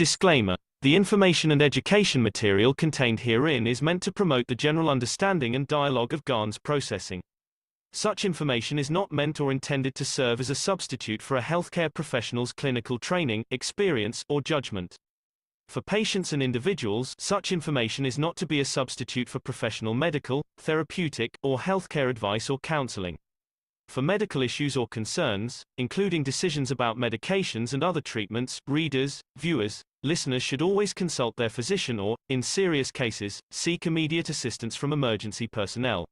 Disclaimer: the information and education material contained herein is meant to promote the general understanding and dialogue of GAN's processing. Such information is not meant or intended to serve as a substitute for a healthcare professional's clinical training, experience, or judgment. For patients and individuals, such information is not to be a substitute for professional medical, therapeutic, or healthcare advice or counseling. For medical issues or concerns, including decisions about medications and other treatments, readers, viewers, listeners should always consult their physician or, in serious cases, seek immediate assistance from emergency personnel.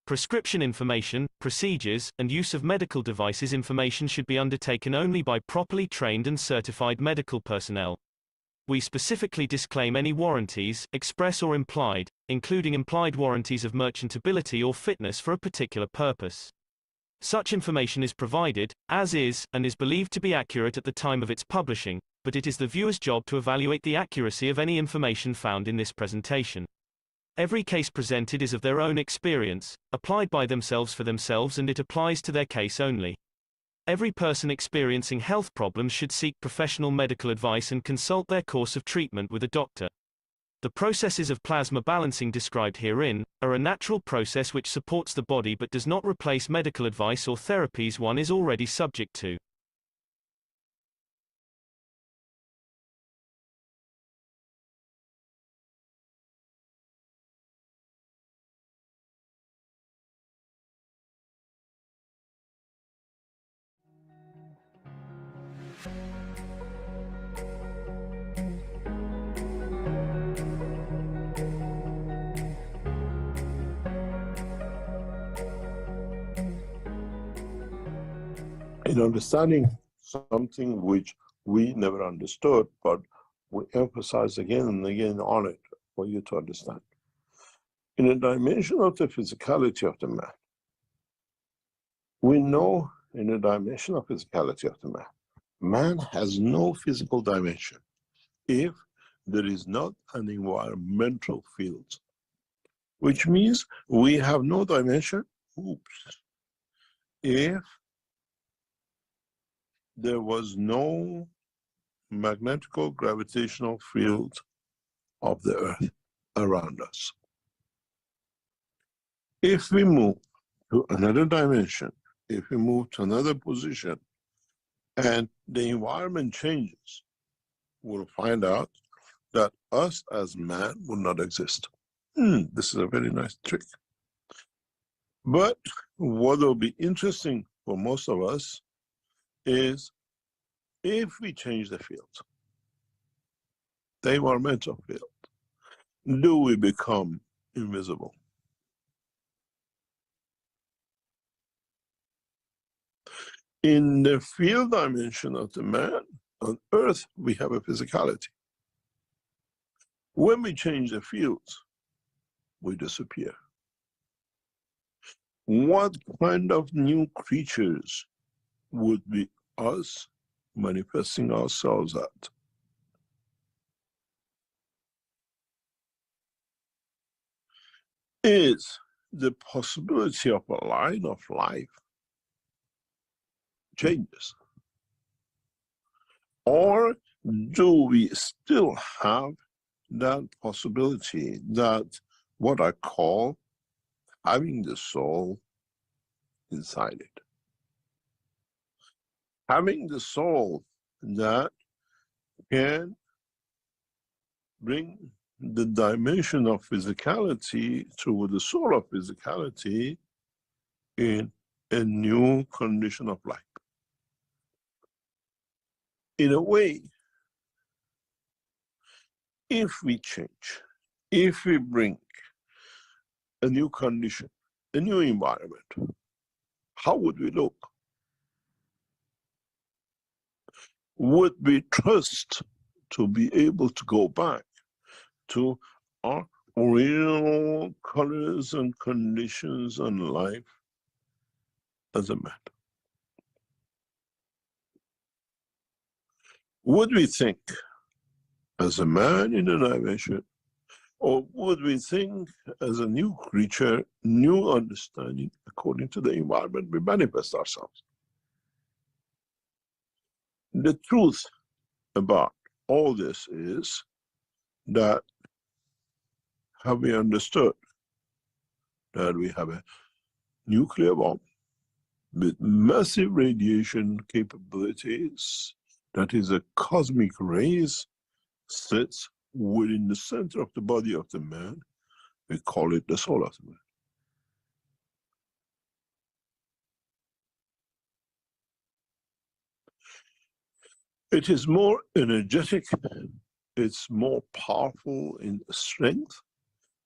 Prescription information, procedures, and use of medical devices information should be undertaken only by properly trained and certified medical personnel. We specifically disclaim any warranties, express or implied, including implied warranties of merchantability or fitness for a particular purpose. Such information is provided, as is, and is believed to be accurate at the time of its publishing, but it is the viewer's job to evaluate the accuracy of any information found in this presentation. Every case presented is of their own experience, applied by themselves for themselves, and it applies to their case only. Every person experiencing health problems should seek professional medical advice and consult their course of treatment with a doctor. The processes of plasma balancing described herein are a natural process which supports the body but does not replace medical advice or therapies one is already subject to. In understanding something which we never understood, but we emphasize again and again on it for you to understand. In a dimension of the physicality of the man, we know in a dimension of physicality of the man has no physical dimension if there is not an environmental field, which means we have no dimension, if there was no magnetical gravitational field of the earth around us. If we move to another dimension, if we move to another position, and the environment changes, we'll find out that us as man will not exist. This is a very nice trick. But what will be interesting for most of us is if we change the field, the environmental field, do we become invisible? In the field dimension of the man, on earth, we have a physicality. When we change the fields, we disappear. What kind of new creatures would be us manifesting ourselves at? Is the possibility of a line of life changes? Or do we still have that possibility, that what I call having the soul inside it? Having the soul that can bring the dimension of physicality to the soul of physicality in a new condition of life. In a way, if we change, if we bring a new condition, a new environment, how would we look? Would we trust to be able to go back to our original colors and conditions and life as a man? Would we think as a man in a dimension, or would we think as a new creature, new understanding according to the environment we manifest ourselves? The truth about all this is that have we understood that we have a nuclear bomb with massive radiation capabilities, that is a cosmic rays, sits within the center of the body of the man. We call it the soul of the man. It is more energetic, it's more powerful in strength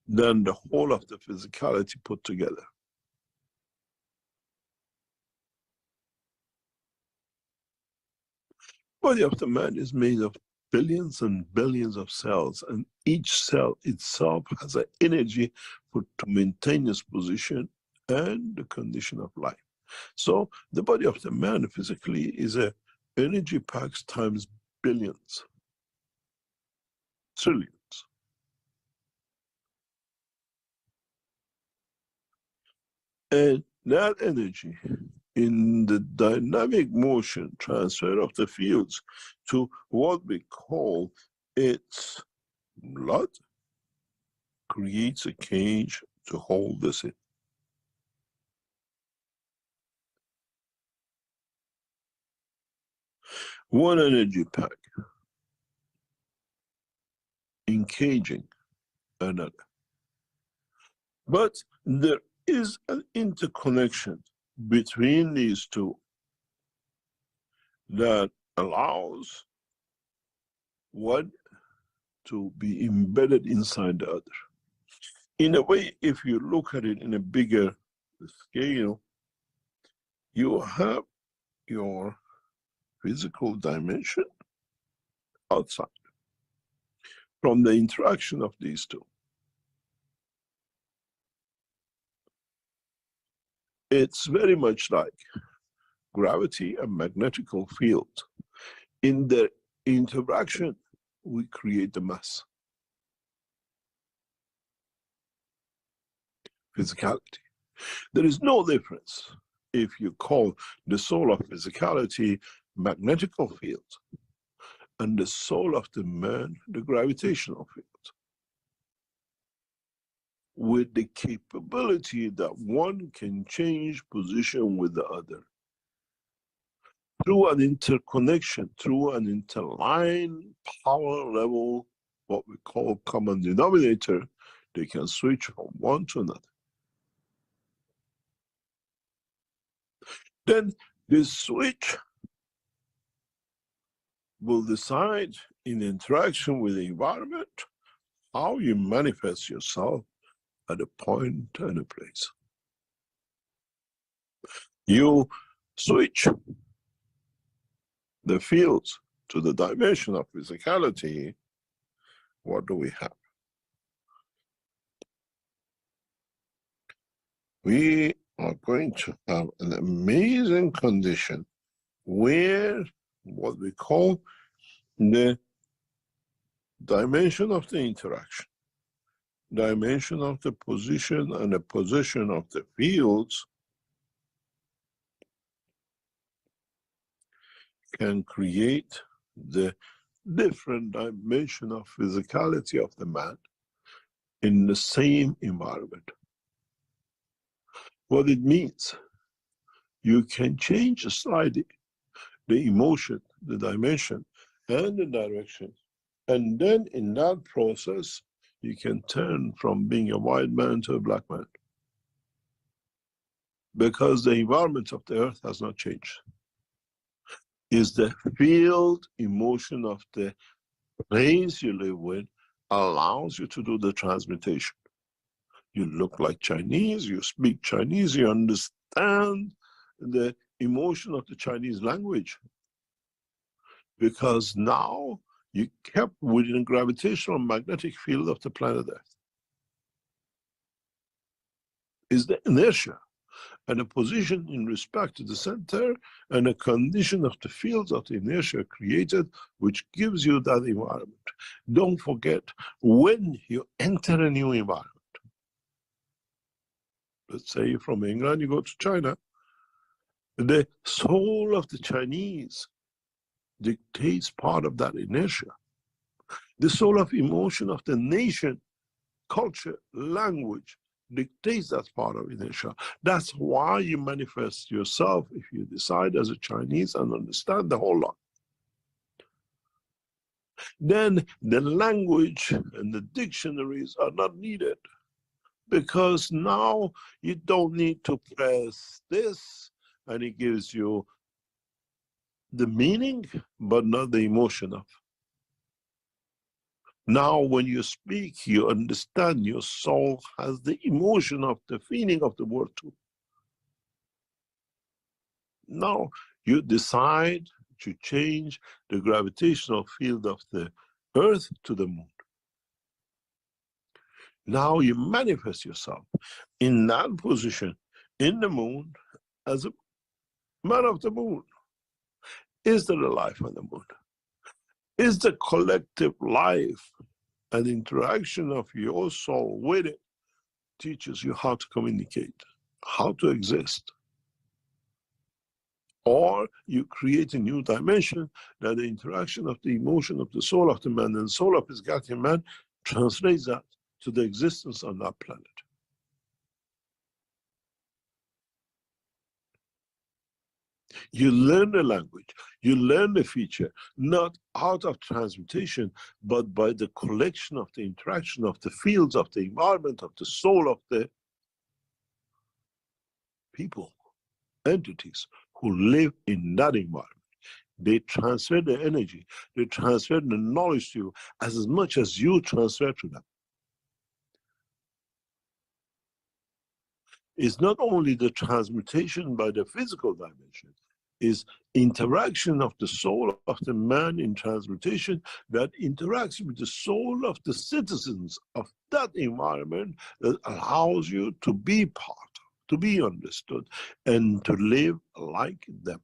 than the whole of the physicality put together. Body of the man is made of billions and billions of cells, and each cell itself has an energy to maintain its position and the condition of life. So the body of the man physically is a energy packs times billions, trillions. And that energy in the dynamic motion transfer of the fields to what we call its blood creates a cage to hold this in. One energy pack encaging another. But there is an interconnection between these two that allows one to be embedded inside the other. In a way, if you look at it in a bigger scale, you have your physical dimension outside from the interaction of these two. It's very much like gravity and magnetical field. In their interaction, we create the mass. Physicality. There is no difference if you call the soul of physicality magnetical field and the soul of the man the gravitational field, with the capability that one can change position with the other. Through an interconnection, through an interline power level, what we call common denominator, they can switch from one to another. Then this switch will decide in interaction with the environment how you manifest yourself at a point and a place. You switch the fields to the dimension of physicality, what do we have? We are going to have an amazing condition where what we call the dimension of the interaction, dimension of the position and the position of the fields can create the different dimension of physicality of the man in the same environment. What it means, you can change slightly the emotion, the dimension, and the direction. And then in that process, you can turn from being a white man to a black man. Because the environment of the earth has not changed. Is the field emotion of the place you live with allows you to do the transmutation. You look like Chinese, you speak Chinese, you understand the emotion of the Chinese language. Because now you kept within a gravitational magnetic field of the planet Earth. Is the inertia and a position in respect to the center and a condition of the fields of the inertia created, which gives you that environment. Don't forget, when you enter a new environment, let's say from England you go to China, the soul of the Chinese dictates part of that inertia. The soul of emotion of the nation, culture, language dictates that part of inertia. That's why you manifest yourself if you decide as a Chinese and understand the whole lot. Then the language and the dictionaries are not needed, because now you don't need to press this and it gives you the meaning but not the emotion of. Now when you speak, you understand your soul has the emotion of the feeling of the word too. Now you decide to change the gravitational field of the earth to the moon. Now you manifest yourself in that position in the moon as a man of the moon. Is there a life on the moon? Is the collective life and interaction of your soul with it teaches you how to communicate, how to exist? Or you create a new dimension that the interaction of the emotion of the soul of the man and soul of physicality man translates that to the existence on that planet. You learn the language, you learn the feature, not out of transmutation, but by the collection of the interaction of the fields of the environment, of the soul of the people, entities who live in that environment. They transfer the energy, they transfer the knowledge to you as much as you transfer to them. It's not only the transmutation by the physical dimension, is interaction of the soul of the man in transmutation that interacts with the soul of the citizens of that environment, that allows you to be part of, to be understood, and to live like them.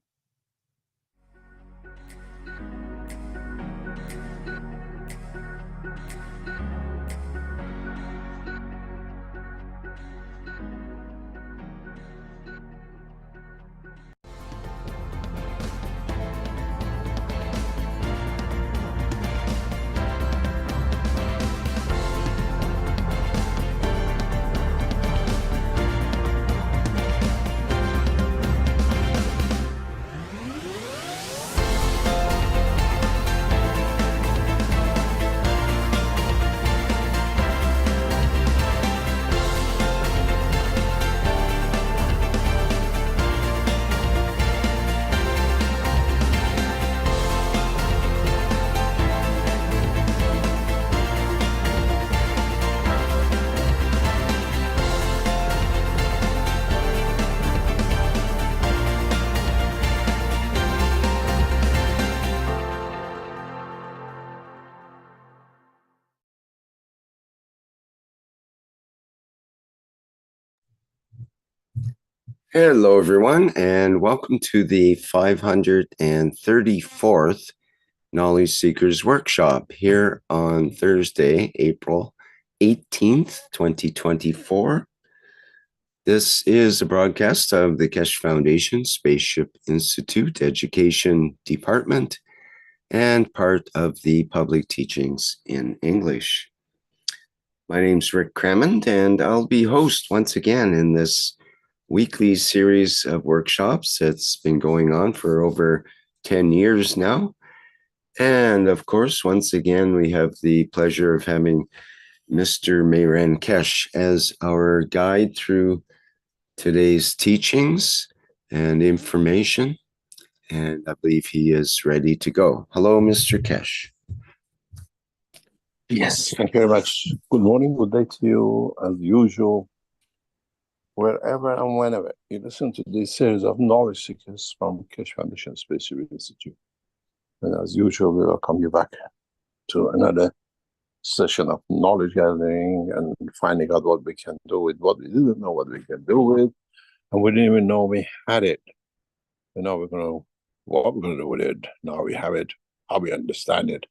Hello, everyone, and welcome to the 534th Knowledge Seekers Workshop here on Thursday, April 18th, 2024. This is a broadcast of the Keshe Foundation, Spaceship Institute Education Department, and part of the Public Teachings in English. My name's Rick Crammond, and I'll be host once again in this weekly series of workshops that's been going on for over 10 years now. And of course, once again, we have the pleasure of having Mr. Mehran Keshe as our guide through today's teachings and information. And I believe he is ready to go. Hello, Mr. Keshe. Yes, thank you very much. Good morning, good day to you, as usual. Wherever and whenever you listen to this series of knowledge seekers from Keshe Foundation Spaceship Institute. And as usual, we welcome you back to another session of knowledge gathering and finding out what we can do with what we didn't know what we can do with. And we didn't even know we had it. And now what we're going to do with it. Now we have it, how we understand it,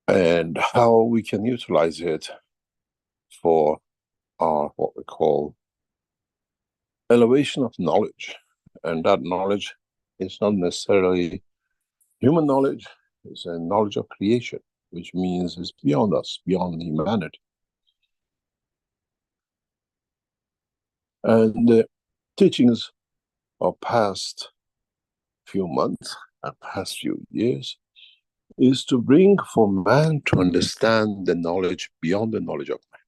and how we can utilize it for what we call elevation of knowledge. And that knowledge is not necessarily human knowledge, It's a knowledge of creation, which means it's beyond us, beyond humanity. And the teachings of past few months and past few years is to bring for man to understand the knowledge beyond the knowledge of man,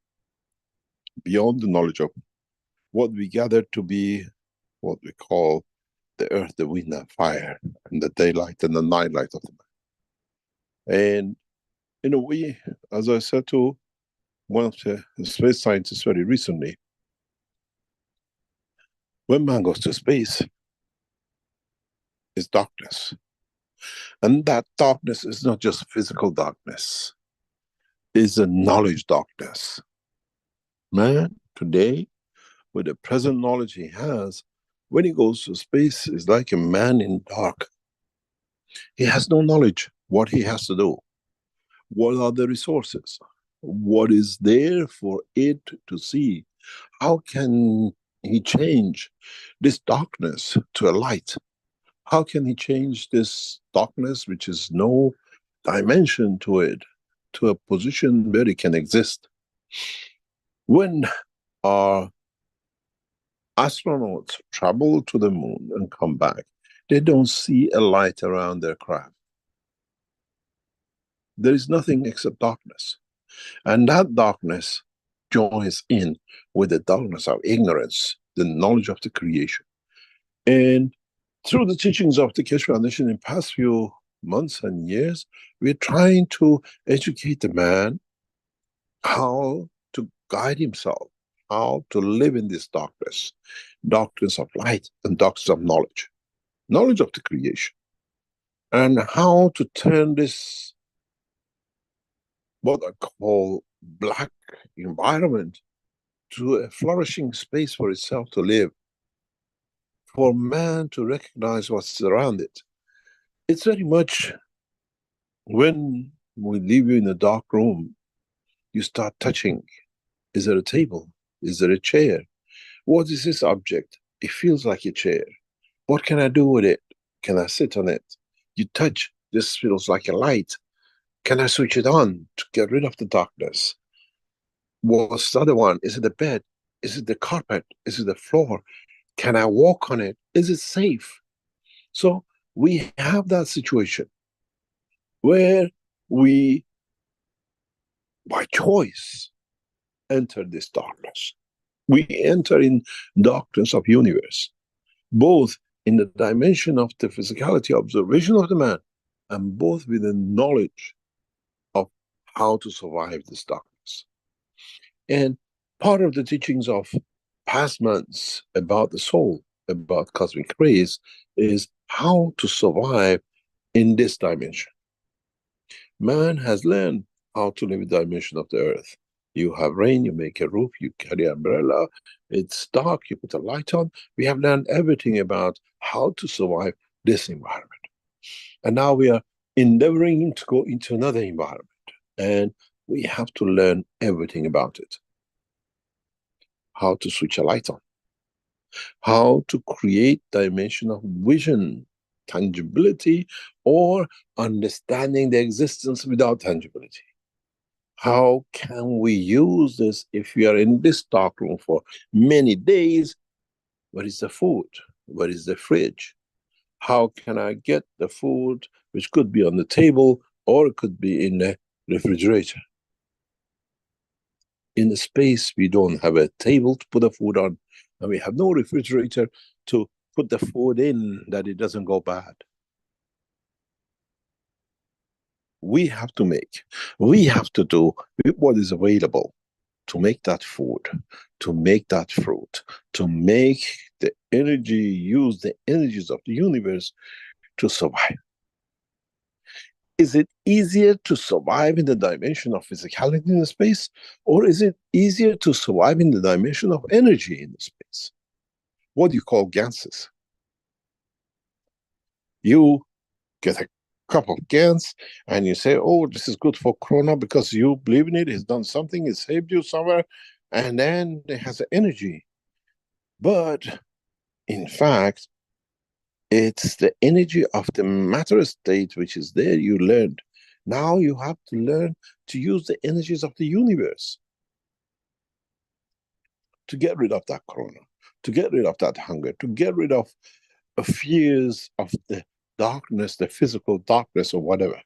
beyond the knowledge of what we gather to be what we call the earth, the wind and fire, and the daylight and the nightlight of the man. And in a way, as I said to one of the space scientists very recently, when man goes to space, it's darkness. And that darkness is not just physical darkness, it's a knowledge darkness. Man, today, with the present knowledge he has, when he goes to space, is like a man in dark. He has no knowledge what he has to do. What are the resources? What is there for it to see? How can he change this darkness to a light? How can he change this darkness, which is no dimension to it, to a position where it can exist? When our astronauts travel to the moon and come back, they don't see a light around their craft. There is nothing except darkness. And that darkness joins in with the darkness of ignorance, the knowledge of the creation. And through the teachings of the Keshe Foundation in past few months and years, we're trying to educate the man how to guide himself, how to live in this darkness, darkness of light and darkness of knowledge, knowledge of the creation, and how to turn this, what I call black environment, to a flourishing space for itself to live, for man to recognize what's around it. It's very much when we leave you in a dark room, you start touching. Is there a table? Is there a chair? What is this object? It feels like a chair. What can I do with it? Can I sit on it? You touch, this feels like a light. Can I switch it on to get rid of the darkness? What's the other one? Is it the bed? Is it the carpet? Is it the floor? Can I walk on it? Is it safe? So we have that situation where we, by choice, enter this darkness. We enter in darkness of universe, both in the dimension of the physicality observation of the man, and both with the knowledge of how to survive this darkness. And part of the teachings of past months about the soul, about cosmic rays, is how to survive in this dimension. Man has learned how to live in the dimension of the earth. You have rain, you make a roof, you carry an umbrella, it's dark, you put a light on. We have learned everything about how to survive this environment. And now we are endeavoring to go into another environment, and we have to learn everything about it. How to switch a light on, how to create dimension of vision, tangibility, or understanding the existence without tangibility. How can we use this if we are in this dark room for many days? Where is the food? Where is the fridge? How can I get the food, which could be on the table or it could be in the refrigerator? In the space, we don't have a table to put the food on, and we have no refrigerator to put the food in that it doesn't go bad. We have to make, we have to do what is available to make that food, to make that fruit, to make the energy, use the energies of the universe to survive. Is it easier to survive in the dimension of physicality in the space, or is it easier to survive in the dimension of energy in the space? What do you call gases? You get a cup of gas and you say, oh, this is good for Corona because you believe in it, it's done something, it saved you somewhere, and then it has energy. But in fact, It's the energy of the matter state which is there, you learned. Now you have to learn to use the energies of the universe to get rid of that corona, to get rid of that hunger, to get rid of fears of the darkness, the physical darkness or whatever.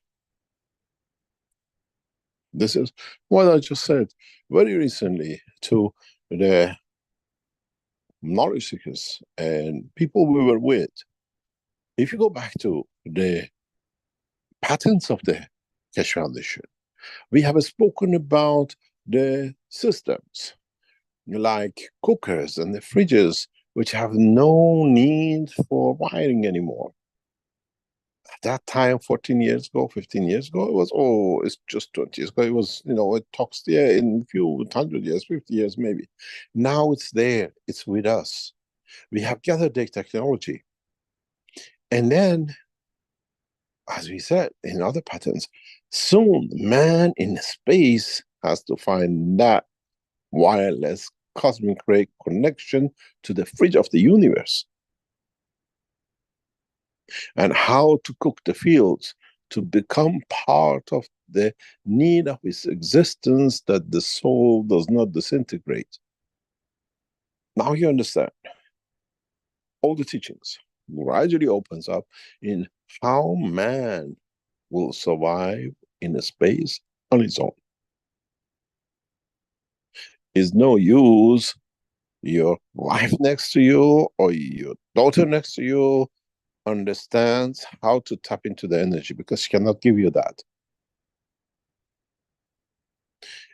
This is what I just said very recently to the knowledge seekers and people we were with. If you go back to the patents of the Keshe Foundation, we have spoken about the systems like cookers and the fridges, which have no need for wiring anymore. At that time, 14 years ago, 15 years ago, it was, oh, it's just 20 years ago. It was, you know, it talks there in a few 100 years, 50 years maybe. Now it's there, it's with us. We have gathered the technology. And then, as we said in other patterns, soon man in space has to find that wireless cosmic ray connection to the fridge of the universe. And how to cook the fields to become part of the need of its existence, that the soul does not disintegrate. Now you understand. All the teachings gradually opens up in how man will survive in a space on its own. It's no use your wife next to you or your daughter next to you understands how to tap into the energy, because she cannot give you that.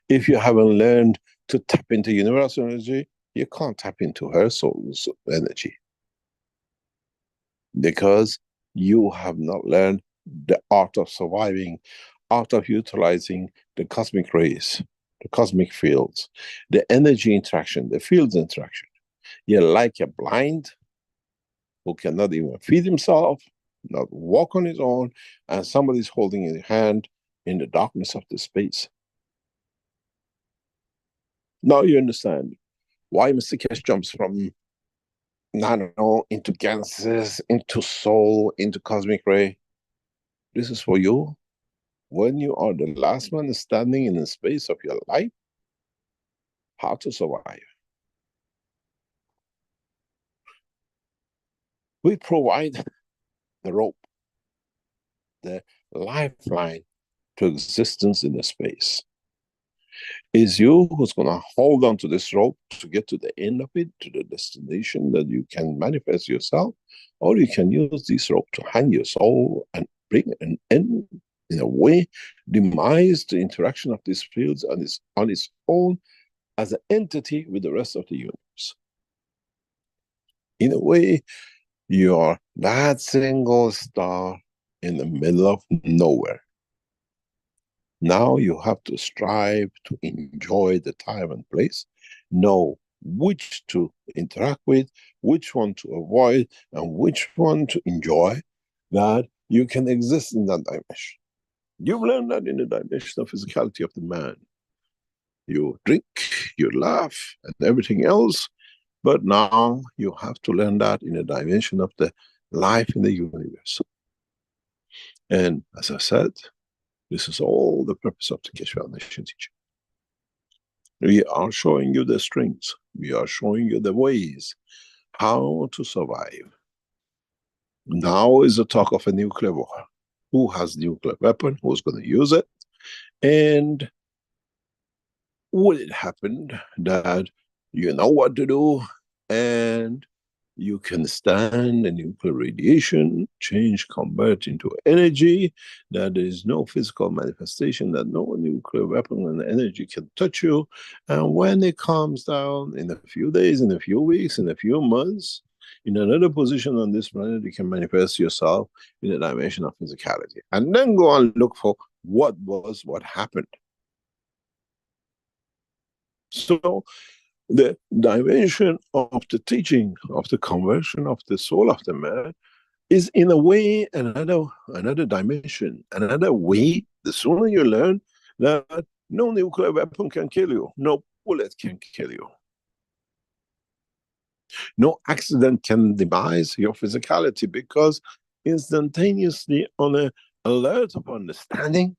If you haven't learned to tap into universal energy, you can't tap into her soul's energy, because you have not learned the art of surviving, art of utilizing the cosmic rays, the cosmic fields, the energy interaction, the fields interaction. You're like a blind who cannot even feed himself, not walk on his own, and somebody's holding his hand in the darkness of the space. Now you understand why Mr. Keshe jumps from nano into Genesis, into soul, into cosmic ray. This is for you. When you are the last man standing in the space of your life, how to survive. We provide the rope, the lifeline to existence in the space. It's you who's going to hold on to this rope to get to the end of it, to the destination that you can manifest yourself, or you can use this rope to hang your soul and bring an end, in a way, demise the interaction of these fields on its own as an entity with the rest of the universe. In a way, you are that single star in the middle of nowhere. Now you have to strive to enjoy the time and place, know which to interact with, which one to avoid, and which one to enjoy, that you can exist in that dimension. You've learned that in the dimension of physicality of the man. You drink, you laugh, and everything else, but now you have to learn that in the dimension of the life in the universe. And as I said, this is all the purpose of the Keshe Foundation teaching. We are showing you the strengths. We are showing you the ways how to survive. Now is the talk of a nuclear war. Who has nuclear weapon? Who's going to use it? And will it happen that you know what to do and you can stand the nuclear radiation, change, convert into energy, that there is no physical manifestation, that no nuclear weapon and energy can touch you. And when it comes down in a few days, in a few weeks, in a few months, in another position on this planet, you can manifest yourself in a dimension of physicality. And then go and look for what happened. So, the dimension of the teaching of the conversion of the soul of the man is in a way another dimension, another way. The sooner you learn that no nuclear weapon can kill you, no bullet can kill you. No accident can demise your physicality, because instantaneously, on an alert of understanding,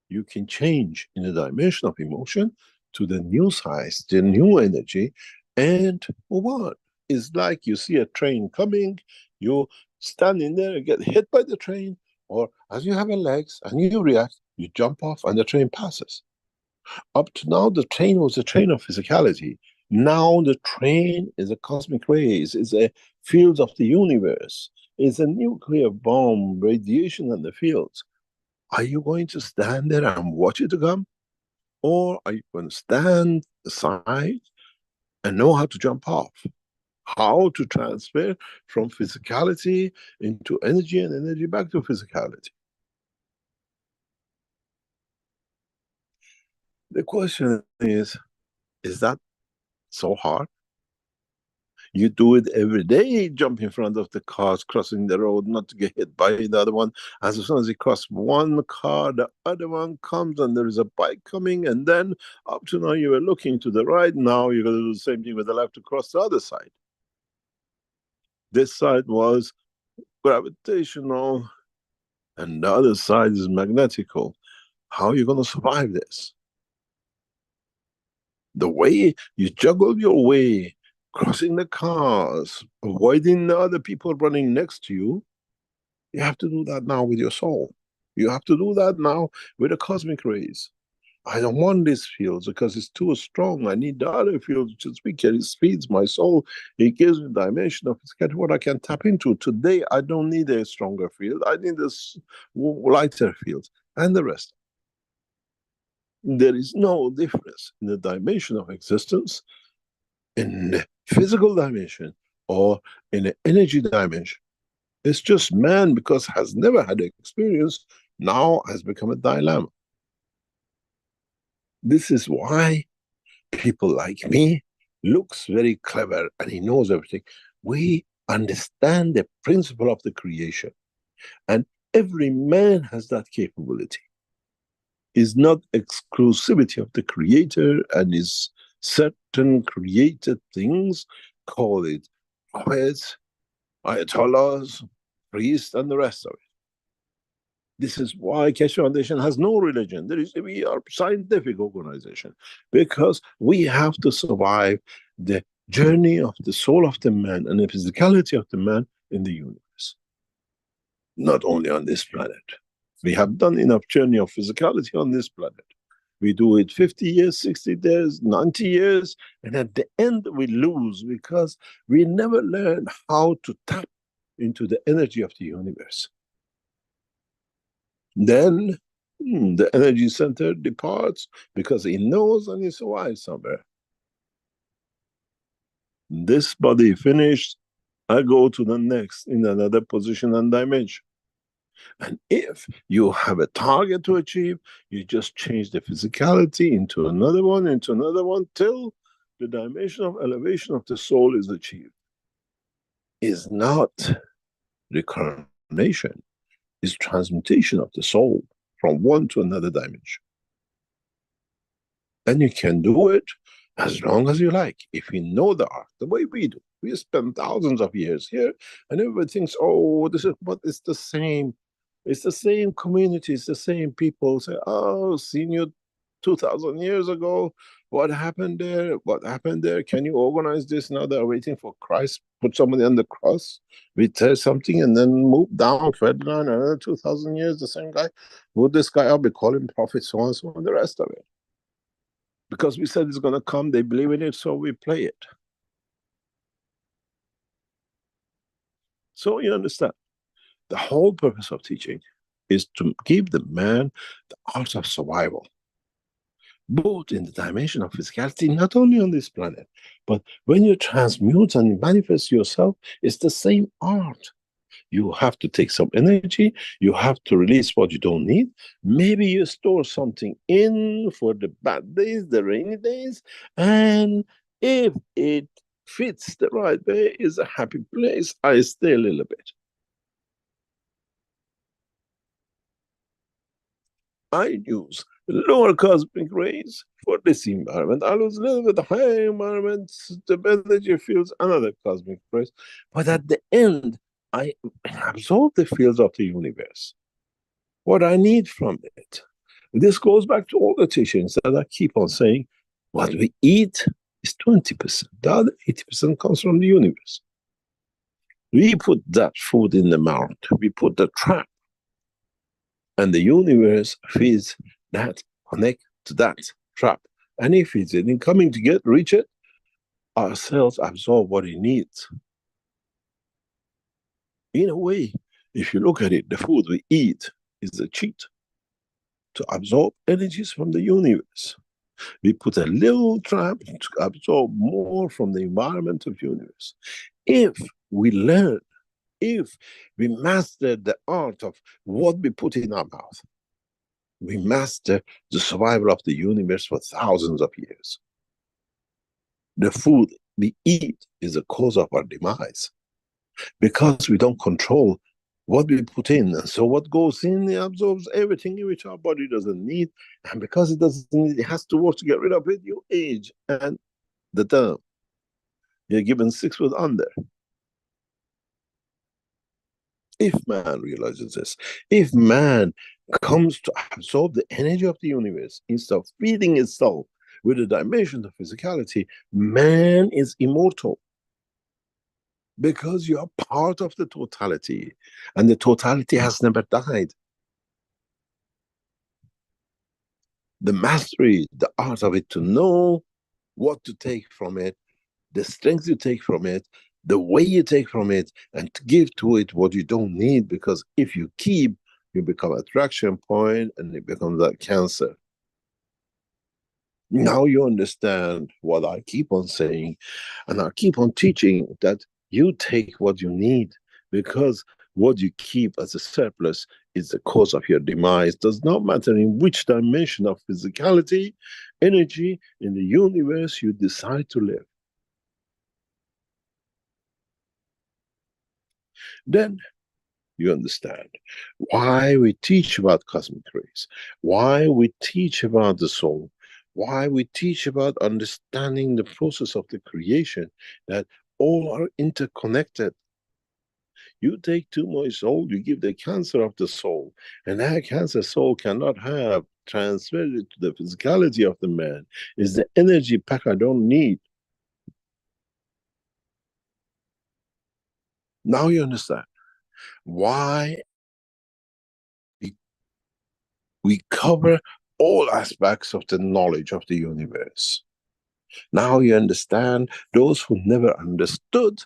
you can change in the dimension of emotion to the new size, the new energy, and move on. It's like you see a train coming, you stand in there and get hit by the train, or as you have a legs and you react, you jump off and the train passes. Up to now, the train was a train of physicality. Now the train is a cosmic rays, is a field of the universe, is a nuclear bomb, radiation in the fields. Are you going to stand there and watch it come? Or are you going to stand aside and know how to jump off? How to transfer from physicality into energy, and energy back to physicality? The question is that so hard? You do it every day, jump in front of the cars crossing the road, not to get hit by the other one. As soon as you cross one car, the other one comes, and there is a bike coming, and then up to now you were looking to the right, now you're going to do the same thing with the left to cross the other side. This side was gravitational, and the other side is magnetical. How are you going to survive this? The way you juggle your way, crossing the cars, avoiding the other people running next to you, you have to do that now with your soul. You have to do that now with the cosmic rays. I don't want these fields because it's too strong. I need the other fields which is weaker. It feeds my soul. It gives me dimension of what I can tap into. Today, I don't need a stronger field. I need this lighter field, and the rest. There is no difference in the dimension of existence, in the physical dimension or in the energy dimension. It's just man, because has never had experience, now has become a dilemma. This is why people like me looks very clever and he knows everything. We understand the principle of the creation, and every man has that capability. Is not exclusivity of the creator and is certain created things, call it prophets, ayatollahs, priests, and the rest of it. This is why Keshe Foundation has no religion. We are a scientific organization, because we have to survive the journey of the soul of the man and the physicality of the man in the universe. Not only on this planet. We have done enough journey of physicality on this planet. We do it 50 years, 60 years, 90 years, and at the end we lose, because we never learn how to tap into the energy of the universe. Then the energy center departs because it knows and it survives somewhere. This body finished, I go to the next in another position and dimension. And if you have a target to achieve, you just change the physicality into another one, till the dimension of elevation of the soul is achieved. Is not reincarnation, is transmutation of the soul from one to another dimension. And you can do it as long as you like, if you know the art, the way we do. We spend thousands of years here, and everybody thinks, oh, this is, but it's the same. It's the same community, it's the same people. Say, oh, seen you 2,000 years ago. What happened there? What happened there? Can you organize this? Now they're waiting for Christ, put somebody on the cross, we tell something, and then move down further down another 2,000 years, the same guy. Put this guy up, we call him prophet, so on and so on, the rest of it. Because we said it's going to come, they believe in it, so we play it. So you understand. The whole purpose of teaching is to give the man the art of survival, both in the dimension of physicality, not only on this planet, but when you transmute and manifest yourself, it's the same art. You have to take some energy, you have to release what you don't need. Maybe you store something in for the bad days, the rainy days, and if it fits the right way, is a happy place, I stay a little bit. I use lower cosmic rays for this environment. I use a little bit higher environment, the energy fields, another cosmic rays. But at the end, I absorb the fields of the universe, what I need from it. This goes back to all the teachings that I keep on saying, what we eat is 20%. The other 80% comes from the universe. We put that food in the mouth, we put the trap, and the universe feeds that, connect to that trap. And if it's in coming to reach it, our cells absorb what it needs. In a way, if you look at it, the food we eat is a cheat to absorb energies from the universe. We put a little trap to absorb more from the environment of the universe. If we learn, if we master the art of what we put in our mouth, we master the survival of the universe for thousands of years. The food we eat is the cause of our demise because we don't control what we put in. And so what goes in, it absorbs everything which our body doesn't need. And because it doesn't need, it has to work to get rid of it, you age and the term. You're given 6 foot under. If man realizes this, if man comes to absorb the energy of the universe instead of feeding itself with the dimension of physicality, man is immortal. Because you are part of the totality, and the totality has never died. The mastery, the art of it, to know what to take from it, the strength you take from it, the way you take from it, and to give to it what you don't need, because if you keep, you become attraction point and it becomes that cancer. Now you understand what I keep on saying, and I keep on teaching that you take what you need, because what you keep as a surplus is the cause of your demise. Does not matter in which dimension of physicality, energy in the universe you decide to live. Then you understand why we teach about cosmic rays, why we teach about the soul, why we teach about understanding the process of the creation, that all are interconnected. You take too much soul, you give the cancer of the soul, and that cancer soul cannot have transferred it to the physicality of the man. Is the energy pack I don't need. Now you understand why we cover all aspects of the knowledge of the universe. Now you understand those who never understood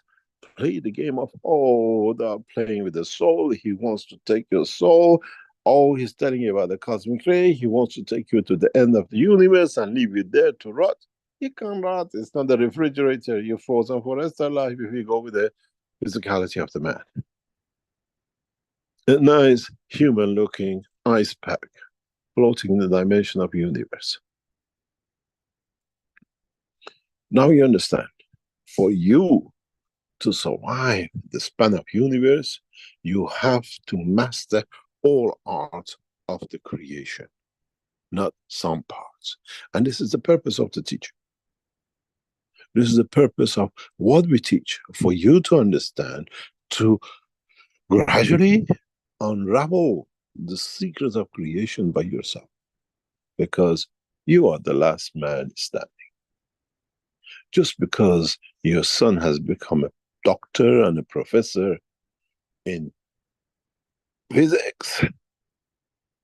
play the game of, oh, they're playing with the soul, he wants to take your soul. Oh, he's telling you about the cosmic ray, he wants to take you to the end of the universe and leave you there to rot. You can't rot, it's not the refrigerator, you're frozen for the rest of life if you go with the physicality of the man. A nice human looking ice pack floating in the dimension of the universe. Now you understand, for you to survive the span of universe, you have to master all art of the creation, not some parts. And this is the purpose of the teaching. This is the purpose of what we teach, for you to understand, to gradually unravel the secrets of creation by yourself. Because you are the last man standing. Just because your son has become a doctor and a professor in physics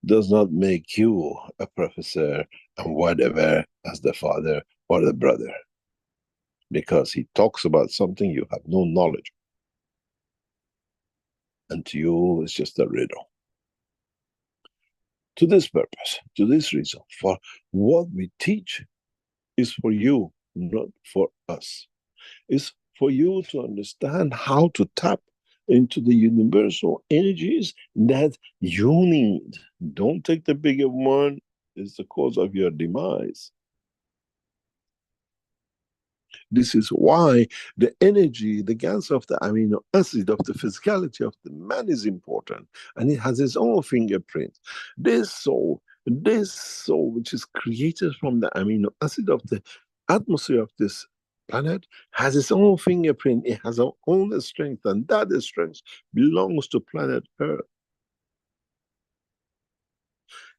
does not make you a professor and whatever as the father or the brother. Because he talks about something you have no knowledge. And to you, it's just a riddle. To this purpose, to this reason, for what we teach is for you, not for us. It's for you to understand how to tap into the universal energies that you need. Don't take the bigger one, it's the cause of your demise. This is why the energy, the gas of the amino acid of the physicality of the man is important, and it has its own fingerprint. This soul This soul, which is created from the amino acid of the atmosphere of this planet, has its own fingerprint. It has its own strength, and that strength belongs to planet Earth.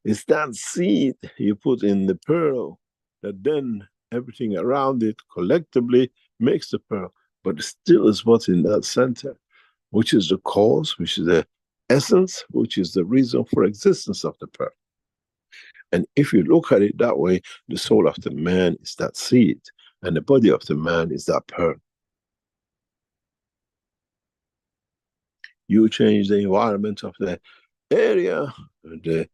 It's that seed you put in the pearl that then everything around it collectively makes the pearl. But still is what's in that center, which is the cause, which is the essence, which is the reason for existence of the pearl. And if you look at it that way, the soul of the man is that seed, and the body of the man is that pearl. You change the environment of the area, the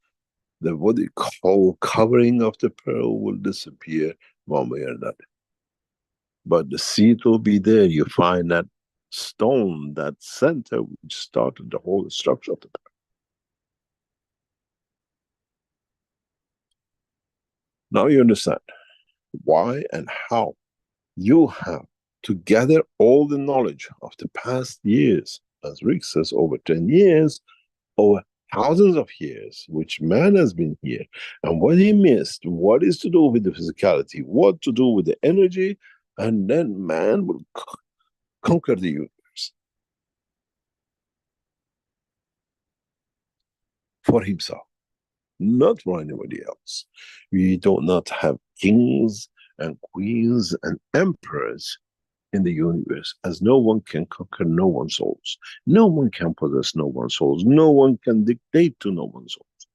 what you call covering of the pearl will disappear one way or another. But the seed will be there. You find that stone, that center, which started the whole structure of the pearl. Now you understand why and how you have to gather all the knowledge of the past years, as Rick says, over 10 years, over thousands of years, which man has been here, and what he missed, what is to do with the physicality, what to do with the energy, and then man will conquer the universe for himself, not for anybody else. We do not have kings and queens and emperors in the universe, as no one can conquer no one's souls. No one can possess no one's souls. No one can dictate to no one's souls.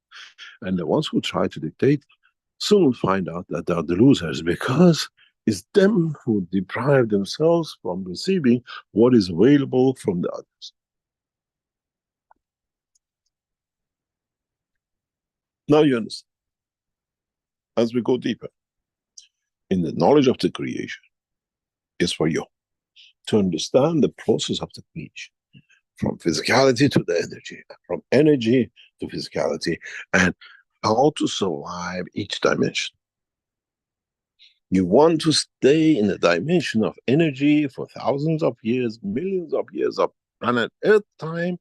And the ones who try to dictate soon will find out that they are the losers, because it's them who deprive themselves from receiving what is available from the others. Now you understand. As we go deeper in the knowledge of the creation, is for you to understand the process of the creation, from physicality to the energy, from energy to physicality, and how to survive each dimension. You want to stay in the dimension of energy for thousands of years, millions of years of planet Earth time,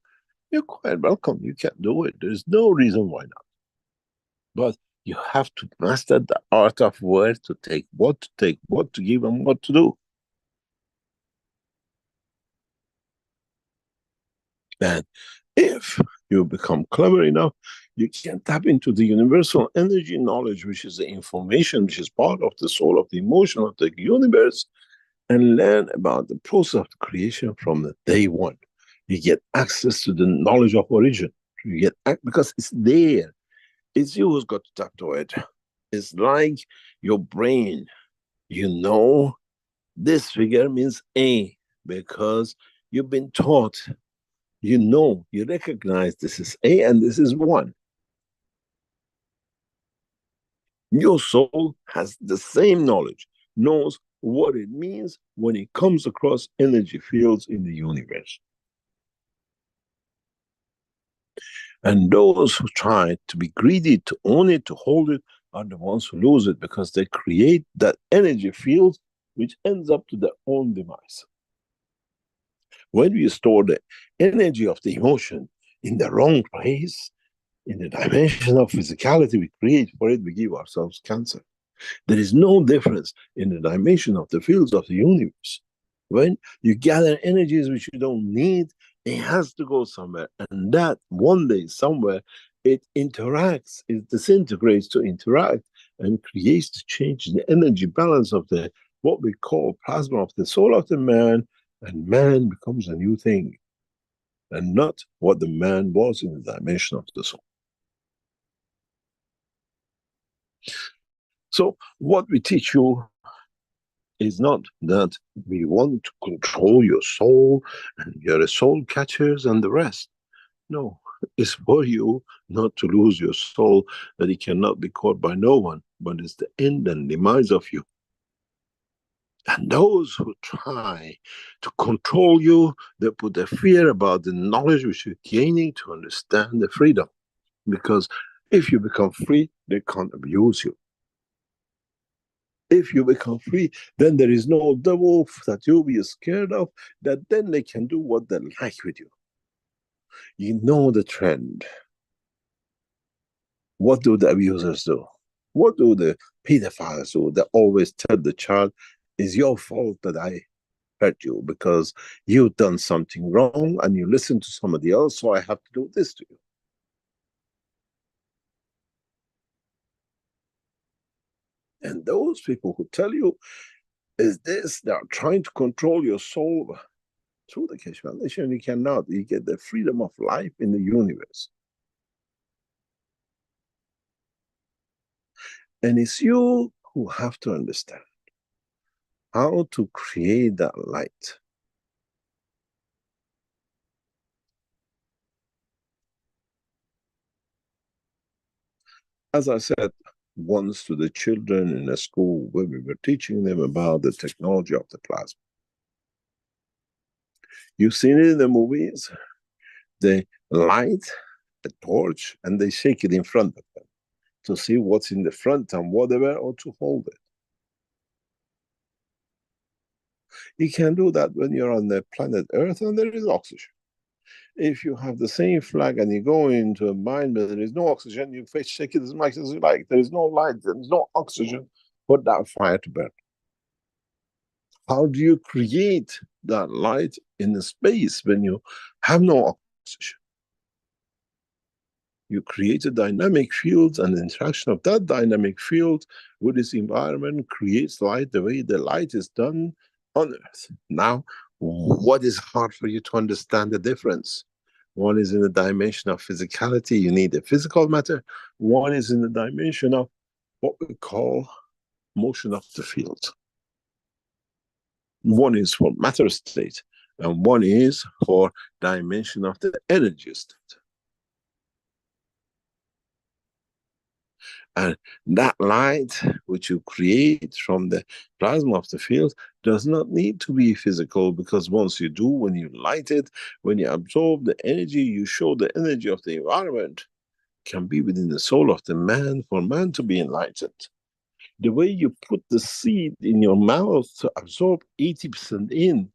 you're quite welcome. You can do it. There's no reason why not. But you have to master the art of where to take, what to give, and what to do. And if you become clever enough, you can tap into the universal energy knowledge, which is the information, which is part of the soul of the emotion of the universe, and learn about the process of creation from the day one. You get access to the knowledge of origin. You get because it's there. It's you who's got to tap to it. It's like your brain. You know, this figure means A because you've been taught. You know, you recognize this is A and this is 1. Your soul has the same knowledge, knows what it means when it comes across energy fields in the universe. And those who try to be greedy, to own it, to hold it, are the ones who lose it, because they create that energy field which ends up to their own demise. When we store the energy of the emotion in the wrong place, in the dimension of physicality we create for it, we give ourselves cancer. There is no difference in the dimension of the fields of the universe. When you gather energies which you don't need, it has to go somewhere. And that one day, somewhere, it interacts, it disintegrates to interact and creates the change in the energy balance of the what we call plasma of the soul of the man, and man becomes a new thing, and not what the man was in the dimension of the soul. So what we teach you is not that we want to control your soul and you're a soul catchers and the rest. No, it's for you not to lose your soul, that it cannot be caught by no one, but it's the end and demise of you. And those who try to control you, they put a fear about the knowledge which you're gaining to understand the freedom. Because if you become free, they can't abuse you. If you become free, then there is no devil that you'll be scared of, that then they can do what they like with you. You know the trend. What do the abusers do? What do the pedophiles do? They always tell the child, it's your fault that I hurt you because you've done something wrong and you listen to somebody else, so I have to do this to you. And those people who tell you is this, they are trying to control your soul. Through the Keshe Foundation, you cannot. You get the freedom of life in the universe. And it's you who have to understand how to create that light. As I said once to the children in a school where we were teaching them about the technology of the plasma. You've seen it in the movies. They light a torch and they shake it in front of them to see what's in the front and whatever, or to hold it. You can do that when you're on the planet Earth and there is oxygen. If you have the same flag and you go into a mine where there is no oxygen, you shake it as much as you like. There is no light, there is no oxygen, put that fire to burn. How do you create that light in the space when you have no oxygen? You create a dynamic field, and the interaction of that dynamic field with its environment creates light the way the light is done on Earth. Now, what is hard for you to understand the difference? One is in the dimension of physicality, you need a physical matter. One is in the dimension of what we call motion of the field. One is for matter state, and one is for dimension of the energy state. And that light which you create from the plasma of the field does not need to be physical, because once you do, when you light it, when you absorb the energy, you show the energy of the environment can be within the soul of the man for man to be enlightened. The way you put the seed in your mouth to absorb 80% in,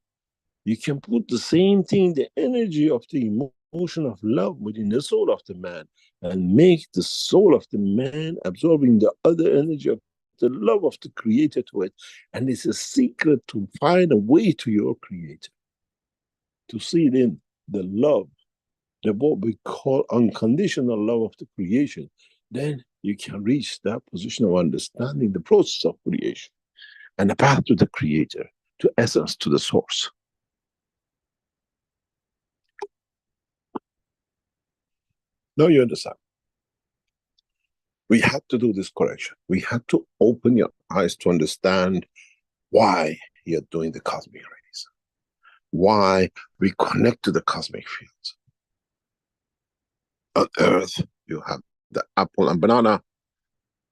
you can put the same thing, the energy of the emotion of love within the soul of the man, and make the soul of the man absorbing the other energy of the love of the creator to it. And it's a secret to find a way to your creator, to see it in the love, the what we call unconditional love of the creation. Then you can reach that position of understanding the process of creation and the path to the creator, to essence, to the source. Now you understand. We had to do this correction. We had to open your eyes to understand why you're doing the cosmic rays, why we connect to the cosmic fields. On Earth, you have the apple and banana.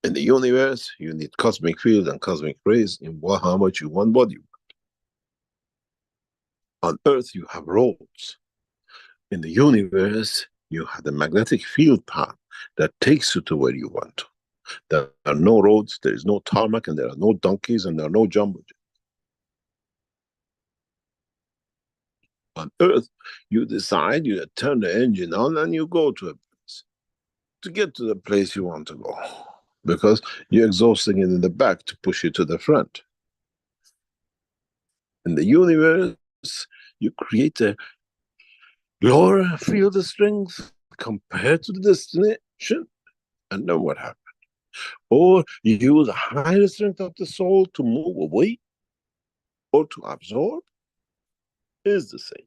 In the universe, you need cosmic fields and cosmic rays in how much you want, what you want. On Earth, you have roads. In the universe, you have the magnetic field path that takes you to where you want to. There are no roads, there is no tarmac, and there are no donkeys, and there are no jumbo jets. On Earth, you decide, you turn the engine on, and you go to a place. To get to the place you want to go, because you're exhausting it in the back to push you to the front. In the universe, you create a lower field of strength compared to the destination, and then what happens? Or you use a higher strength of the soul to move away or to absorb, is the same.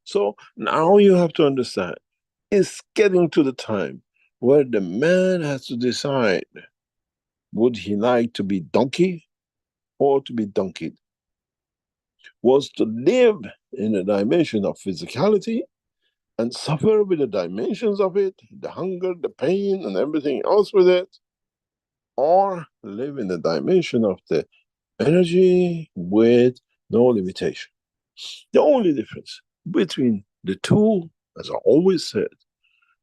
So now you have to understand, it's getting to the time where the man has to decide, would he like to be donkey or to be donkeyed? Was to live in a dimension of physicality and suffer with the dimensions of it, the hunger, the pain, and everything else with it, or live in the dimension of the energy with no limitation. The only difference between the two, as I always said,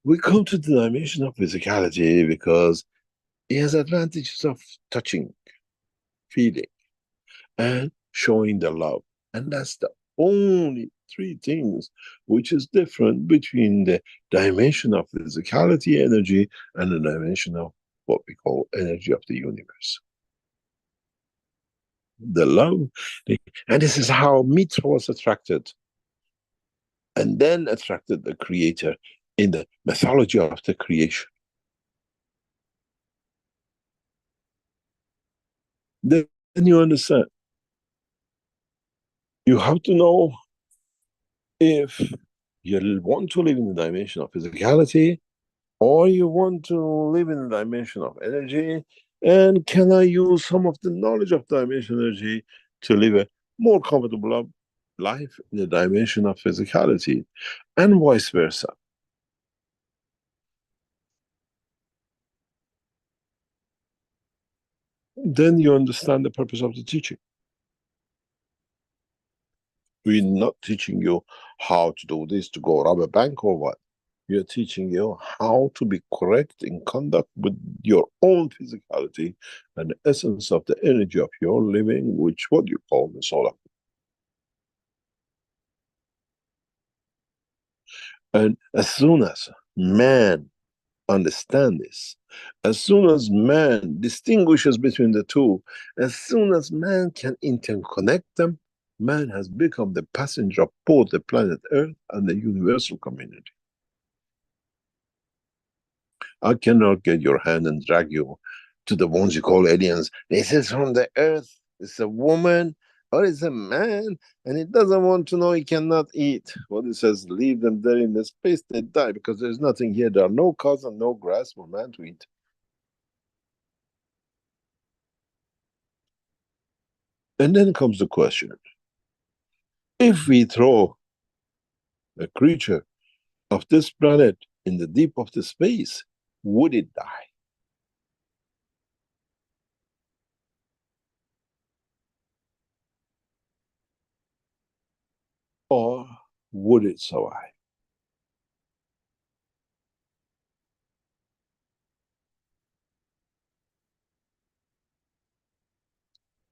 we come to the dimension of physicality because it has advantages of touching, feeling, and showing the love. And that's the only three things which is different between the dimension of physicality energy and the dimension of what we call energy of the universe. The love, and this is how Mithra was attracted, and then attracted the creator in the mythology of the creation. Then you understand. You have to know if you want to live in the dimension of physicality, or you want to live in the dimension of energy, and can I use some of the knowledge of dimension energy to live a more comfortable life in the dimension of physicality, and vice versa. Then you understand the purpose of the teaching. We're not teaching you how to do this, to go rob a bank or what. We are teaching you how to be correct in conduct with your own physicality and the essence of the energy of your living, which what you call the soul. And as soon as man understands this, as soon as man distinguishes between the two, as soon as man can interconnect them, man has become the passenger of both the planet Earth and the universal community. I cannot get your hand and drag you to the ones you call aliens. This is from the Earth, it's a woman, or it's a man, and he doesn't want to know, he cannot eat. What it says, leave them there in the space, they die, because there's nothing here. There are no cows and no grass for man to eat. And then comes the question, if we throw a creature of this planet in the deep of the space, would it die? Or would it survive?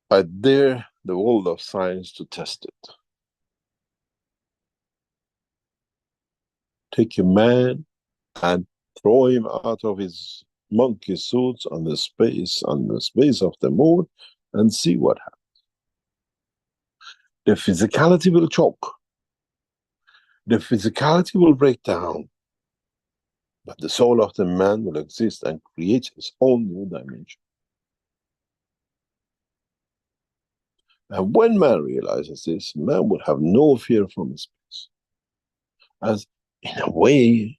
I dare the world of science to test it. Take a man and throw him out of his monkey suits on the space of the moon, and see what happens. The physicality will choke. The physicality will break down. But the soul of the man will exist and create his own new dimension. And when man realizes this, man will have no fear from space. As in a way,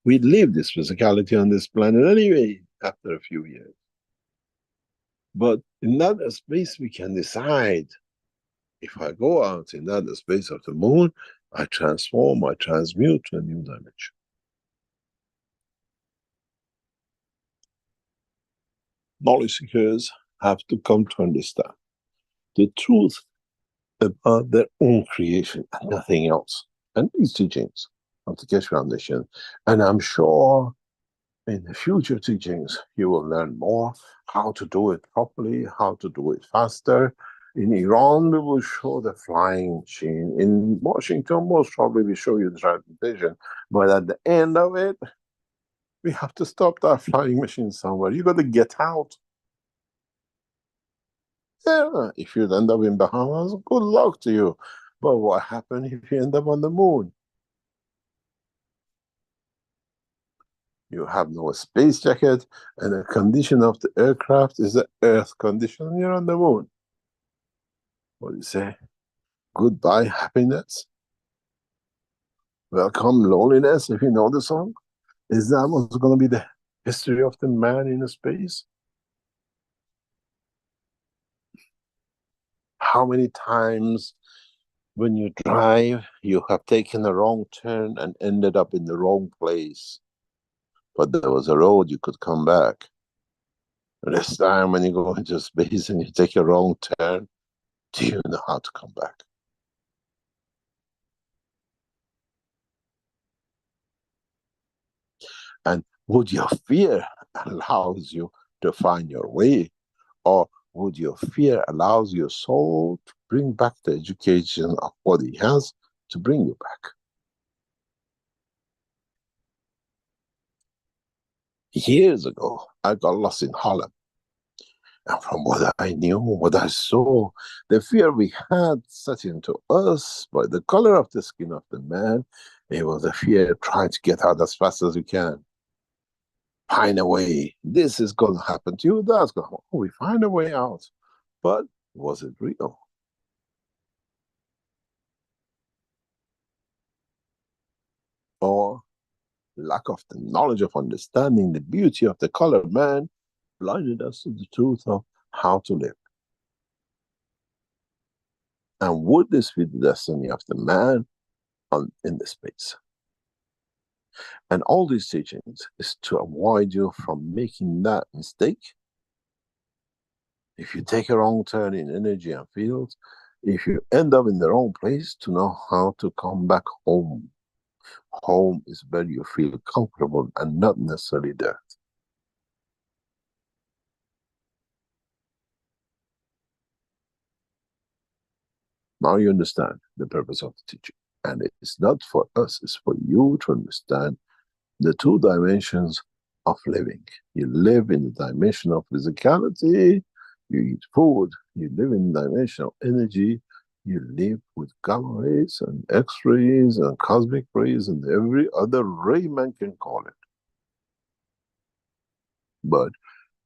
we live this physicality on this planet anyway, after a few years. But in that space, we can decide, if I go out in that space of the moon, I transform, I transmute to a new dimension. Knowledge seekers have to come to understand the truth about their own creation and nothing else. And these teachings of the Keshe Foundation, and I'm sure in the future teachings you will learn more how to do it properly, how to do it faster. In Iran, we will show the flying machine. In Washington, most probably we show you the transmutation. But at the end of it, we have to stop that flying machine somewhere. You got to get out. Yeah, if you end up in Bahamas, good luck to you. But what happens if you end up on the moon? You have no space jacket, and the condition of the aircraft is the Earth condition, and you're on the moon. What do you say? Goodbye, happiness. Welcome, loneliness, if you know the song. Is that what's going to be the history of the man in space? How many times when you drive, you have taken a wrong turn and ended up in the wrong place? But there was a road you could come back. This time when you go into space and you take a wrong turn, do you know how to come back? And would your fear allows you to find your way? Or would your fear allows your soul to bring back the education of what he has to bring you back. Years ago, I got lost in Harlem. And from what I knew, what I saw, the fear we had set into us by the color of the skin of the man, it was a fear trying to get out as fast as we can. Find a way. This is going to happen to you, that's going to happen. We find a way out. But was it real? Or lack of the knowledge of understanding the beauty of the colored man blinded us to the truth of how to live? And would this be the destiny of the man in the space? And all these teachings is to avoid you from making that mistake. If you take a wrong turn in energy and fields, if you end up in the wrong place, to know how to come back home. Home is where you feel comfortable and not necessarily death. Now you understand the purpose of the teaching. And it's not for us, it's for you to understand the two dimensions of living. You live in the dimension of physicality, you eat food, you live in the dimension of energy, you live with gamma rays and X-rays and cosmic rays and every other ray man can call it. But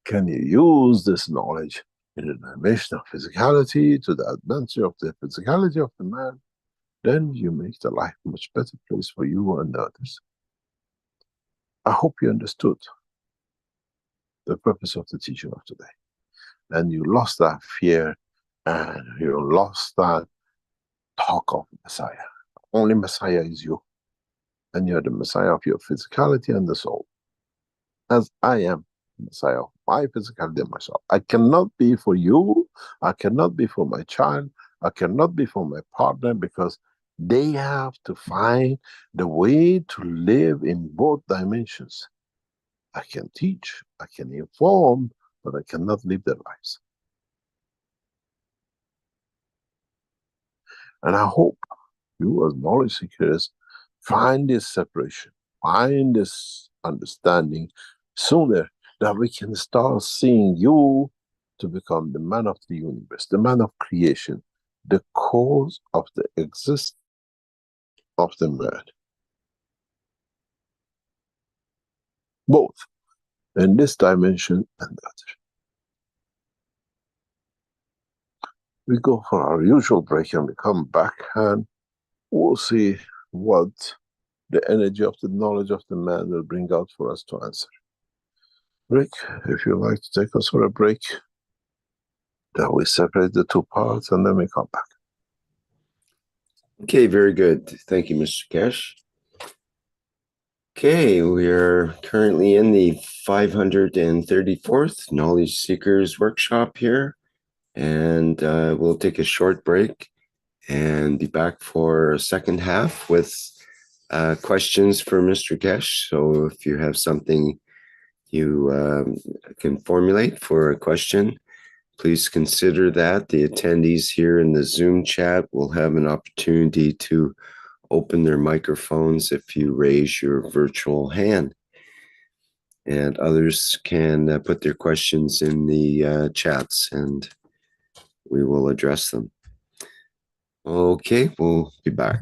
can you use this knowledge in the dimension of physicality to the advantage of the physicality of the man? Then you make the life a much better place for you and the others. I hope you understood the purpose of the teaching of today. And you lost that fear and you lost that talk of Messiah. Only Messiah is you. And you're the Messiah of your physicality and the soul. As I am the Messiah of my physicality and my soul. I cannot be for you. I cannot be for my child. I cannot be for my partner, because they have to find the way to live in both dimensions. I can teach, I can inform, but I cannot live their lives. And I hope you as knowledge seekers find this separation, find this understanding sooner, that we can start seeing you to become the man of the universe, the man of creation, the cause of the existence of the man. Both in this dimension and that. We go for our usual break and we come back and we'll see what the energy of the knowledge of the man will bring out for us to answer. Rick, if you'd like to take us for a break, then we separate the two parts and then we come back. Okay, very good. Thank you, Mr. Keshe. Okay, we are currently in the 534th Knowledge Seekers Workshop here, and we'll take a short break and be back for a second half with questions for Mr. Keshe. So if you have something you can formulate for a question, please consider that. The attendees here in the Zoom chat will have an opportunity to open their microphones if you raise your virtual hand. And others can put their questions in the chats and we will address them. Okay, we'll be back.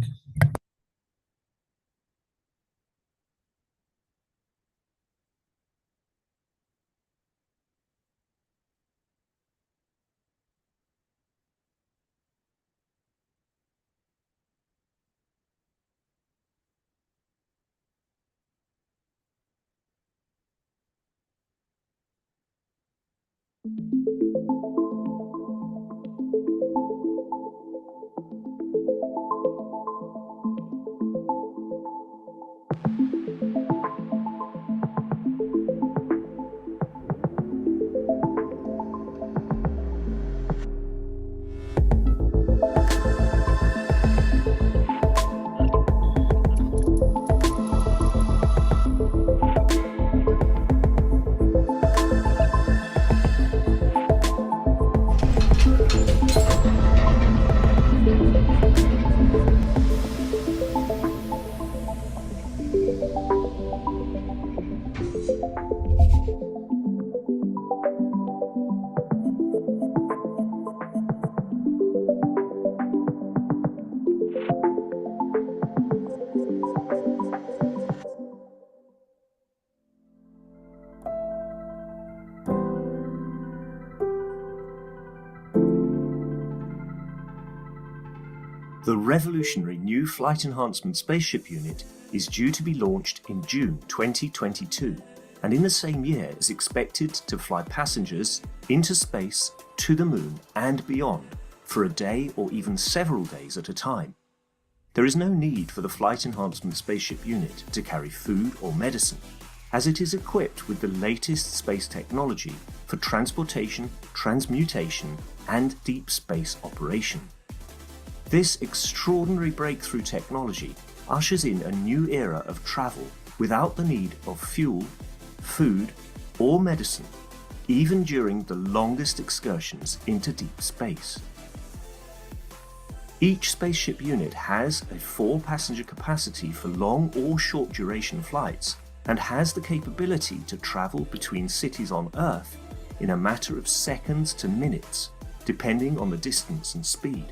The revolutionary new Flight Enhancement Spaceship unit is due to be launched in June 2022, and in the same year is expected to fly passengers into space, to the moon and beyond for a day or even several days at a time. There is no need for the Flight Enhancement Spaceship unit to carry food or medicine, as it is equipped with the latest space technology for transportation, transmutation and deep space operation. This extraordinary breakthrough technology ushers in a new era of travel without the need of fuel, food or medicine, even during the longest excursions into deep space. Each spaceship unit has a 4-passenger capacity for long or short duration flights and has the capability to travel between cities on Earth in a matter of seconds to minutes, depending on the distance and speed.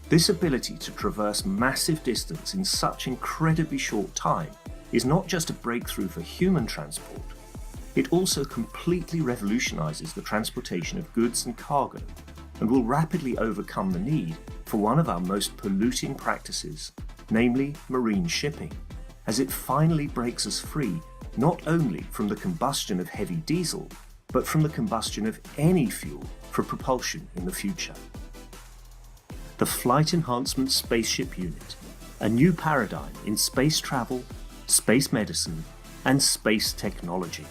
This ability to traverse massive distance in such incredibly short time is not just a breakthrough for human transport, it also completely revolutionizes the transportation of goods and cargo and will rapidly overcome the need for one of our most polluting practices, namely marine shipping, as it finally breaks us free not only from the combustion of heavy diesel, but from the combustion of any fuel for propulsion in the future. The Flight Enhancement Spaceship Unit, a new paradigm in space travel, space medicine, and space technology.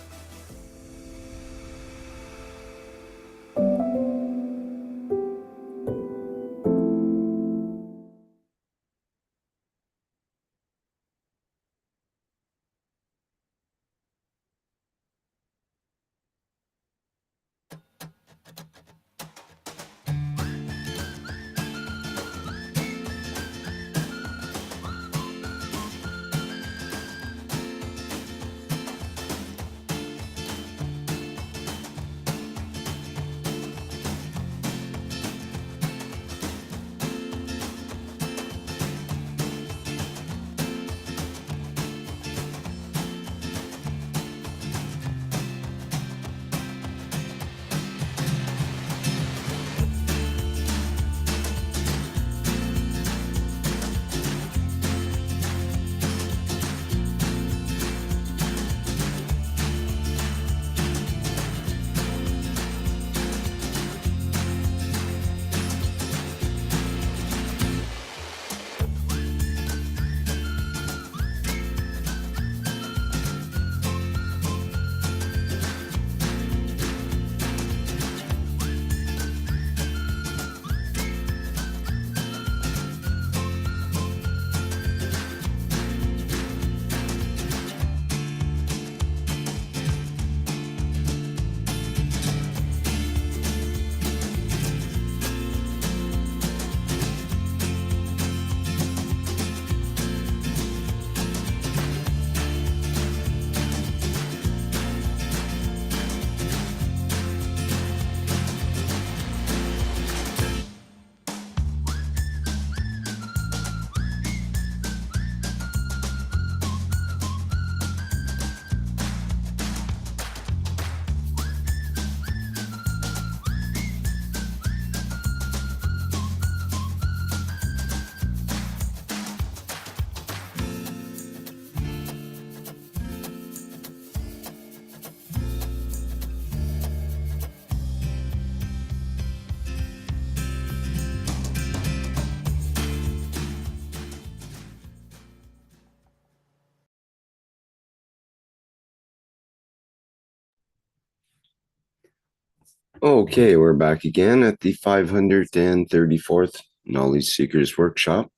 Okay, we're back again at the 534th Knowledge Seekers Workshop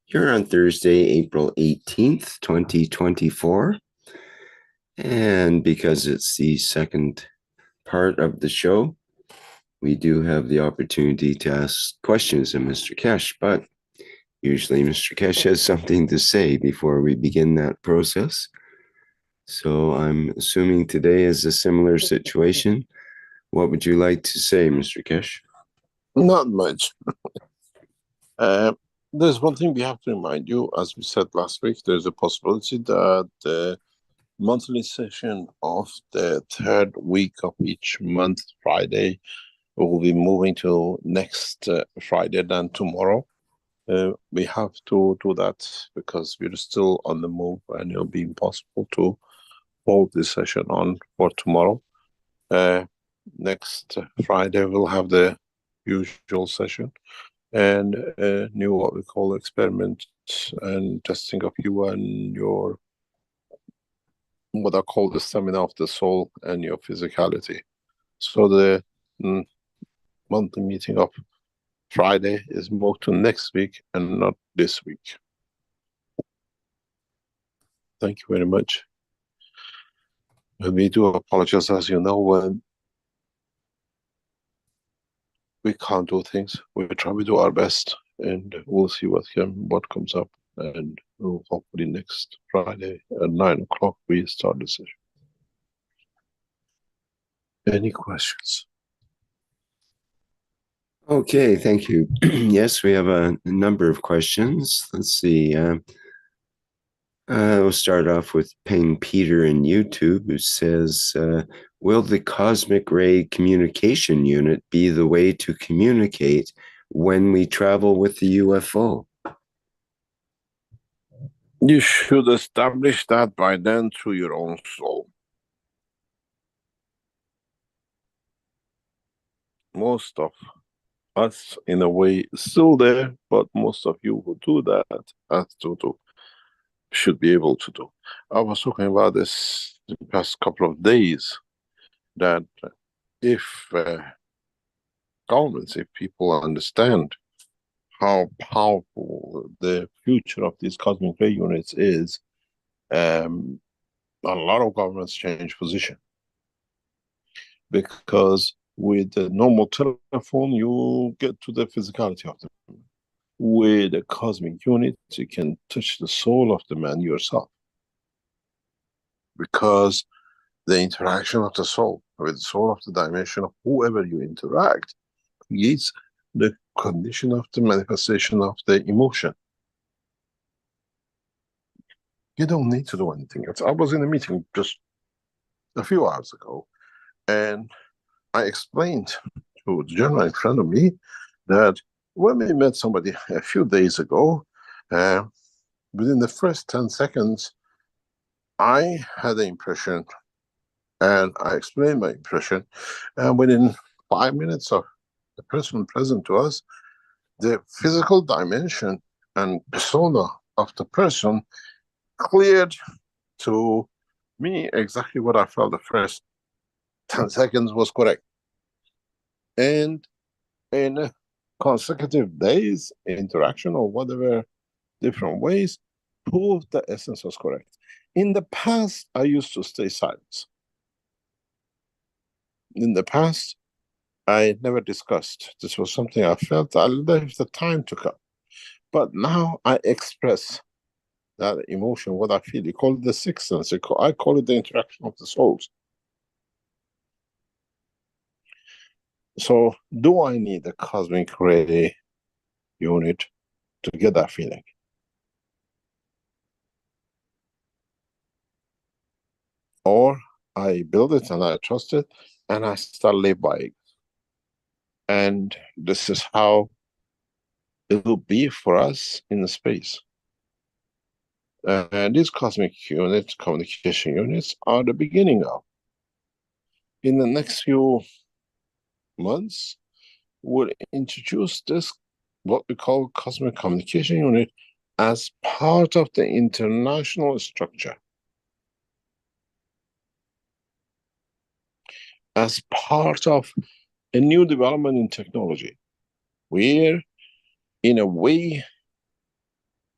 here on Thursday, April 18th, 2024. And because it's the second part of the show, we do have the opportunity to ask questions of Mr. Keshe, but usually Mr. Keshe has something to say before we begin that process. So I'm assuming today is a similar situation. What would you like to say, Mr. Keshe? Not much. There's one thing we have to remind you, as we said last week, there's a possibility that the monthly session of the third week of each month, Friday, will be moving to next Friday than tomorrow. We have to do that because we're still on the move and it'll be impossible to hold this session on for tomorrow. Next Friday we'll have the usual session and new what we call experiments and testing of you and your what I call the stamina of the soul and your physicality. So the monthly meeting of Friday is moved to next week and not this week. Thank you very much. And we do apologize, as you know, when we can't do things. We try to do our best, and we'll see what comes up. And we'll hopefully next Friday at 9 o'clock we start the session. Any questions? Okay, thank you. Yes, we have a number of questions. Let's see. We'll start off with Peng Peter in YouTube, who says, will the cosmic ray communication unit be the way to communicate when we travel with the UFO? You should establish that by then through your own soul. Most of us, in a way, still there, but most of you who do that should be able to do. I was talking about this the past couple of days, that if governments, if people understand how powerful the future of these cosmic ray units is, a lot of governments change position. Because with the normal telephone, you get to the physicality of the man. With a cosmic unit, you can touch the soul of the man yourself. Because the interaction of the soul with the soul of the dimension of whoever you interact creates the condition of the manifestation of the emotion. You don't need to do anything else. I was in a meeting just a few hours ago, and I explained to the gentleman in front of me that when we met somebody a few days ago, within the first 10 seconds, I had the impression, and I explained my impression, and within 5 minutes of the person present to us, the physical dimension and persona of the person cleared to me exactly what I felt the first 10 seconds was correct. And in consecutive days, interaction or whatever different ways, proved the essence was correct. In the past, I used to stay silent. In the past, I never discussed. This was something I felt I left the time to come. But now I express that emotion, what I feel. You call it the sixth sense. I call it the interaction of the souls. So, do I need a cosmic ray unit to get that feeling? Or I build it and I trust it and I start live by it. And this is how it will be for us in the space. And these cosmic units, communication units, are the beginning of. In the next few months, we'll introduce this, what we call cosmic communication unit, as part of the international structure. As part of a new development in technology, where, in a way,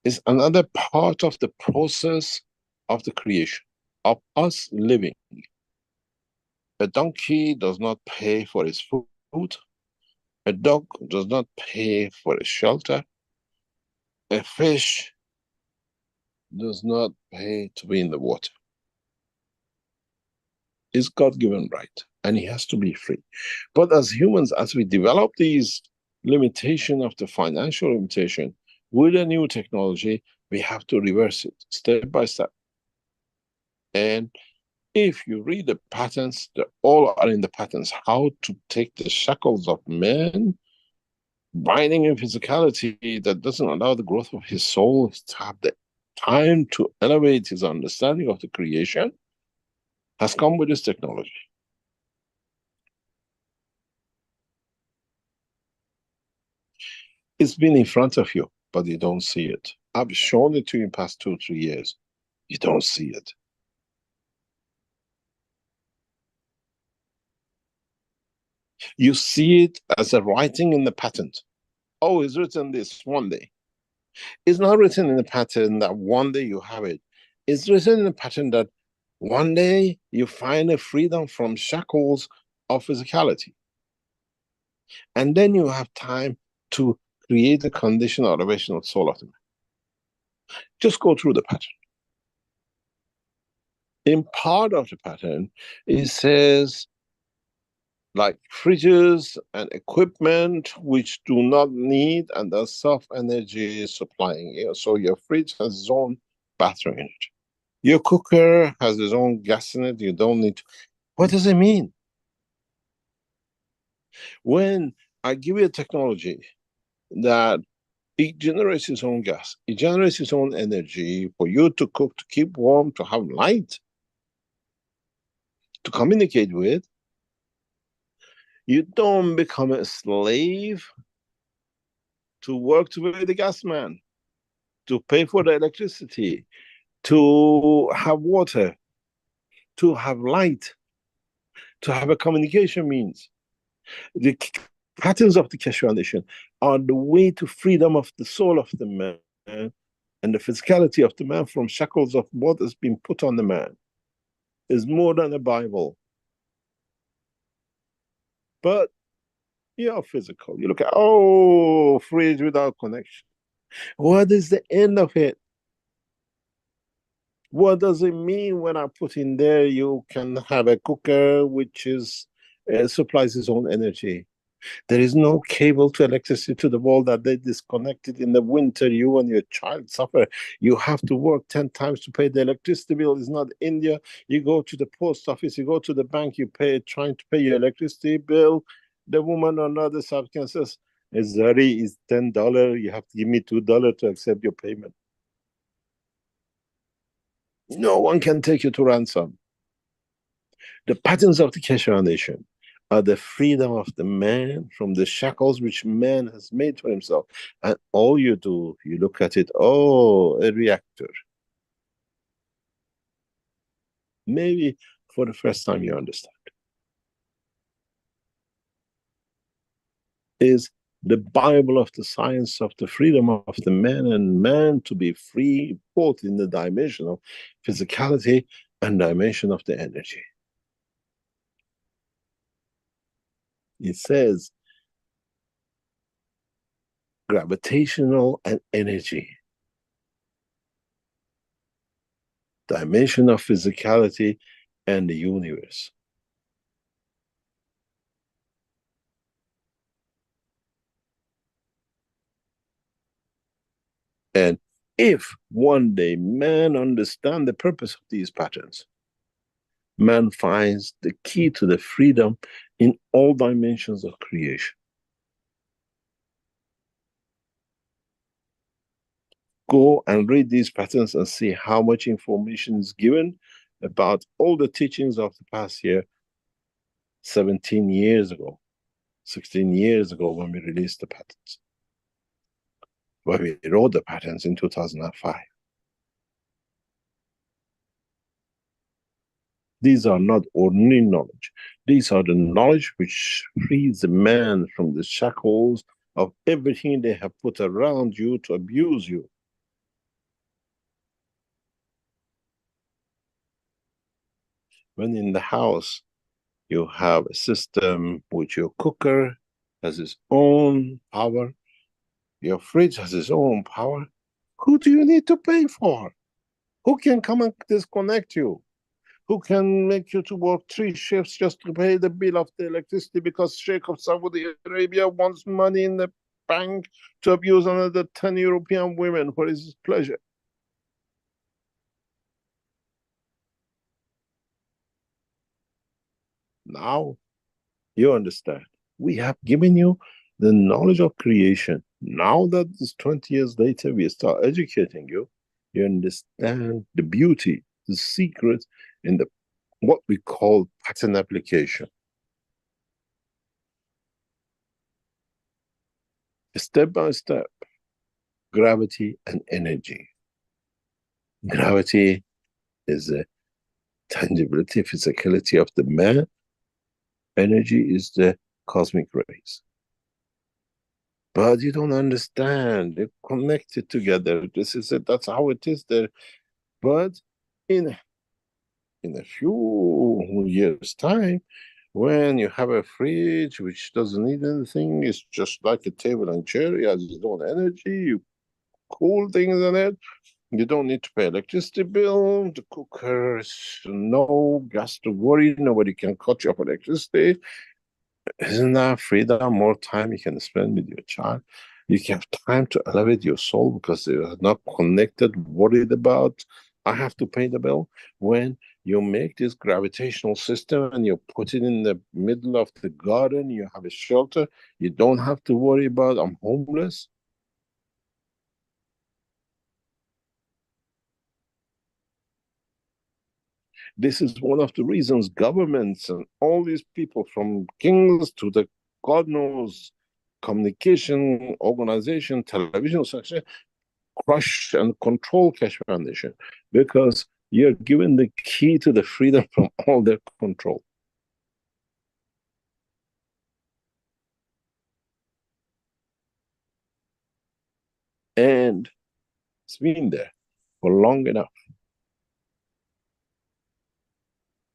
is another part of the process of the creation, of us living. A donkey does not pay for its food. A dog does not pay for a shelter. A fish does not pay to be in the water. It's God-given right, and he has to be free. But as humans, as we develop these limitation of the financial limitation, with a new technology, we have to reverse it step by step. And if you read the patterns, they all are in the patterns, how to take the shackles of man binding in physicality that doesn't allow the growth of his soul to have the time to elevate his understanding of the creation, has come with this technology. It's been in front of you, but you don't see it. I've shown it to you in the past 2 or 3 years. You don't see it. You see it as a writing in the patent. Oh, it's written this one day. It's not written in the pattern that one day you have it. It's written in the pattern that one day you find a freedom from shackles of physicality. And then you have time to create a conditional elevation of soul of the man. Just go through the pattern. In part of the pattern, it says, like fridges and equipment which do not need, and the self-energy is supplying it. So your fridge has its own battery in it. Your cooker has its own gas in it. You don't need to. What does it mean? When I give you a technology that it generates its own gas, it generates its own energy for you to cook, to keep warm, to have light, to communicate with, you don't become a slave to work to be the gas man, to pay for the electricity, to have water, to have light, to have a communication means. The patterns of the Keshe Foundation are the way to freedom of the soul of the man and the physicality of the man from shackles of what has been put on the man. Is more than a Bible. But you're physical. You look at, oh, fridge without connection. What is the end of it? What does it mean when I put in there you can have a cooker which is supplies its own energy? There is no cable to electricity to the wall that they disconnected in the winter. You and your child suffer. You have to work 10 times to pay the electricity bill. It's not India. You go to the post office, you go to the bank, you pay, trying to pay your electricity bill. The woman on the other side says, Zari is $10. You have to give me $2 to accept your payment. No one can take you to ransom. The patterns of the Keshe Foundation are the freedom of the man from the shackles which man has made for himself. And all you do, you look at it, oh, a reactor. Maybe for the first time you understand. Is the Bible of the science of the freedom of the man and man to be free, both in the dimension of physicality and dimension of the energy. It says gravitational and energy, dimension of physicality and the universe. And if one day man understands the purpose of these patterns, man finds the key to the freedom in all dimensions of creation. Go and read these patterns and see how much information is given about all the teachings of the past year, 17 years ago, 16 years ago when we released the patterns. When we wrote the patterns in 2005. These are not ordinary knowledge. These are the knowledge which frees the man from the shackles of everything they have put around you to abuse you. When in the house, you have a system which your cooker has its own power, your fridge has its own power, who do you need to pay for? Who can come and disconnect you? Who can make you to work 3 shifts just to pay the bill of the electricity because Sheikh of Saudi Arabia wants money in the bank to abuse another 10 European women for his pleasure? Now you understand. We have given you The knowledge of creation. Now that it's 20 years later, we start educating you, you understand the beauty, the secret in the what we call pattern application. Step by step, gravity and energy. Gravity is the tangibility, physicality of the man. Energy is the cosmic rays. But you don't understand. They're connected together. This is it. That's how it is there. But in a few years' time, when you have a fridge which doesn't need anything, it's just like a table and chair, it has its own energy, you cool things in it, you don't need to pay electricity bill, the cooker is no gas to worry, nobody can cut you off electricity. Isn't that freedom? More time you can spend with your child. You can have time to elevate your soul because they are not connected, worried about, I have to pay the bill. When you make this gravitational system and you put it in the middle of the garden, you have a shelter, you don't have to worry about, I'm homeless. This is one of the reasons governments and all these people from kings to the God knows communication organization, television section, crush and control Keshe Foundation because you're given the key to the freedom from all their control. And it's been there for long enough.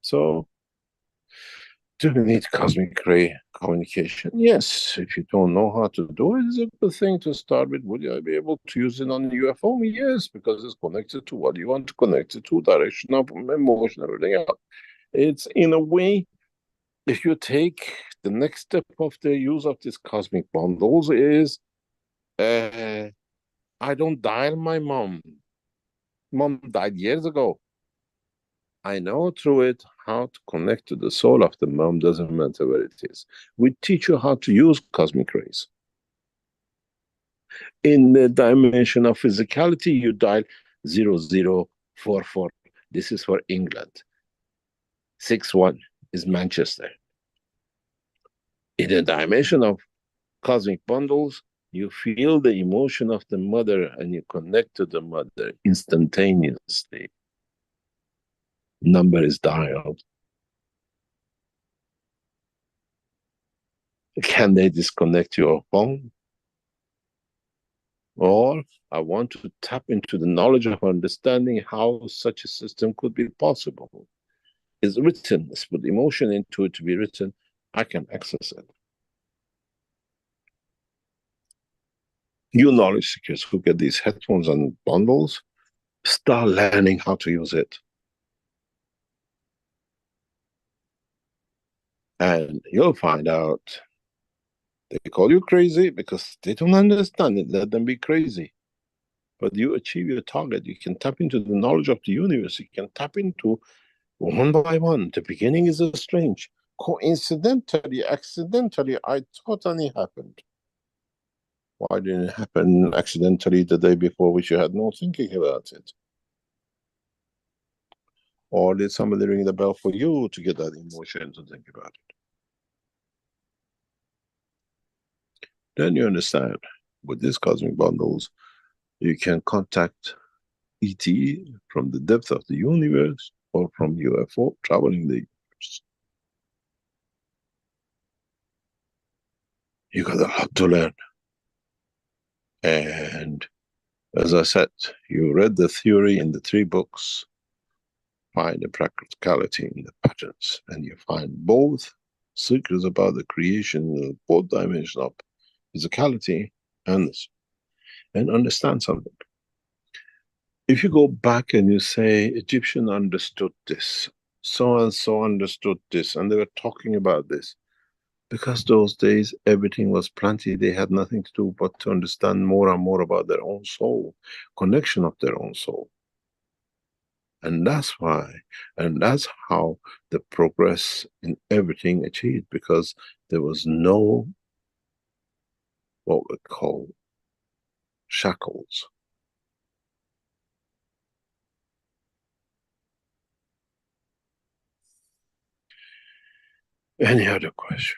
So, do we need cosmic ray communication? Yes. If you don't know how to do it, it's a good thing to start with. Would I be able to use it on the UFO? Yes, because it's connected to what you want to connect it to, direction of emotion, everything else. It's in a way, if you take the next step of the use of these cosmic bundles is, I don't dial my mom. Mom died years ago. I know through it how to connect to the soul of the mom, doesn't matter where it is. We teach you how to use cosmic rays. In the dimension of physicality, you dial 0044. This is for England. 61 is Manchester. In the dimension of cosmic bundles, you feel the emotion of the mother and you connect to the mother instantaneously. Number is dialed. Can they disconnect your phone? Or I want to tap into the knowledge of understanding how such a system could be possible. It's written, let's put emotion into it to be written, I can access it. You knowledge seekers who get these headphones and bundles, start learning how to use it. And you'll find out they call you crazy because they don't understand it. Let them be crazy. But you achieve your target. You can tap into the knowledge of the universe. You can tap into one by one. The beginning is strange. Coincidentally, accidentally, I totally happened. Why didn't it happen accidentally the day before, which you had no thinking about it? Or did somebody ring the bell for you to get that emotion to think about it? Then you understand, with these cosmic bundles, you can contact ET from the depth of the universe or from UFO traveling the universe. You got a lot to learn. And as I said, you read the theory in the 3 books, find the practicality in the patterns, and you find both secrets about the creation, both dimensions of physicality and understand something. If you go back and you say, Egyptian understood this, so and so understood this, and they were talking about this, because those days everything was plenty, they had nothing to do but to understand more and more about their own soul, connection of their own soul. And that's why, and that's how the progress in everything achieved, because there was no what we call shackles. Any other question?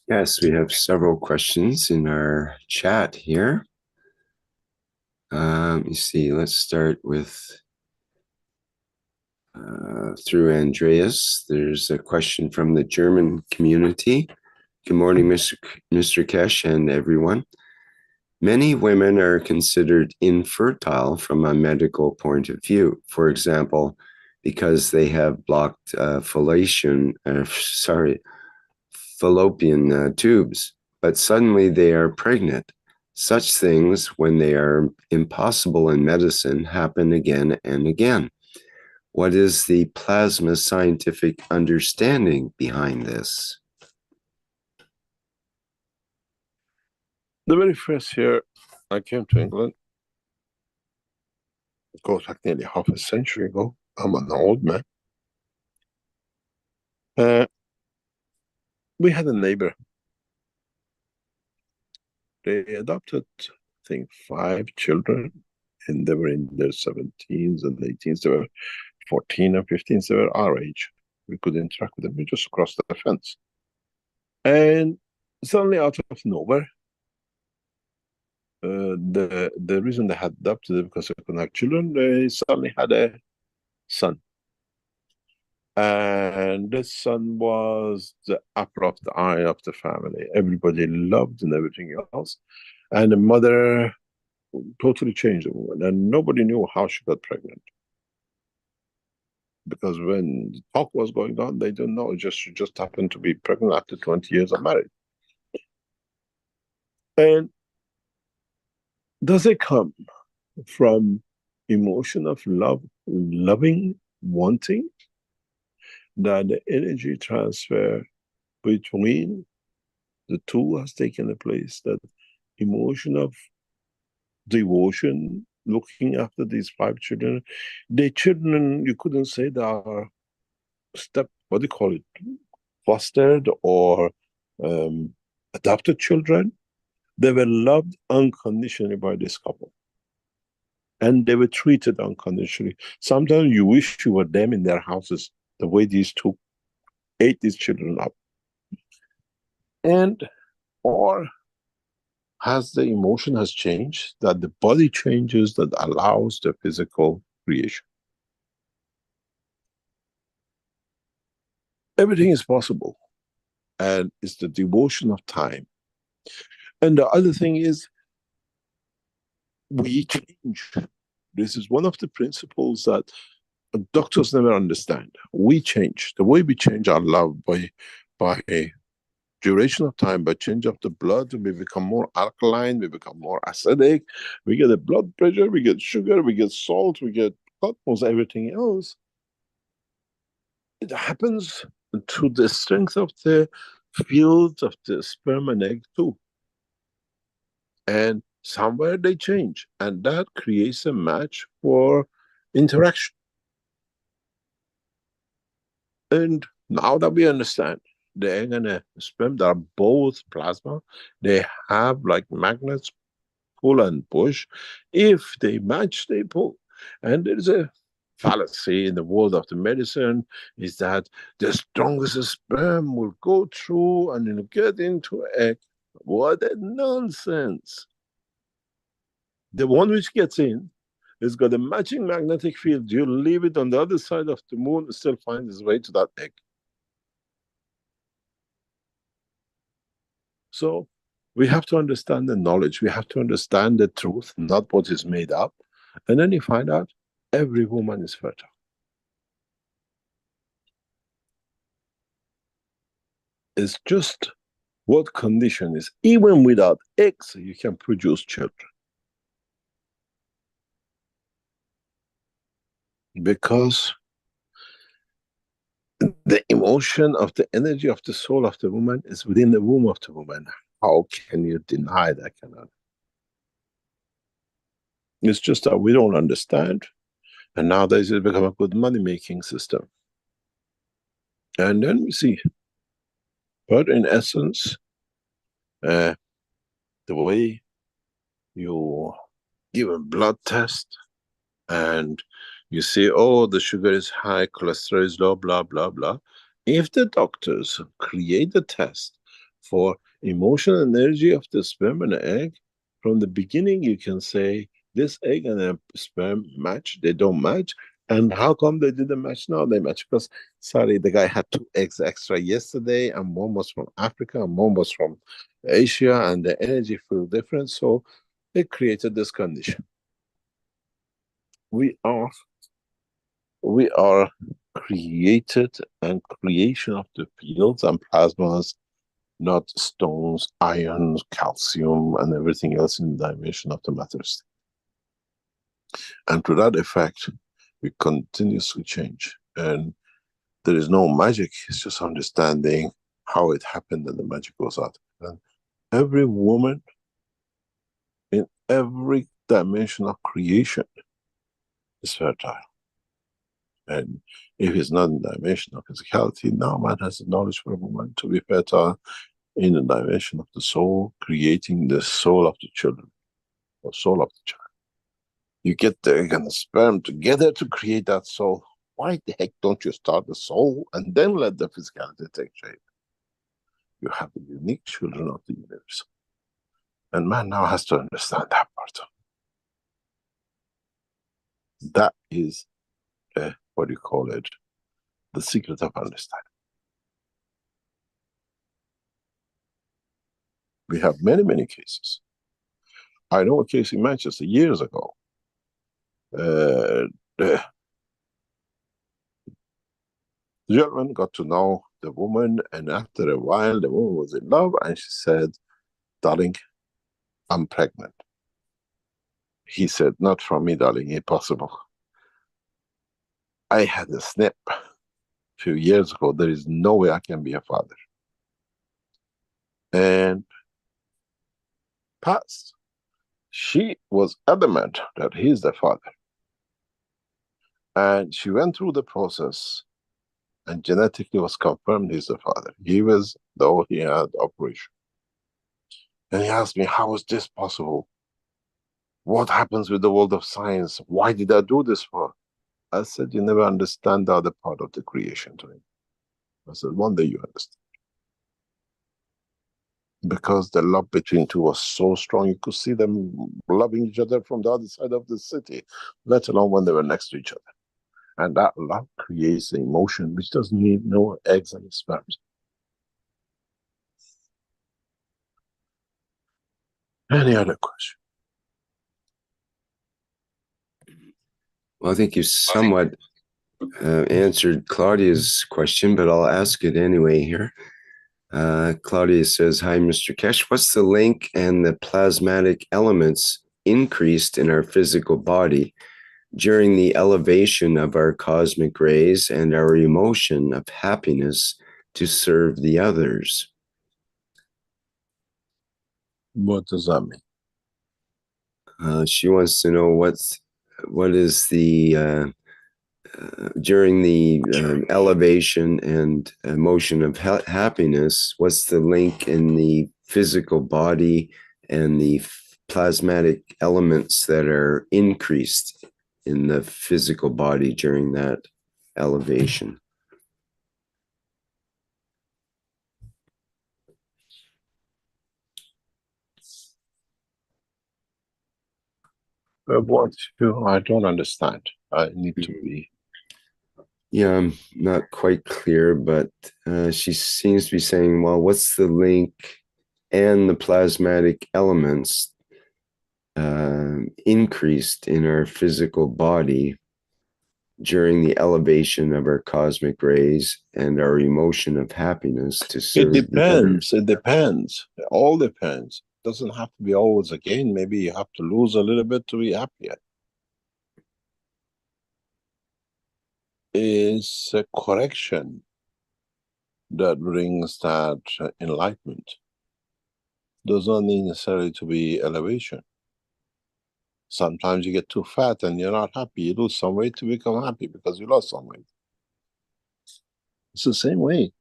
Yes, we have several questions in our chat here. Let me see. Let's start with through Andreas. There's a question from the German community. Good morning, Mr. Keshe and everyone. Many women are considered infertile from a medical point of view. For example, because they have blocked fallopian tubes, but suddenly they are pregnant. Such things, when they are impossible in medicine, happen again and again. What is the plasma scientific understanding behind this? The very first year I came to England, it goes back nearly half a century ago. I'm an old man. We had a neighbor. They adopted, I think, 5 children, and they were in their 17s and 18s. They were 14 and 15s. They were our age. We could interact with them. We just crossed the fence. And suddenly, out of nowhere, the reason they had adopted it because they couldn't have children, they suddenly had a son. And this son was the apple of the eye of the family. Everybody loved and everything else. And the mother totally changed the woman, and nobody knew how she got pregnant. Because when talk was going on, they didn't know. She just happened to be pregnant after 20 years of marriage. And does it come from emotion of love, loving, wanting, that the energy transfer between the two has taken place, that emotion of devotion, looking after these 5 children. The children, you couldn't say they are what do you call it, fostered or adopted children. They were loved unconditionally by this couple. And they were treated unconditionally. Sometimes you wish you were them in their houses, the way these two ate these children up. And, or has the emotion has changed, that the body changes, that allows the physical creation. Everything is possible. And it's the devotion of time. And the other thing is, we change. This is one of the principles that doctors never understand. We change. The way we change our love by duration of time, by change of the blood, we become more alkaline, we become more acidic, we get a blood pressure, we get sugar, we get salt, we get almost everything else. It happens to the strength of the fields of the sperm and egg too. And somewhere they change, and that creates a match for interaction. And now that we understand, the egg and the sperm, they are both plasma. They have like magnets, pull and push. If they match, they pull. And there is a fallacy in the world of the medicine, is that the strongest sperm will go through and it'll get into egg. What a nonsense. The one which gets in has got a matching magnetic field. You leave it on the other side of the moon, it still finds its way to that egg. So we have to understand the knowledge. We have to understand the truth, not what is made up. And then you find out every woman is fertile. It's just what condition is. Even without eggs, you can produce children. Because the emotion of the energy of the soul of the woman is within the womb of the woman. How can you deny that? Cannot. It's just that we don't understand, and nowadays it's become a good money-making system. And then we see, but in essence, the way you give a blood test and you say, oh, the sugar is high, cholesterol is low, blah, blah, blah. If the doctors create a test for emotional energy of the sperm and egg, from the beginning you can say, this egg and a sperm match, they don't match. And how come they didn't match now? They match because, sorry, the guy had 2 eggs extra yesterday, and one was from Africa, and one was from Asia, and the energy feel different, so they created this condition. We are created and creation of the fields and plasmas, not stones, ions, calcium, and everything else in the dimension of the matter state. And to that effect, we continuously change. And there is no magic, it's just understanding how it happened and the magic goes out. And every woman in every dimension of creation is fertile. And if it's not in the dimension of physicality, now man has the knowledge for a woman to be fertile in the dimension of the soul, creating the soul of the children, or soul of the child. You get the egg and the sperm together to create that soul. Why the heck don't you start the soul and then let the physicality take shape? You have the unique children of the universe. And man now has to understand that part. That is, what do you call it? The secret of understanding. We have many, many cases. I know a case in Manchester years ago. The gentleman got to know the woman, and after a while, the woman was in love, and she said, darling, I'm pregnant. He said, not from me, darling, impossible. I had a snip a few years ago. There is no way I can be a father. And passed. She was adamant that he's the father. And she went through the process, and genetically was confirmed he's the father. He was, though he had operation. And he asked me, how is this possible? What happens with the world of science? Why did I do this for? I said, you never understand the other part of the creation to him. I said, one day you understand. Because the love between two was so strong, you could see them loving each other from the other side of the city, let alone when they were next to each other. And that love creates the emotion which doesn't need no eggs and sperms. Any other question? Well, I think you somewhat answered Claudia's question, but I'll ask it anyway here. Claudia says, hi, Mr. Keshe. What's the link and the plasmatic elements increased in our physical body during the elevation of our cosmic rays and our emotion of happiness to serve the others? What does that mean? She wants to know what is the during the elevation and emotion of happiness, what's the link in the physical body and the plasmatic elements that are increased in the physical body during that elevation? What? I don't understand. I need to be. Yeah, I'm not quite clear, but she seems to be saying, well, what's the link and the plasmatic elements increased in our physical body during the elevation of our cosmic rays and our emotion of happiness to serve It depends. It depends. It all depends. It doesn't have to be always a gain. Maybe you have to lose a little bit to be happier. Is a correction that brings that enlightenment. Does not need necessarily to be elevation. Sometimes you get too fat and you're not happy. You lose some weight to become happy because you lost some weight. It's the same way.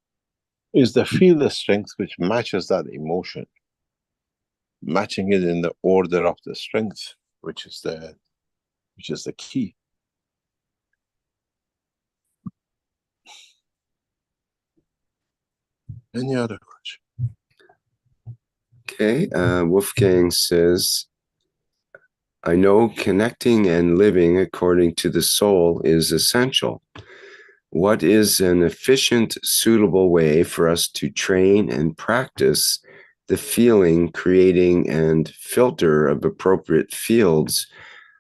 It's the field of strength which matches that emotion, matching it in the order of the strength, which is the key. Any other question? Okay, Wolfgang says, I know connecting and living according to the soul is essential. What is an efficient, suitable way for us to train and practice the feeling, creating, and filter of appropriate fields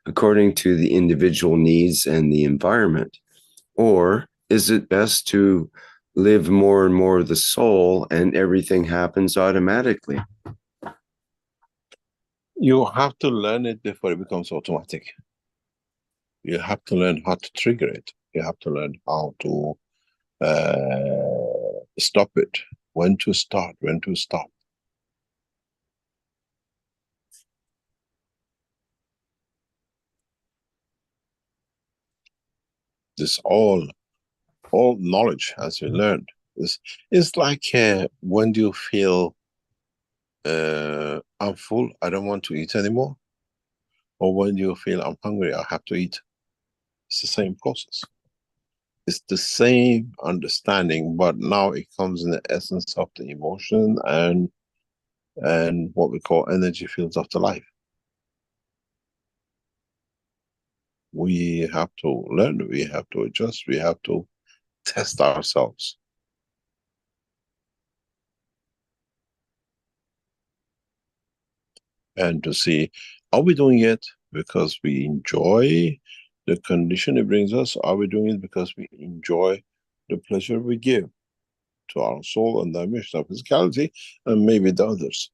according to the individual needs and the environment? Or is it best to live more and more of the soul and everything happens automatically? You have to learn it before it becomes automatic. You have to learn how to trigger it. You have to learn how to stop it, when to start, when to stop. This all knowledge as you learned. It's like when do you feel I'm full, I don't want to eat anymore? Or when you feel I'm hungry, I have to eat? It's the same process. It's the same understanding, but now it comes in the essence of the emotion and what we call energy fields of the life. We have to learn, we have to adjust, we have to test ourselves. And to see, are we doing it because we enjoy the condition it brings us? Are we doing it because we enjoy the pleasure we give to our soul and dimension of physicality and maybe the others?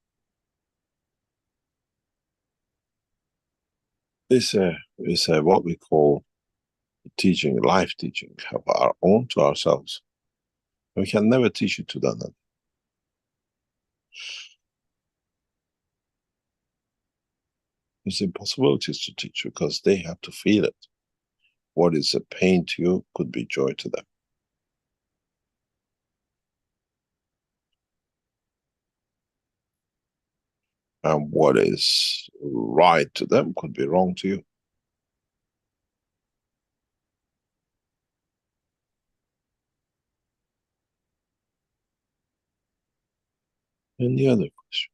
It's what we call teaching, life teaching of our own to ourselves. We can never teach it to the other. It's impossibilities to teach because they have to feel it. What is a pain to you could be joy to them. And what is right to them could be wrong to you. Any other question?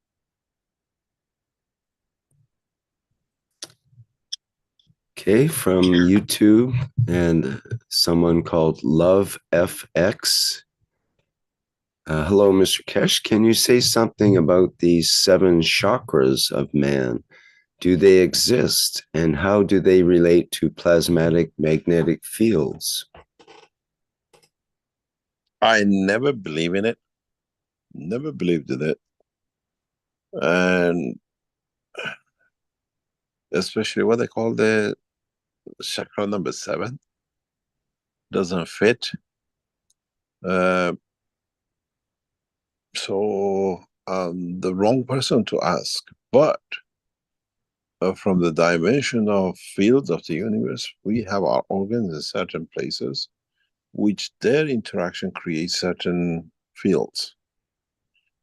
Okay, from YouTube and someone called Love FX. Hello, Mr. Keshe. Can you say something about these 7 chakras of man? Do they exist, and how do they relate to plasmatic magnetic fields? I never believe in it. Never believed in it. And especially what they call the chakra number 7 doesn't fit. So I'm the wrong person to ask. But from the dimension of fields of the universe, we have our organs in certain places, which their interaction creates certain fields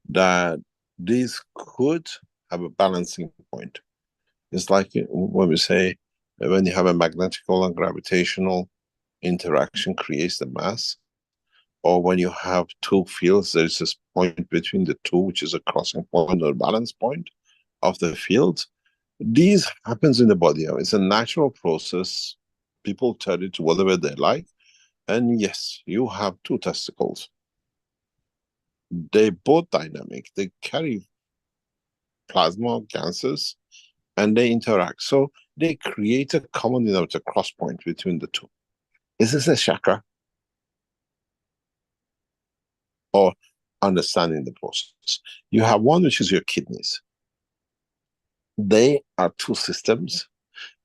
that these could have a balancing point. It's like when we say, when you have a magnetical and gravitational interaction creates the mass, or when you have 2 fields, there's this point between the 2, which is a crossing point or balance point of the field. These happens in the body. It's a natural process. People turn it to whatever they like. And yes, you have 2 testicles. They both dynamic. They carry plasma gases and they interact. So they create a common denominator, cross point between the 2. Is this a chakra? Or understanding the process? You have one, which is your kidneys. They are 2 systems.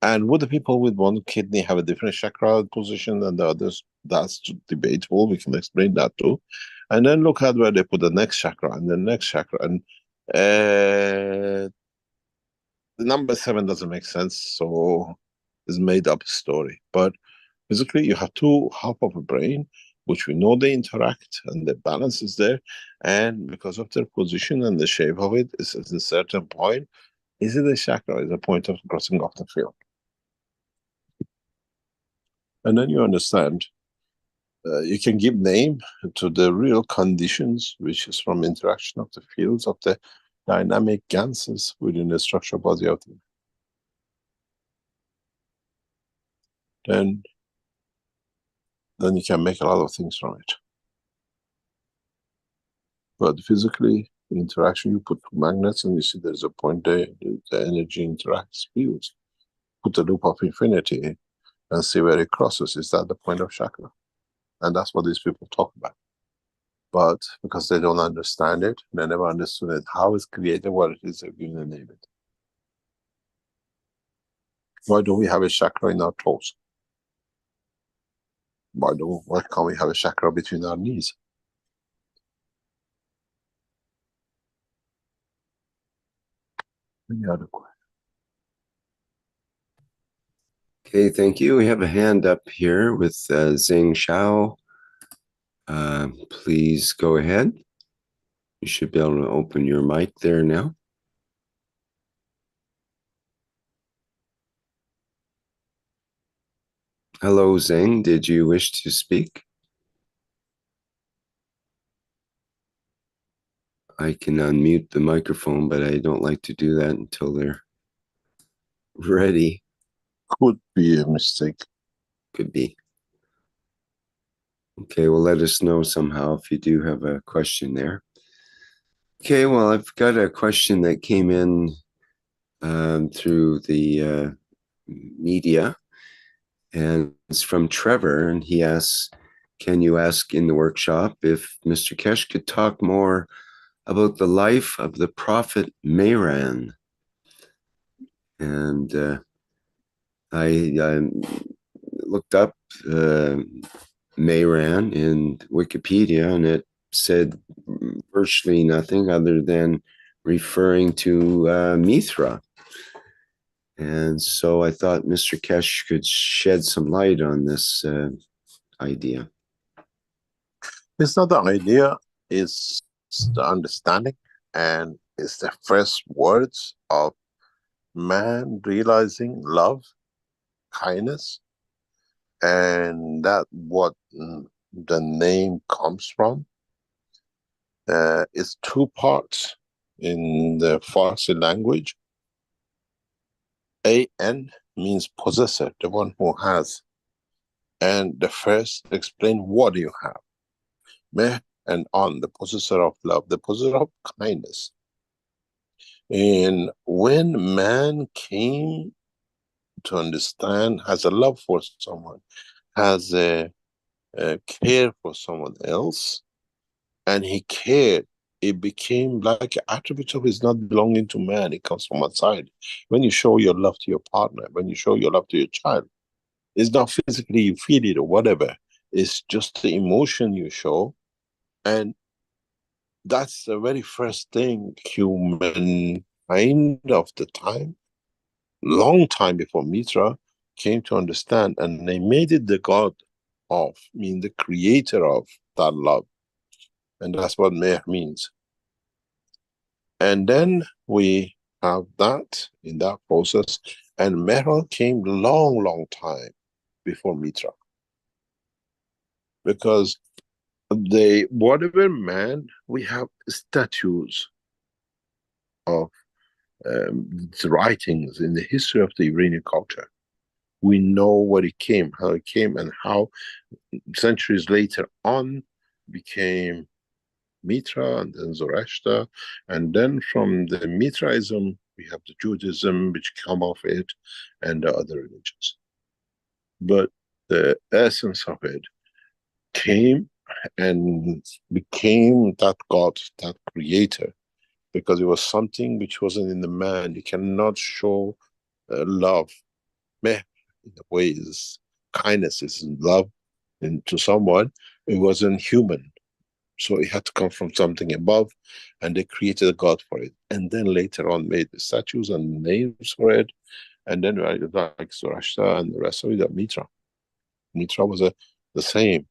And would the people with 1 kidney have a different chakra position than the others? That's debatable. We can explain that too. And then look at where they put the next chakra and the next chakra. And the number 7 doesn't make sense. So it's made up story. But physically, you have 2 half of a brain. which we know they interact and the balance is there, and because of their position and the shape of it, is at a certain point, is it a chakra? Is a point of crossing of the field. And then you understand, you can give name to the real conditions, which is from interaction of the fields of the dynamic ganses within the structural body of the. Then you can make a lot of things from it. But physically, in interaction, you put two magnets and you see there's a point there, the energy interacts, fields. Put the loop of infinity and see where it crosses. Is that the point of chakra? And that's what these people talk about. But because they don't understand it, they never understood it, how it's created, what it is, they're giving a name it. Why don't we have a chakra in our toes? Why can't we have a chakra between our knees? Any other question? Okay, thank you. We have a hand up here with Zing Shao. Please go ahead. You should be able to open your mic there now. Hello, Zing. Did you wish to speak? I can unmute the microphone, but I don't like to do that until they're ready. Could be a mistake. Could be. Okay, well, let us know somehow if you do have a question there. Okay, well, I've got a question that came in through the media, and it's from Trevor, and he asks, can you ask in the workshop if Mr. Keshe could talk more about the life of the Prophet Mehran? And I looked up Mehran in Wikipedia, and it said virtually nothing other than referring to Mithra. And so I thought Mr. Keshe could shed some light on this idea. It's not the idea, it's the understanding, and it's the first words of man realizing love, kindness, and that what the name comes from. It's two parts in the Farsi language. An means possessor, the one who has. And the first explain what do you have. Meh and on, the possessor of love, the possessor of kindness. And when man came to understand, has a love for someone, has a care for someone else, and he cared, it became like an attribute of his not belonging to man. It comes from outside. When you show your love to your partner, when you show your love to your child, it's not physically you feel it or whatever. It's just the emotion you show. And that's the very first thing humankind of the time, long time before Mithra, came to understand, and they made it the god of, mean the creator of that love. And that's what Mehr means. And then we have that in that process, and Mehran came long time before Mithra. Because whatever man, we have statues of writings in the history of the Iranian culture. We know where it came, how it came, and how centuries later on became Mithra and then Zoroaster, and then from the Mithraism we have the Judaism which come of it and the other religions. But the essence of it came and became that God, that creator, because it was something which wasn't in the man. You cannot show love in the ways kindness is love into someone. It wasn't human. So it had to come from something above, and they created a God for it. And then later on made the statues and names for it. And then like Zoroaster and the rest of it, Mithra. Mithra was the same.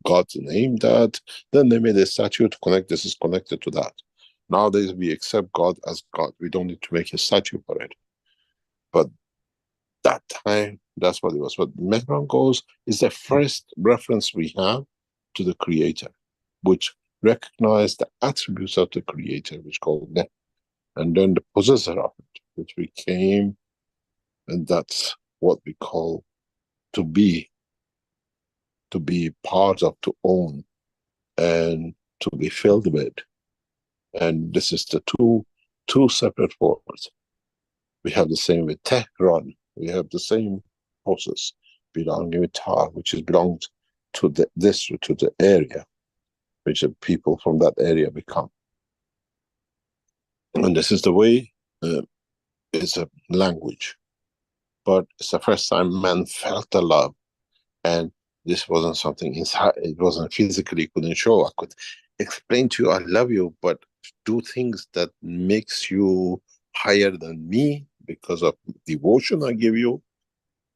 God's name that. Then they made a statue to connect, this is connected to that. Nowadays we accept God as God. We don't need to make a statue for it. But that time, that's what it was. But Mehran goes is the first reference we have to the Creator, which recognized the attributes of the Creator, which called Meh, and then the possessor of it, which became, and that's what we call to be part of, to own, and to be filled with. And this is the two separate words. We have the same with Tehran. We have the same process belonging with Tar, which is belongs to the district, to the area, which the people from that area become. And this is the way, it's a language. But it's the first time man felt the love. And this wasn't something inside, it wasn't physically, couldn't show. I could explain to you I love you, but do things that makes you higher than me because of devotion I give you.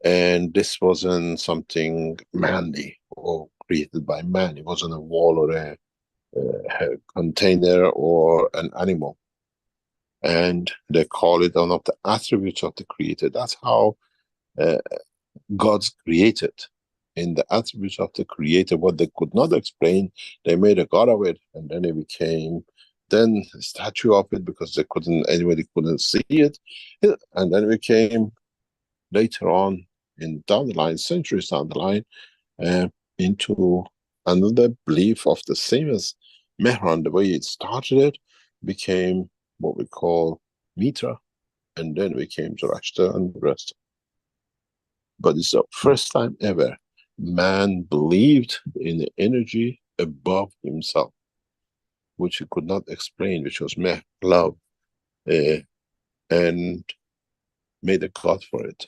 And this wasn't something manly or created by man. It wasn't a wall or a container or an animal. And they call it one of the attributes of the Creator. That's how God's created. In the attributes of the Creator, what they could not explain, they made a god of it, and then it became then a statue of it because they couldn't, anybody couldn't see it, and then it became later on in down the line, centuries down the line, into another belief of the same as Mehran. The way it started, it became what we call Mithra, and then it became Reactor and the rest. But it's the first time ever man believed in the energy above himself, which he could not explain, which was Meh, love, and made a god for it.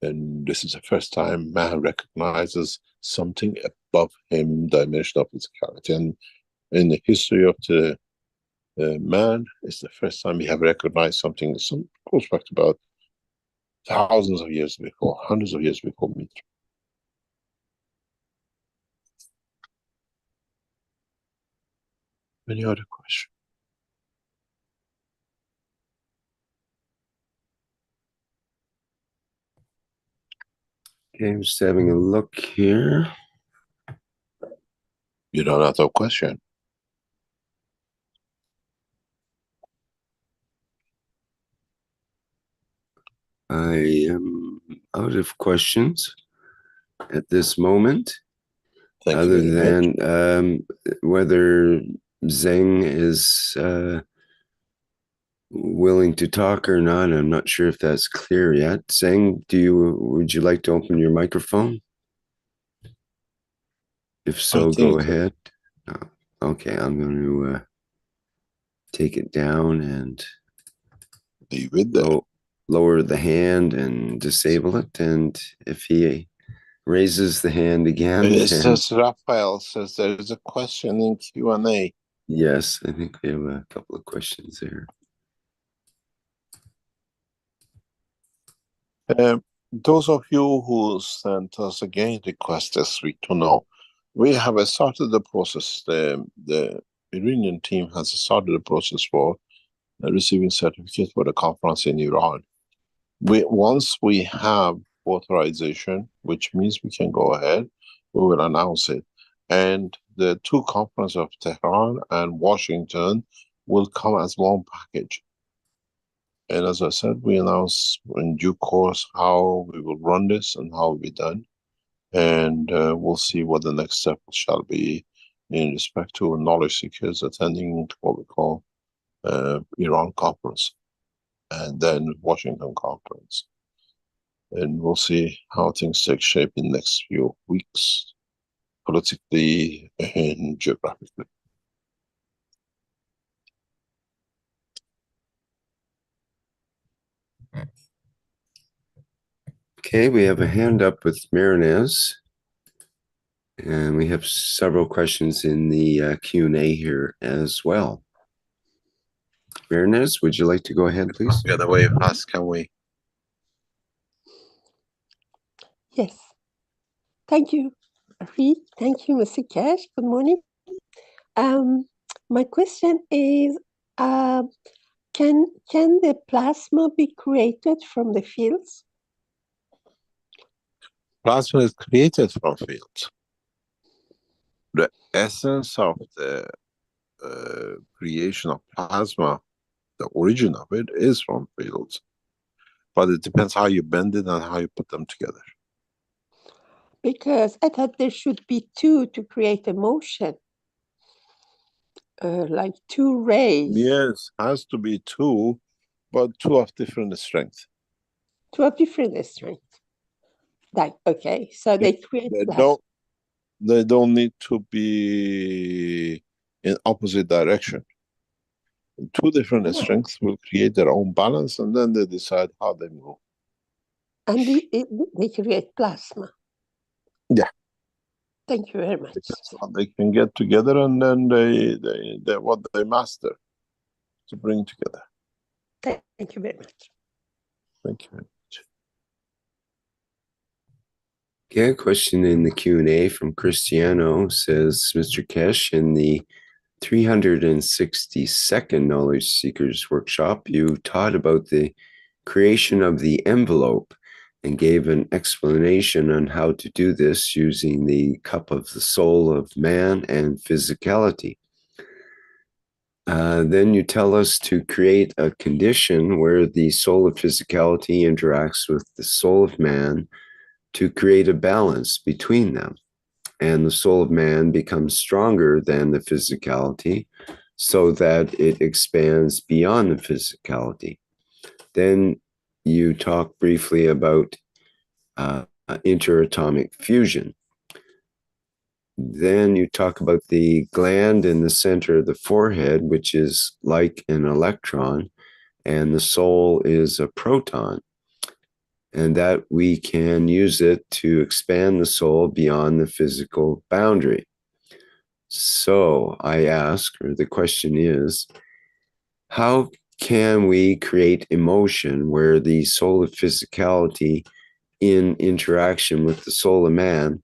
And this is the first time man recognizes something above him, dimension of physicality. And in the history of the man, it's the first time we have recognized something. Some goes back to about thousands of years before, hundreds of years before Mithra. Any other question? Okay, I'm just having a look here. You don't have a question. I am out of questions at this moment. Thank other you very much. than whether Zeng is willing to talk or not. I'm not sure if that's clear yet. Zeng, would you like to open your microphone? If so, go ahead. Okay, I'm going to take it down and leave it there. Lower the hand and disable it. And if he raises the hand again, it says Raphael says there is a question in Q&A. Yes, I think we have a couple of questions there. Those of you who sent us again request this week to know, we have started the process. The Iranian team has started the process for receiving certificate for the conference in Iran. Once we have authorization, which means we can go ahead, we will announce it. And the two conferences of Tehran and Washington will come as one package. And as I said, we announce in due course how we will run this and how it will be done. And we'll see what the next step shall be in respect to knowledge seekers attending what we call Iran conference and then Washington conference. And we'll see how things take shape in the next few weeks, politically and geographically. Okay, we have a hand up with Marinez. And we have several questions in the Q&A here as well. Marinez, would you like to go ahead, please? Get away fast, can we? Yes. Thank you. Thank you, Mr. Keshe. Good morning. My question is, can the plasma be created from the fields? Plasma is created from fields. The essence of the creation of plasma, the origin of it, is from fields. But it depends how you bend it and how you put them together. Because I thought there should be two to create a motion, like two rays. Yes, has to be two, but two of different strength. Two of different strength. Like, okay, so they create plasma. They don't need to be in opposite direction. Two different strengths will create their own balance, and then they decide how they move. And they create plasma. Yeah. Thank you very much. They can get together, and then they what they master to bring together. Thank you very much. Thank you very much. Okay, a question in the Q&A from Cristiano says, Mr. Keshe, in the 362nd Knowledge Seekers Workshop, you taught about the creation of the envelope and gave an explanation on how to do this using the cup of the soul of man and physicality. Then you tell us to create a condition where the soul of physicality interacts with the soul of man to create a balance between them. And the soul of man becomes stronger than the physicality so that it expands beyond the physicality. Then you talk briefly about interatomic fusion. Then you talk about the gland in the center of the forehead, which is like an electron, and the soul is a proton, and that we can use it to expand the soul beyond the physical boundary. So I ask, or the question is, how can we create emotion where the soul of physicality in interaction with the soul of man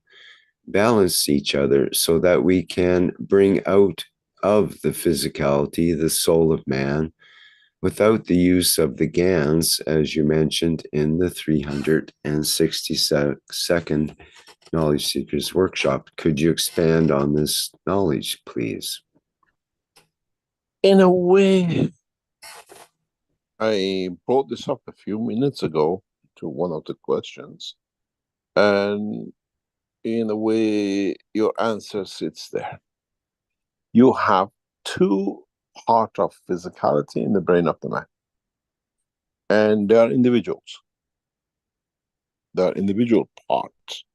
balance each other so that we can bring out of the physicality the soul of man without the use of the GANs, as you mentioned in the 362nd Knowledge Seekers Workshop? Could you expand on this knowledge, please? In a way, I brought this up a few minutes ago to one of the questions, and in a way, your answer sits there. You have two parts of physicality in the brain of the man, and they are individuals. They are individual parts.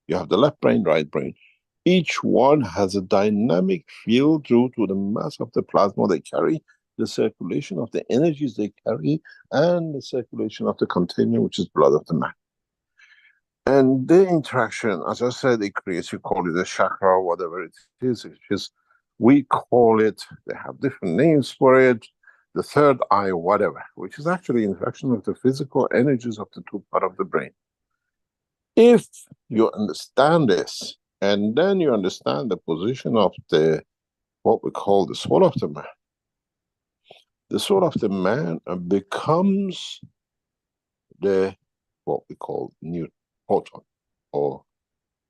You have the left brain, right brain. Each one has a dynamic field due to the mass of the plasma they carry, the circulation of the energies they carry, and the circulation of the container, which is blood of the man. And the interaction, as I said, it creates, you call it a chakra, whatever it is. It's just, we call it, they have different names for it, the third eye, whatever, which is actually interaction of the physical energies of the two parts of the brain. If you understand this, and then you understand the position of the, what we call the soul of the man, the soul of the man becomes the, what we call new proton, or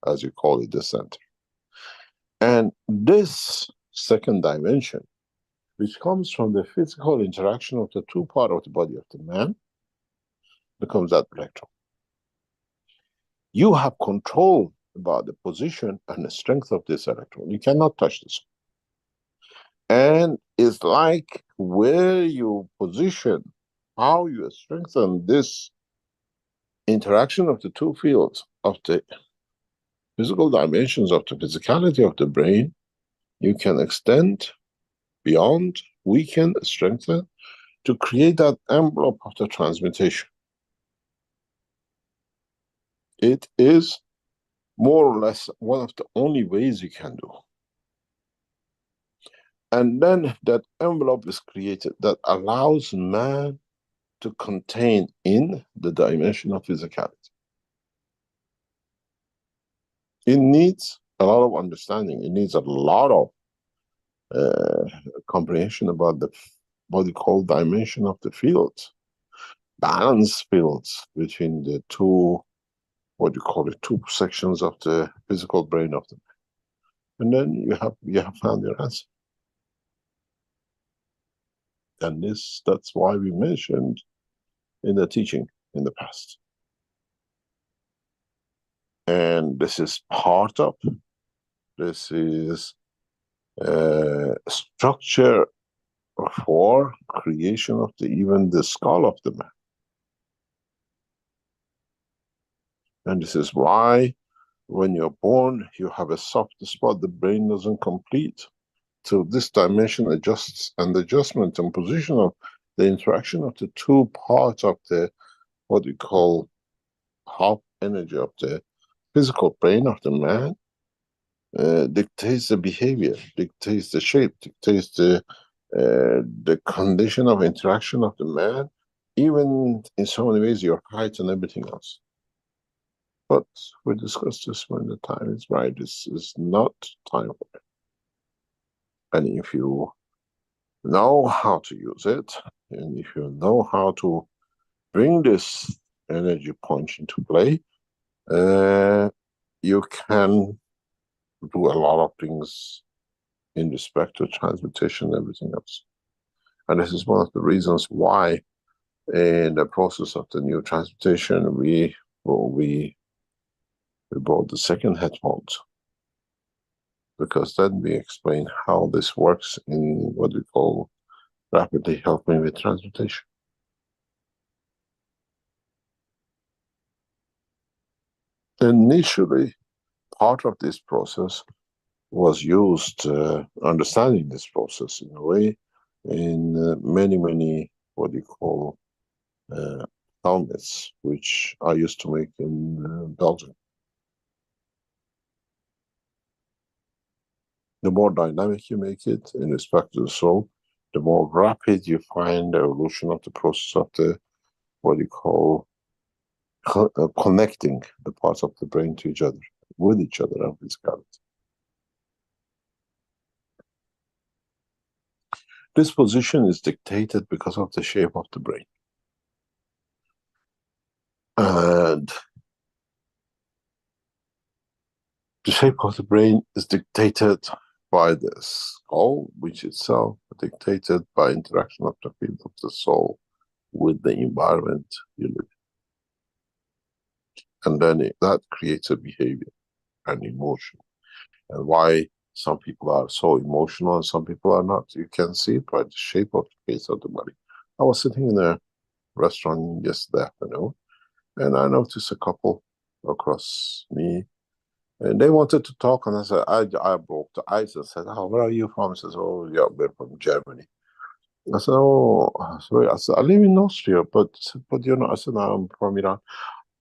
as you call it, the center. And this second dimension, which comes from the physical interaction of the two parts of the body of the man, becomes that electron. You have control about the position and the strength of this electron. You cannot touch this. And it's like where you position, how you strengthen this interaction of the two fields of the physical dimensions of the physicality of the brain, you can extend beyond, weaken, strengthen, to create that envelope of the transmutation. It is more or less one of the only ways you can do. And then that envelope is created that allows man to contain in the dimension of physicality. It needs a lot of understanding. It needs a lot of comprehension about the what you call dimension of the fields, balance fields between the two, what you call it, two sections of the physical brain of the man. And then you have found your answer. And that's why we mentioned in the teaching in the past. And this is part of, this is structure for creation of even the skull of the man. And this is why when you're born, you have a soft spot, the brain doesn't complete. So this dimension adjusts, and the adjustment and position of the interaction of the two parts of the, what we call half energy of the physical brain of the man, dictates the behavior, dictates the shape, dictates the condition of interaction of the man, even in so many ways, your height and everything else. But we discuss this when the time is right. This is not time for it. And if you know how to use it, and if you know how to bring this energy punch into play, you can do a lot of things in respect to transmutation and everything else. And this is one of the reasons why in the process of the new transmutation, we bought the second headphones, because then we explain how this works in what we call rapidly helping with transmutation. Initially, part of this process was used, understanding this process in a way, in many, what you call, helmets, which I used to make in Belgium. The more dynamic you make it in respect to the soul, the more rapid you find the evolution of the process of the, what you call, connecting the parts of the brain to each other, with each other, and physicality. This position is dictated because of the shape of the brain. And the shape of the brain is dictated by the skull, which itself is dictated by interaction of the field of the soul with the environment you live in. And then that creates a behavior and emotion. And why some people are so emotional and some people are not, you can see it by the shape of the face of the body. I was sitting in a restaurant yesterday afternoon, and I noticed a couple across me, and they wanted to talk, and I said, I broke the ice and said, oh, where are you from? He says, oh, yeah, we're from Germany. I said, oh, sorry. I said, I live in Austria, but you're not. I said, no, I'm from Iran.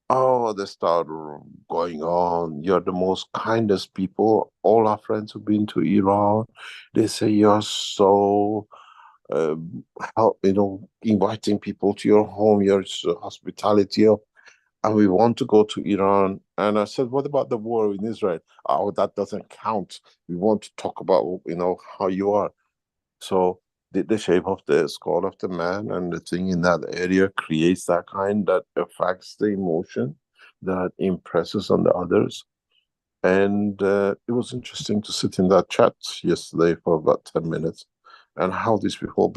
Oh, they start going on. You're the most kindest people. All our friends who've been to Iran, they say you're so, inviting people to your home. Your hospitality, and we want to go to Iran. And I said, what about the war in Israel? Oh, that doesn't count. We want to talk about, how you are. So the shape of the skull of the man and the thing in that area creates that kind that affects the emotion, that impresses on the others. And it was interesting to sit in that chat yesterday for about 10 minutes, and how these people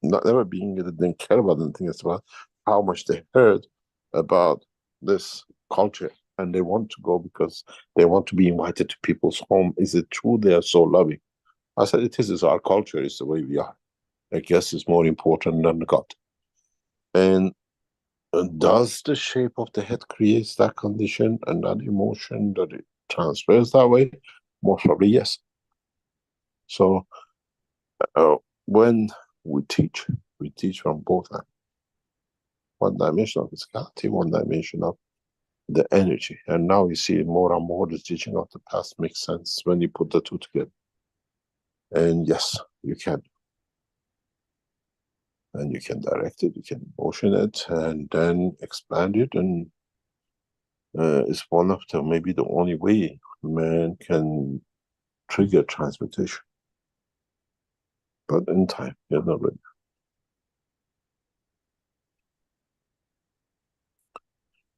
never being, they didn't care about anything, it's about how much they heard about this culture, and they want to go because they want to be invited to people's home. Is it true they are so loving? I said, it is. It's our culture. It's the way we are. I guess it's more important than God. And does the shape of the head create that condition and that emotion that it transfers that way? Most probably, yes. So when we teach from both ends. One dimension of physicality, one dimension of the energy. And now you see more and more the teaching of the past makes sense when you put the two together. And yes, you can. And you can direct it, you can motion it, and then expand it, and It's one of the, maybe the only way man can trigger transmutation. But in time, you're not ready.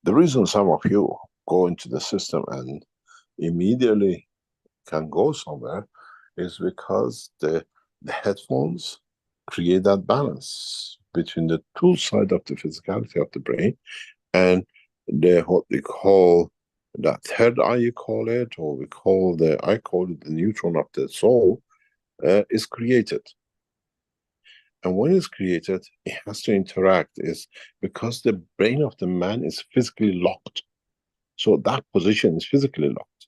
The reason some of you go into the system and immediately can go somewhere is because the headphones create that balance between the two sides of the physicality of the brain and the, what we call that third eye, you call it, or we call the, I call it the neutron of the soul, is created. And when it's created, it has to interact, is because the brain of the man is physically locked. So that position is physically locked.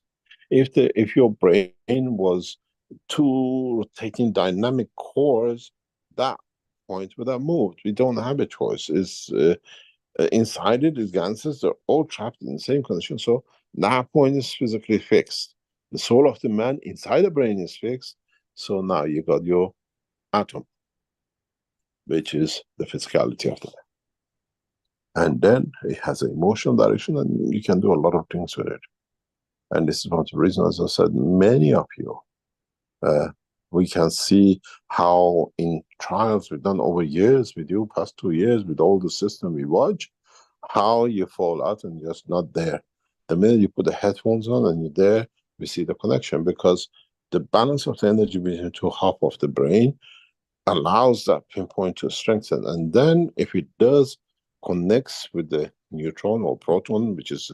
If your brain was two rotating dynamic cores, that point would have moved. We don't have a choice. It's inside it, the ganses, they're all trapped in the same condition. So that point is physically fixed. The soul of the man inside the brain is fixed. So now you got your atom, which is the physicality of the man. And then it has an emotional direction, and you can do a lot of things with it. And this is one of the reasons, as I said, many of you, we can see how in trials we've done over years with you, past 2 years, with all the system we watch, how you fall out and you're just not there. The minute you put the headphones on and you're there, we see the connection, because the balance of the energy between the two half of the brain allows that pinpoint to strengthen. And then if it does connects with the neutron or proton, which is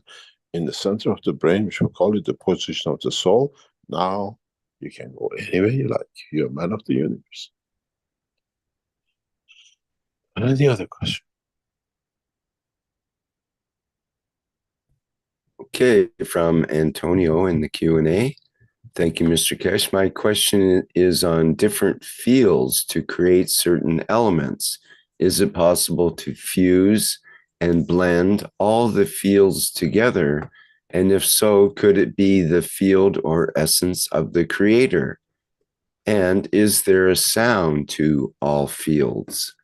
in the center of the brain, which we call it the position of the soul, now you can go anywhere you like. You're a man of the universe. Any other question? Okay, from Antonio in the Q&A. Thank you, Mr. Keshe. My question is on different fields to create certain elements. Is it possible to fuse and blend all the fields together? And if so, could it be the field or essence of the creator? And is there a sound to all fields?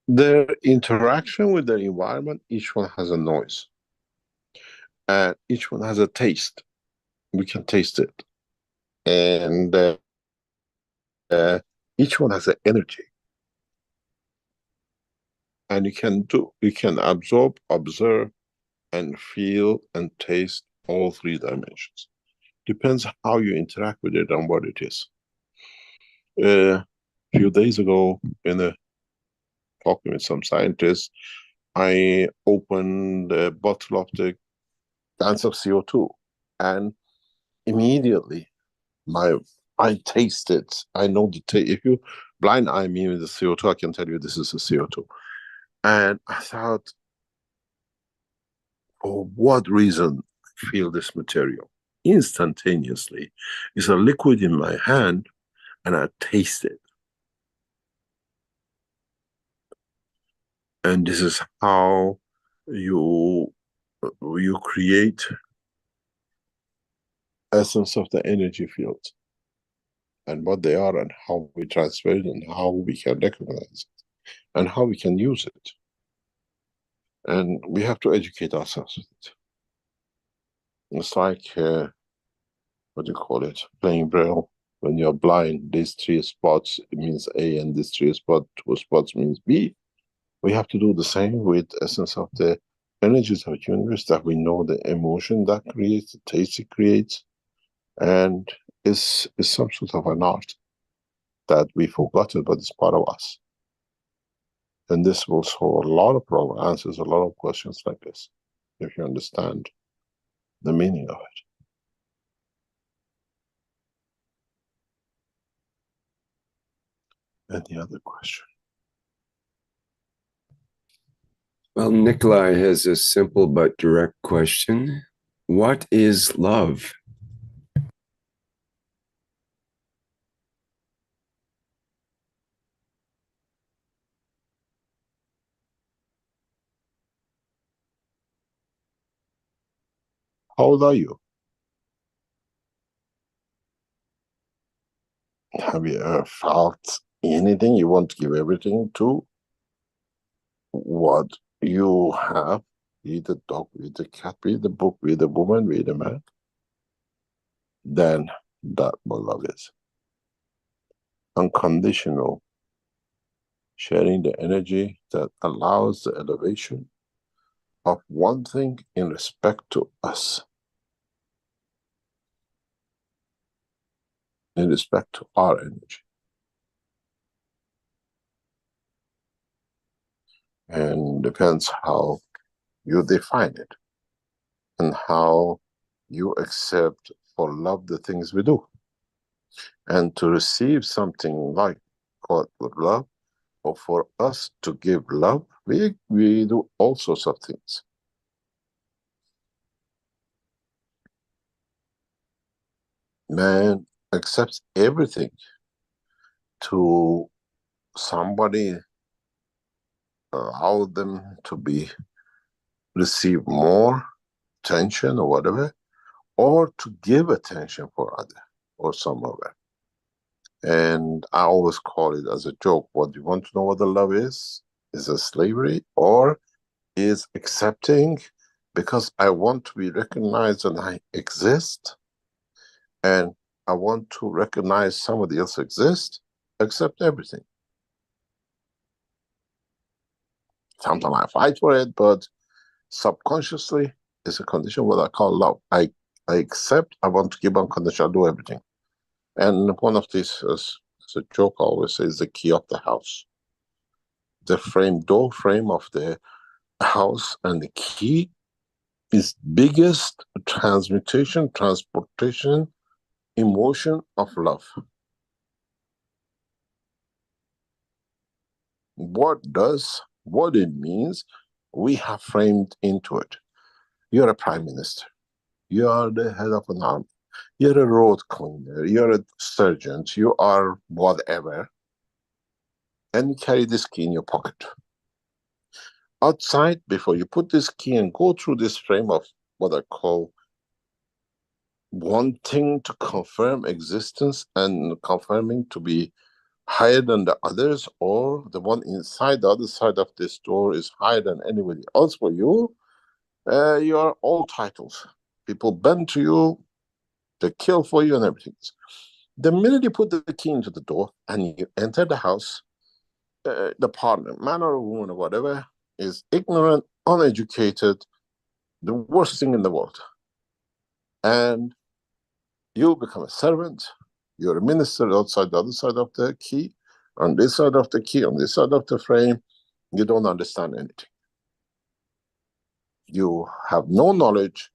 Their interaction with the environment, each one has a noise. And each one has a taste. We can taste it. And each one has an energy. And you can absorb, observe, and feel and taste all 3 dimensions. Depends how you interact with it and what it is. A few days ago, in a talking with some scientists, I opened a bottle of the cans of CO2, and immediately I taste it. I know the taste. If you blind eye me with the CO2, I can tell you this is a CO2. And I thought, for what reason I feel this material? Instantaneously. It's a liquid in my hand, and I taste it. And this is how you create essence of the energy field, and what they are, and how we transfer it, and how we can recognize it, and how we can use it. And we have to educate ourselves with it. It's like, what do you call it, playing Braille. When you're blind, these 3 spots, it means A, and this 3 spots, 2 spots means B. We have to do the same with essence of the energies of the universe, that we know the emotion that creates, the taste it creates, and it's some sort of an art that we forgotten, but it's part of us. And this will solve a lot of problems, answers a lot of questions like this, if you understand the meaning of it. Any other question? Well, Nikolai has a simple but direct question. What is love? How old are you? Have you ever felt anything you want to give everything to? What you have be the dog, be the cat, be the book, be the woman, be the man, then that what love is. Unconditional, sharing the energy that allows the elevation of one thing in respect to us, in respect to our energy. And depends how you define it and how you accept for love the things we do. And to receive something like called love, or for us to give love, we do all sorts of things. Man accepts everything to somebody, allow them to be receive more attention or whatever, or to give attention for other or some other. And I always call it as a joke. What you want to know what the love is? Is it slavery, or is accepting because I want to be recognized and I exist, and I want to recognize somebody else exists, accept everything. Sometimes I fight for it, but subconsciously it's a condition what I call love. I accept, I want to give unconditional, do everything. And one of these, as a joke I always say, is the key of the house. The frame, door frame of the house, and the key is biggest transmutation, transportation, emotion of love. What it means, we have framed into it. You're a prime minister. You are the head of an army. You're a road cleaner. You're a surgeon. You are whatever. And you carry this key in your pocket. Outside, before you put this key and go through this frame of what I call wanting to confirm existence and confirming to be higher than the others, or the one inside the other side of this door is higher than anybody else for you, you are all titles. People bend to you, they kill for you and everything. The minute you put the key into the door and you enter the house, the partner, man or woman or whatever, is ignorant, uneducated, the worst thing in the world. And you become a servant, you're a minister outside the other side of the key, on this side of the key, on this side of the frame, you don't understand anything. You have no knowledge,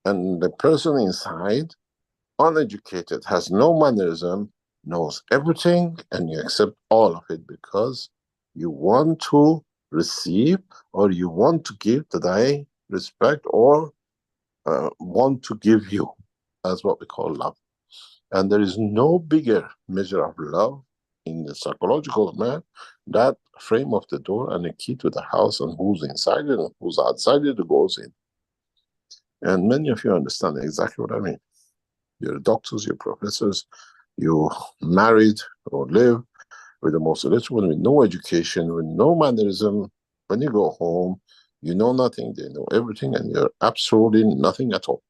and the person inside, uneducated, has no mannerism, knows everything, and you accept all of it because you want to receive, or you want to give that I respect, or want to give you. That's what we call love. And there is no bigger measure of love in the psychological man, that frame of the door and the key to the house, and who's inside it and who's outside it goes in. And many of you understand exactly what I mean. You're doctors, you're professors, you married or live with the most illiterate one, with no education, with no mannerism. When you go home, you know nothing, they know everything, and you're absolutely nothing at all.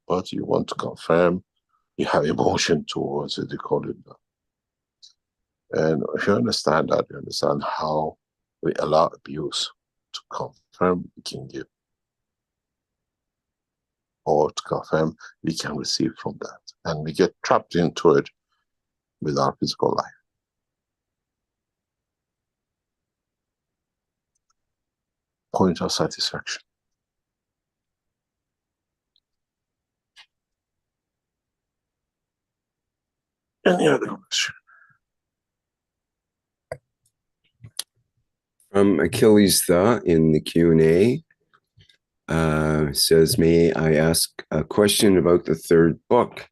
But you want to confirm, you have emotion towards it, you call it. And if you understand that, you understand how we allow abuse to confirm we can give, or to confirm we can receive from that. And we get trapped into it with our physical life. Point of satisfaction. Any other question? From Achilles Tha in the Q&A, says, may I ask a question about the third book?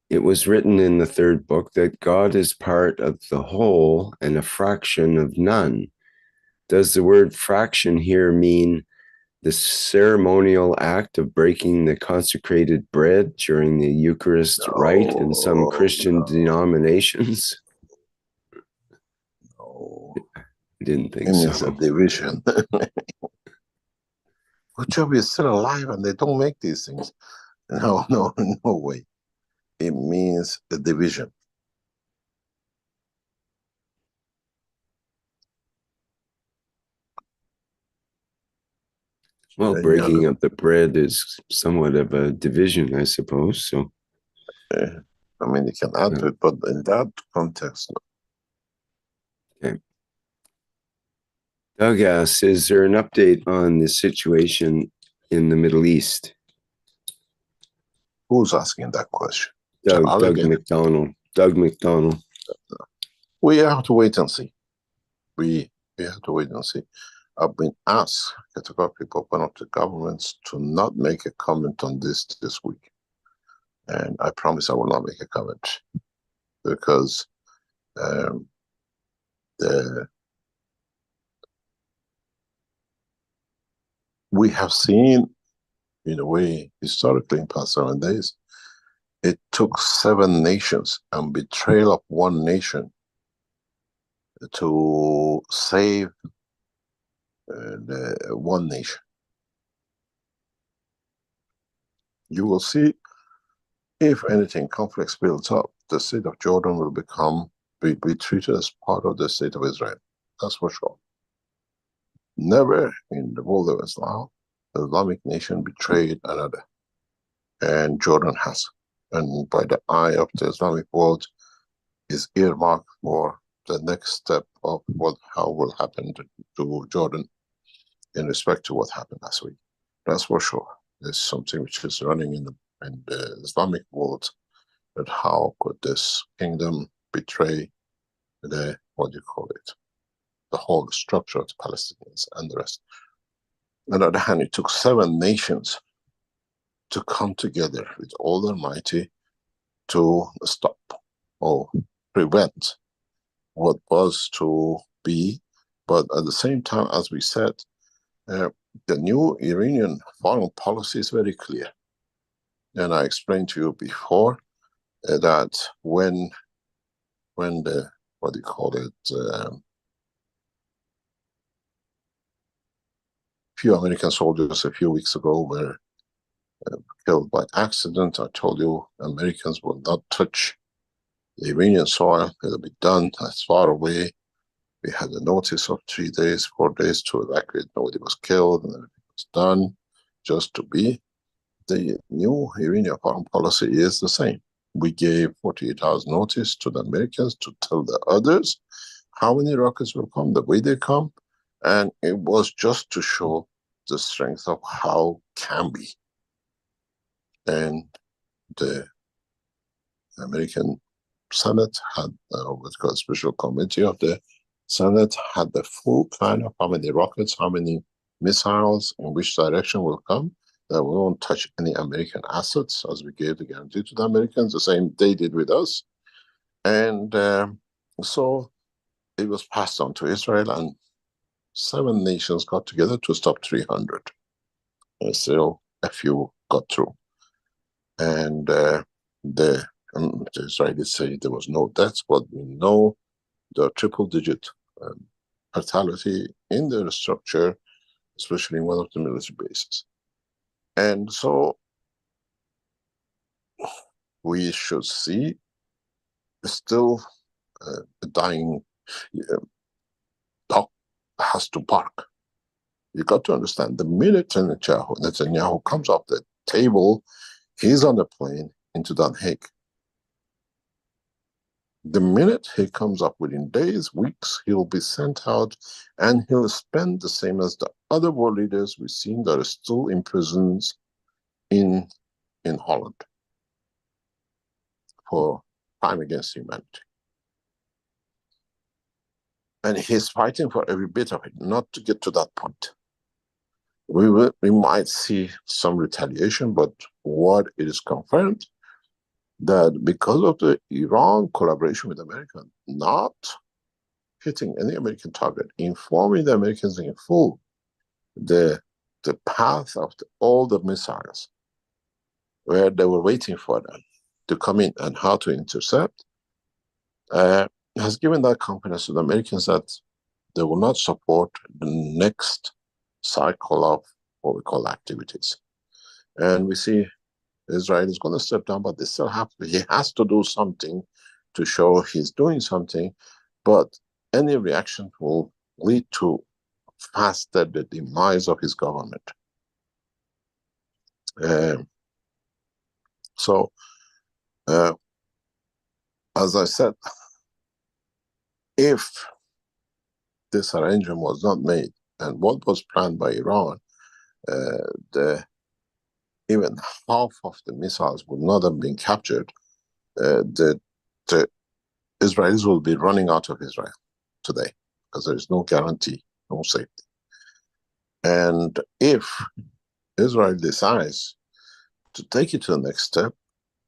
It was written in the third book that God is part of the whole and a fraction of none. Does the word fraction here mean the ceremonial act of breaking the consecrated bread during the Eucharist rite in some Christian denominations? No. I didn't think It so. means a division. Good job you're still alive and they don't make these things. No, no, no way. It means the division. Well, And breaking up the bread is somewhat of a division, I suppose. So, I mean, you can add to it, but in that context, no. Okay. Douglas, is there an update on the situation in the Middle East? Who's asking that question? Doug McDonald. Doug McDonald. We have to wait and see. We have to wait and see. I've been asked categorically by one of the governments to not make a comment on this week. And I promise I will not make a comment. Because we have seen, in a way, historically in past 7 days, it took 7 nations and betrayal of one nation to save the one nation. You will see, if anything, conflicts builds up, the state of Jordan will be treated as part of the state of Israel. That's for sure. Never in the world of Islam, the Islamic nation betrayed another. And Jordan has. And by the eye of the Islamic world, is earmarked for the next step of how will happen to Jordan in respect to what happened last week. That's for sure. There's something which is running in the Islamic world, that how could this kingdom betray the, what do you call it, the whole structure of the Palestinians and the rest. On the other hand, it took 7 nations to come together with all the Almighty to stop or prevent what was to be. But at the same time, as we said, the new Iranian foreign policy is very clear. And I explained to you before that when the, what do you call it, few American soldiers a few weeks ago were killed by accident, I told you Americans will not touch the Iranian soil. It'll be done as far away. We had a notice of 3 days, 4 days to evacuate. Nobody was killed and everything was done just to be. The new Iranian foreign policy is the same. We gave 48 hours notice to the Americans to tell the others how many rockets will come, the way they come, and it was just to show the strength of how can be. And the American Senate had, what's called special committee of the Senate had the full plan of how many rockets, how many missiles, in which direction will come, that we won't touch any American assets, as we gave the guarantee to the Americans, the same they did with us. And so it was passed on to Israel, and 7 nations got together to stop 300. And still a few got through. And the Israelis say there was no deaths, but we know the triple-digit fatality in their structure, especially in one of the military bases. And so we should see still a dying dog has to bark. You got to understand, the minute Netanyahu comes off the table, he's on the plane into Den Haag. The minute he comes up, within days, weeks, he'll be sent out, and he'll spend the same as the other world leaders we've seen that are still in prisons in Holland for crime against humanity. And he's fighting for every bit of it, not to get to that point. We might see some retaliation, but what it is confirmed, that because of the Iran collaboration with America, not hitting any American target, informing the Americans in full the path of all the missiles, where they were waiting for them to come in and how to intercept, has given that confidence to the Americans that they will not support the next cycle of what we call activities. And we see Israel is going to step down, but they still have to, he has to do something to show he's doing something, but any reaction will lead to faster the demise of his government. So, as I said, if this arrangement was not made, and what was planned by Iran, even half of the missiles would not have been captured, the Israelis will be running out of Israel today, because there is no guarantee, no safety. And if Israel decides to take it to the next step,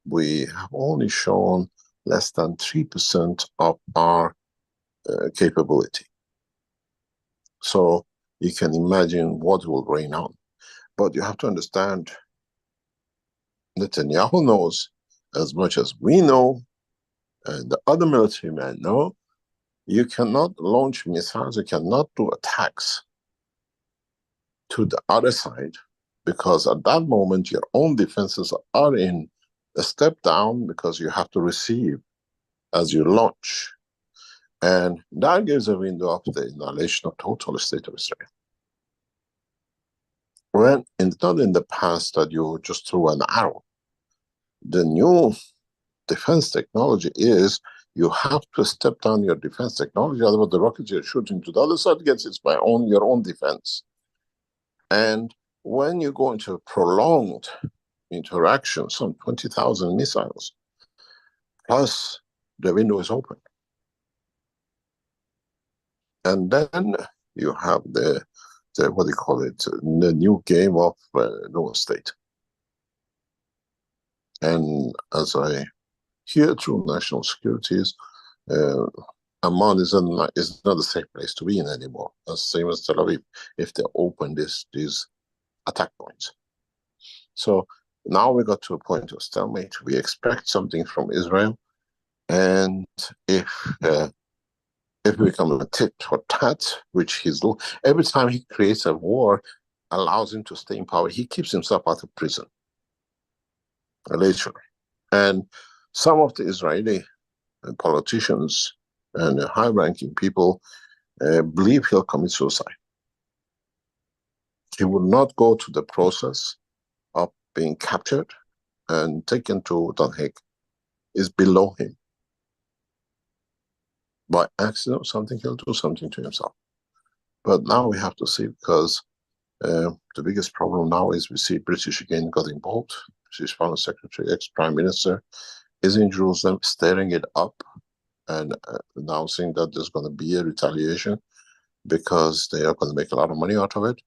we have only shown less than 3% of our capability. So you can imagine what will rain on. But you have to understand, Netanyahu knows as much as we know, and the other military men know, you cannot launch missiles, you cannot do attacks to the other side, because at that moment your own defenses are in a step down, because you have to receive as you launch. And that gives a window of the annihilation of total state of Israel. When it's not in the past that you just throw an arrow. The new defense technology is you have to step down your defense technology, otherwise the rockets you're shooting to the other side gets its by your own defense. And when you go into a prolonged interaction, some 20,000 missiles, plus the window is open. And then you have the what do you call it, the new game of no state. And as I hear through national securities, Amman is not a safe place to be in anymore. As same as Tel Aviv, if they open these attack points. So now we got to a point of stalemate. We expect something from Israel, and if we become a tit for tat, which he's doing, every time he creates a war, allows him to stay in power, he keeps himself out of prison, literally. And some of the Israeli politicians and high-ranking people believe he'll commit suicide. He will not go to the process of being captured and taken to Den Haag. Is below him. By accident or something, he'll do something to himself. But now we have to see, because the biggest problem now is we see British again got involved. British Foreign Secretary, ex-Prime Minister, is in Jerusalem, stirring it up and announcing that there's going to be a retaliation because they are going to make a lot of money out of it.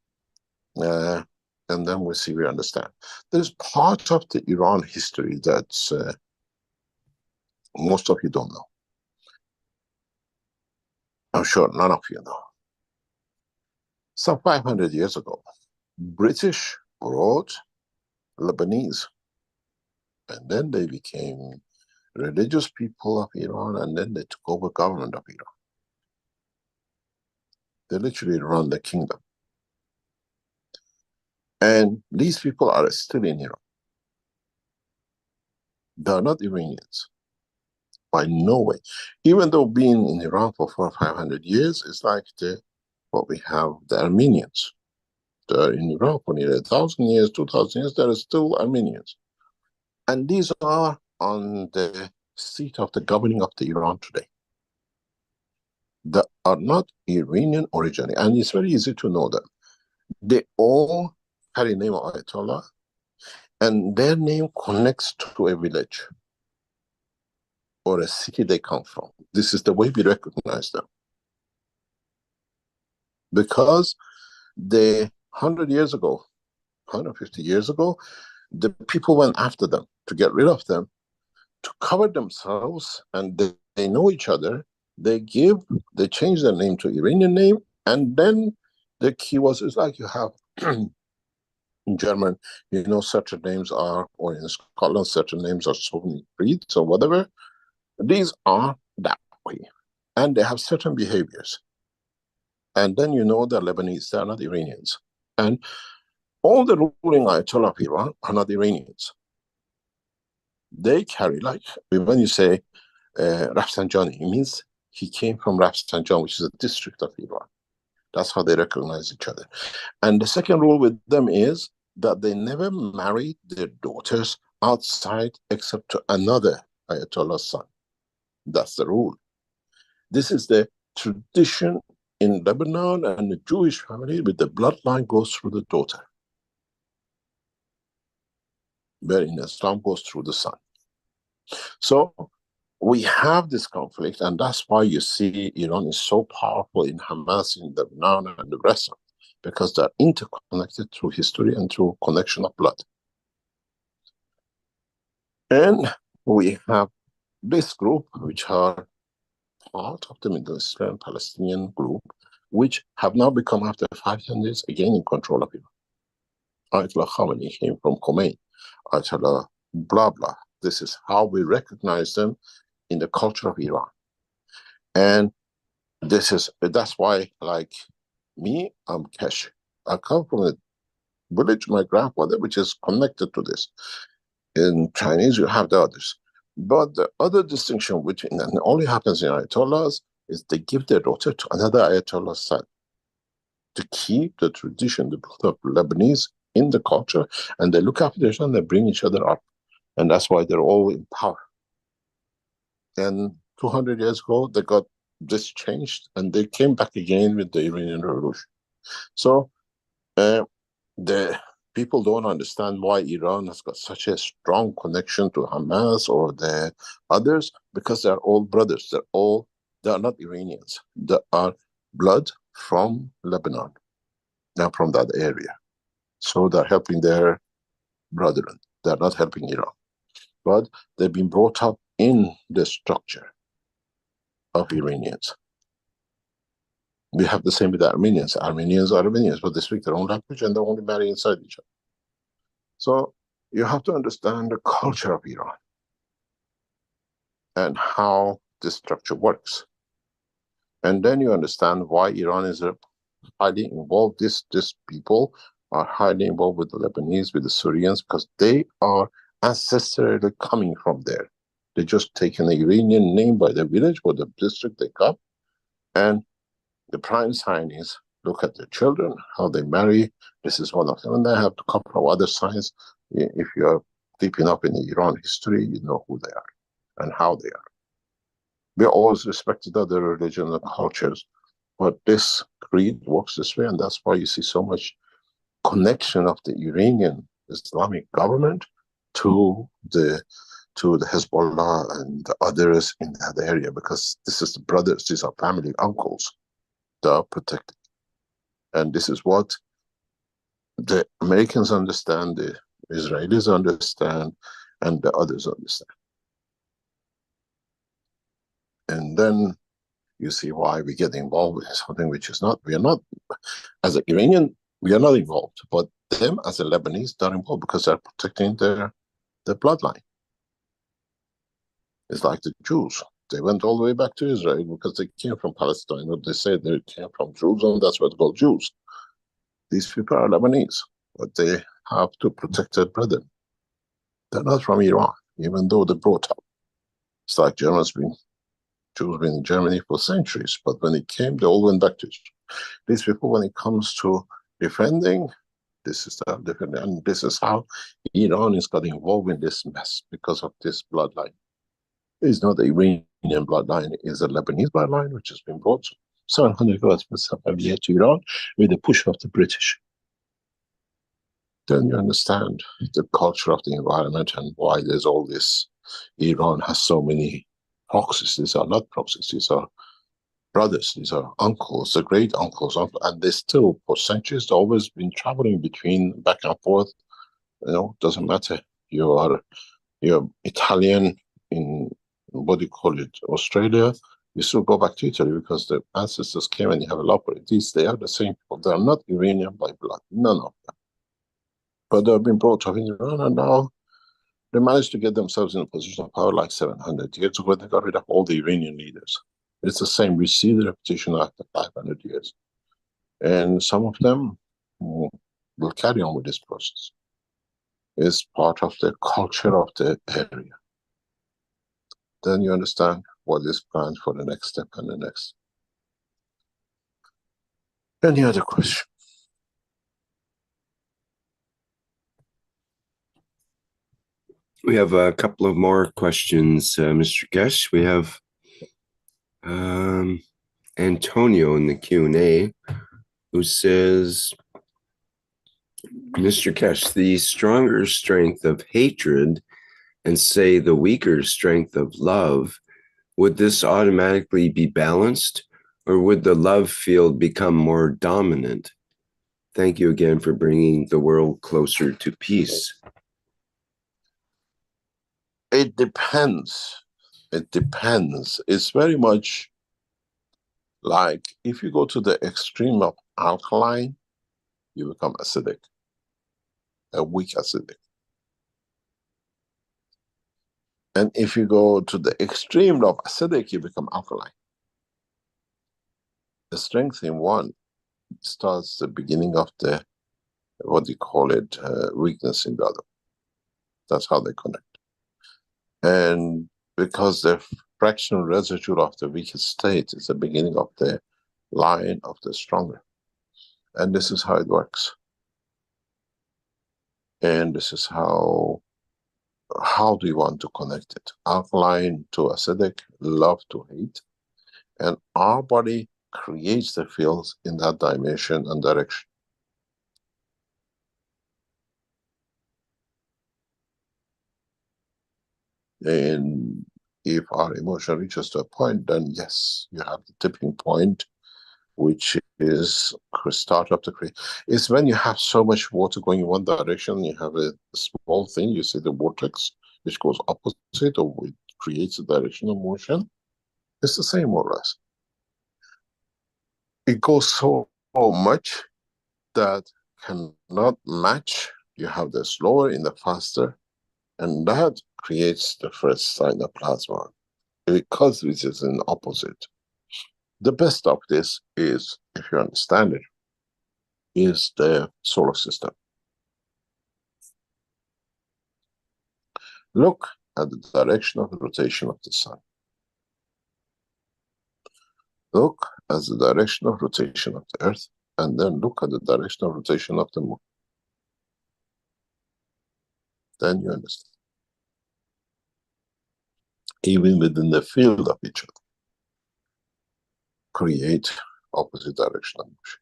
And then we understand. There's part of the Iran history that most of you don't know. I'm sure none of you know. Some 500 years ago, British brought Lebanese, and then they became religious people of Iran, and then they took over government of Iran. They literally run the kingdom. And these people are still in Iran. They are not Iranians. By no way. Even though being in Iran for 400 or 500 years is like what we have, the Armenians. They are in Iran for nearly 1,000 years, 2,000 years, they are still Armenians. And these are on the seat of the governing of the Iran today. They are not Iranian origin, and it's very easy to know them. They all carry the name of Ayatollah, and their name connects to a village or a city they come from. This is the way we recognize them. Because 100 years ago, 150 years ago, the people went after them to get rid of them, to cover themselves, and they know each other. They change their name to Iranian name, and then the key was, it's like you have in German, you know, certain names are, or in Scotland, certain names are so breeds or whatever. These are that way, and they have certain behaviors. And then you know they're Lebanese, they're not Iranians. And All the ruling Ayatollah of Iran are not Iranians. They carry, like, when you say Rafsanjani, it means he came from Rafsanjan, which is a district of Iran. That's how they recognize each other. And the second rule with them is that they never marry their daughters outside except to another Ayatollah's son. That's the rule. This is the tradition in Lebanon, and the Jewish family with the bloodline goes through the daughter. Where in Islam goes through the son. So we have this conflict, and that's why you see Iran is so powerful in Hamas, in Lebanon, and the rest of it, because they're interconnected through history and through connection of blood. And we have this group, which are part of the Middle Eastern Palestinian group, which have now become, after 500 years, again in control of Iran. Ayatollah Khamenei came from Khomeini, Ayatollah blah blah. This is how we recognize them in the culture of Iran. And that's why, like me, I'm Keshe. I come from a village, my grandfather, which is connected to this. In Chinese, you have the others. But the other distinction, which and only happens in Ayatollahs, is they give their daughter to another Ayatollah's son to keep the tradition, the blood of Lebanese in the culture, and they look after their son, they bring each other up. And that's why they're all in power. And 200 years ago, they got this changed, and they came back again with the Iranian Revolution. So the people don't understand why Iran has got such a strong connection to Hamas or the others, because they're all brothers. They are not Iranians. They are blood from Lebanon, not from that area. So they're helping their brethren. They're not helping Iran. But they've been brought up in the structure of Iranians. We have the same with the Armenians. Armenians are Armenians, but they speak their own language and they only marry inside each other. So you have to understand the culture of Iran and how this structure works. And then you understand why Iran is highly involved. These people are highly involved with the Lebanese, with the Syrians, because they are ancestrally coming from there. They just taken the Iranian name by the village or the district they got. And the prime sign is, look at their children, how they marry. This is one of them. And they have a couple of other signs. If you are deep enough in Iran history, you know who they are and how they are. We always respected other religions and cultures, but this creed works this way, and that's why you see so much connection of the Iranian Islamic government to the Hezbollah and the others in that area, because this is the brothers, these are family uncles that are protected. And this is what the Americans understand, the Israelis understand, and the others understand. And then you see why we get involved with something which is not, we are not, as an Iranian, we are not involved, but them as a Lebanese, they're involved because they're protecting their bloodline. It's like the Jews. They went all the way back to Israel because they came from Palestine. What they say, they came from Jerusalem, that's what they call Jews. These people are Lebanese, but they have to protect their brethren. They're not from Iran, even though they're brought up. It's like Jews been in Germany for centuries, but when it came, they all went back to Israel. These people, when it comes to defending, this is different, and this is how Iran is got involved in this mess because of this bloodline. It's not the Iranian bloodline, it's a Lebanese bloodline, which has been brought 700 years to Iran with the push of the British. Then you understand the culture of the environment and why there's all this. Iran has so many proxies. These are not proxies, these are brothers, these are uncles, the great uncles, and they still, for centuries, they've always been traveling between back and forth. You know, doesn't matter. You're Italian in, what do you call it, Australia, you still go back to Italy because the ancestors came and you have a love for it. They are the same people. They are not Iranian by blood, none of them. But they've been brought up in Iran, and now they managed to get themselves in a position of power like 700 years ago. They got rid of all the Iranian leaders. It's the same. We see the repetition after 500 years. And some of them, will carry on with this process. It's part of the culture of the area. Then you understand what is planned for the next step and the next. Any other question? We have a couple of more questions, Mr. Keshe. We have Antonio in the Q&A who says, Mr. Keshe, the stronger strength of hatred and say the weaker strength of love, would this automatically be balanced, or would the love field become more dominant? Thank you again for bringing the world closer to peace. It depends. It depends. It's very much like if you go to the extreme of alkaline, you become acidic, a weak acidic. And if you go to the extreme of acidic, you become alkaline. The strength in one starts the beginning of the, what do you call it, weakness in the other. That's how they connect. And because the fractional residue of the weakest state is the beginning of the line of the stronger. And this is how it works. And this is how do you want to connect it? Alkaline to acidic, love to hate. And our body creates the fields in that dimension and direction. And if our emotion reaches to a point, then yes, you have the tipping point, which is start of the create. It's when you have so much water going in one direction, you have a small thing, you see the vortex, which goes opposite, or it creates a direction of motion. It's the same more or less. It goes so much that cannot match. You have the slower in the faster, and that creates the first sign of plasma, because which is in opposite. The best of this is, if you understand it, is the solar system. Look at the direction of the rotation of the sun. Look at the direction of rotation of the earth, and then look at the direction of rotation of the moon. Then you understand. Even within the field of each other, create opposite direction of motion.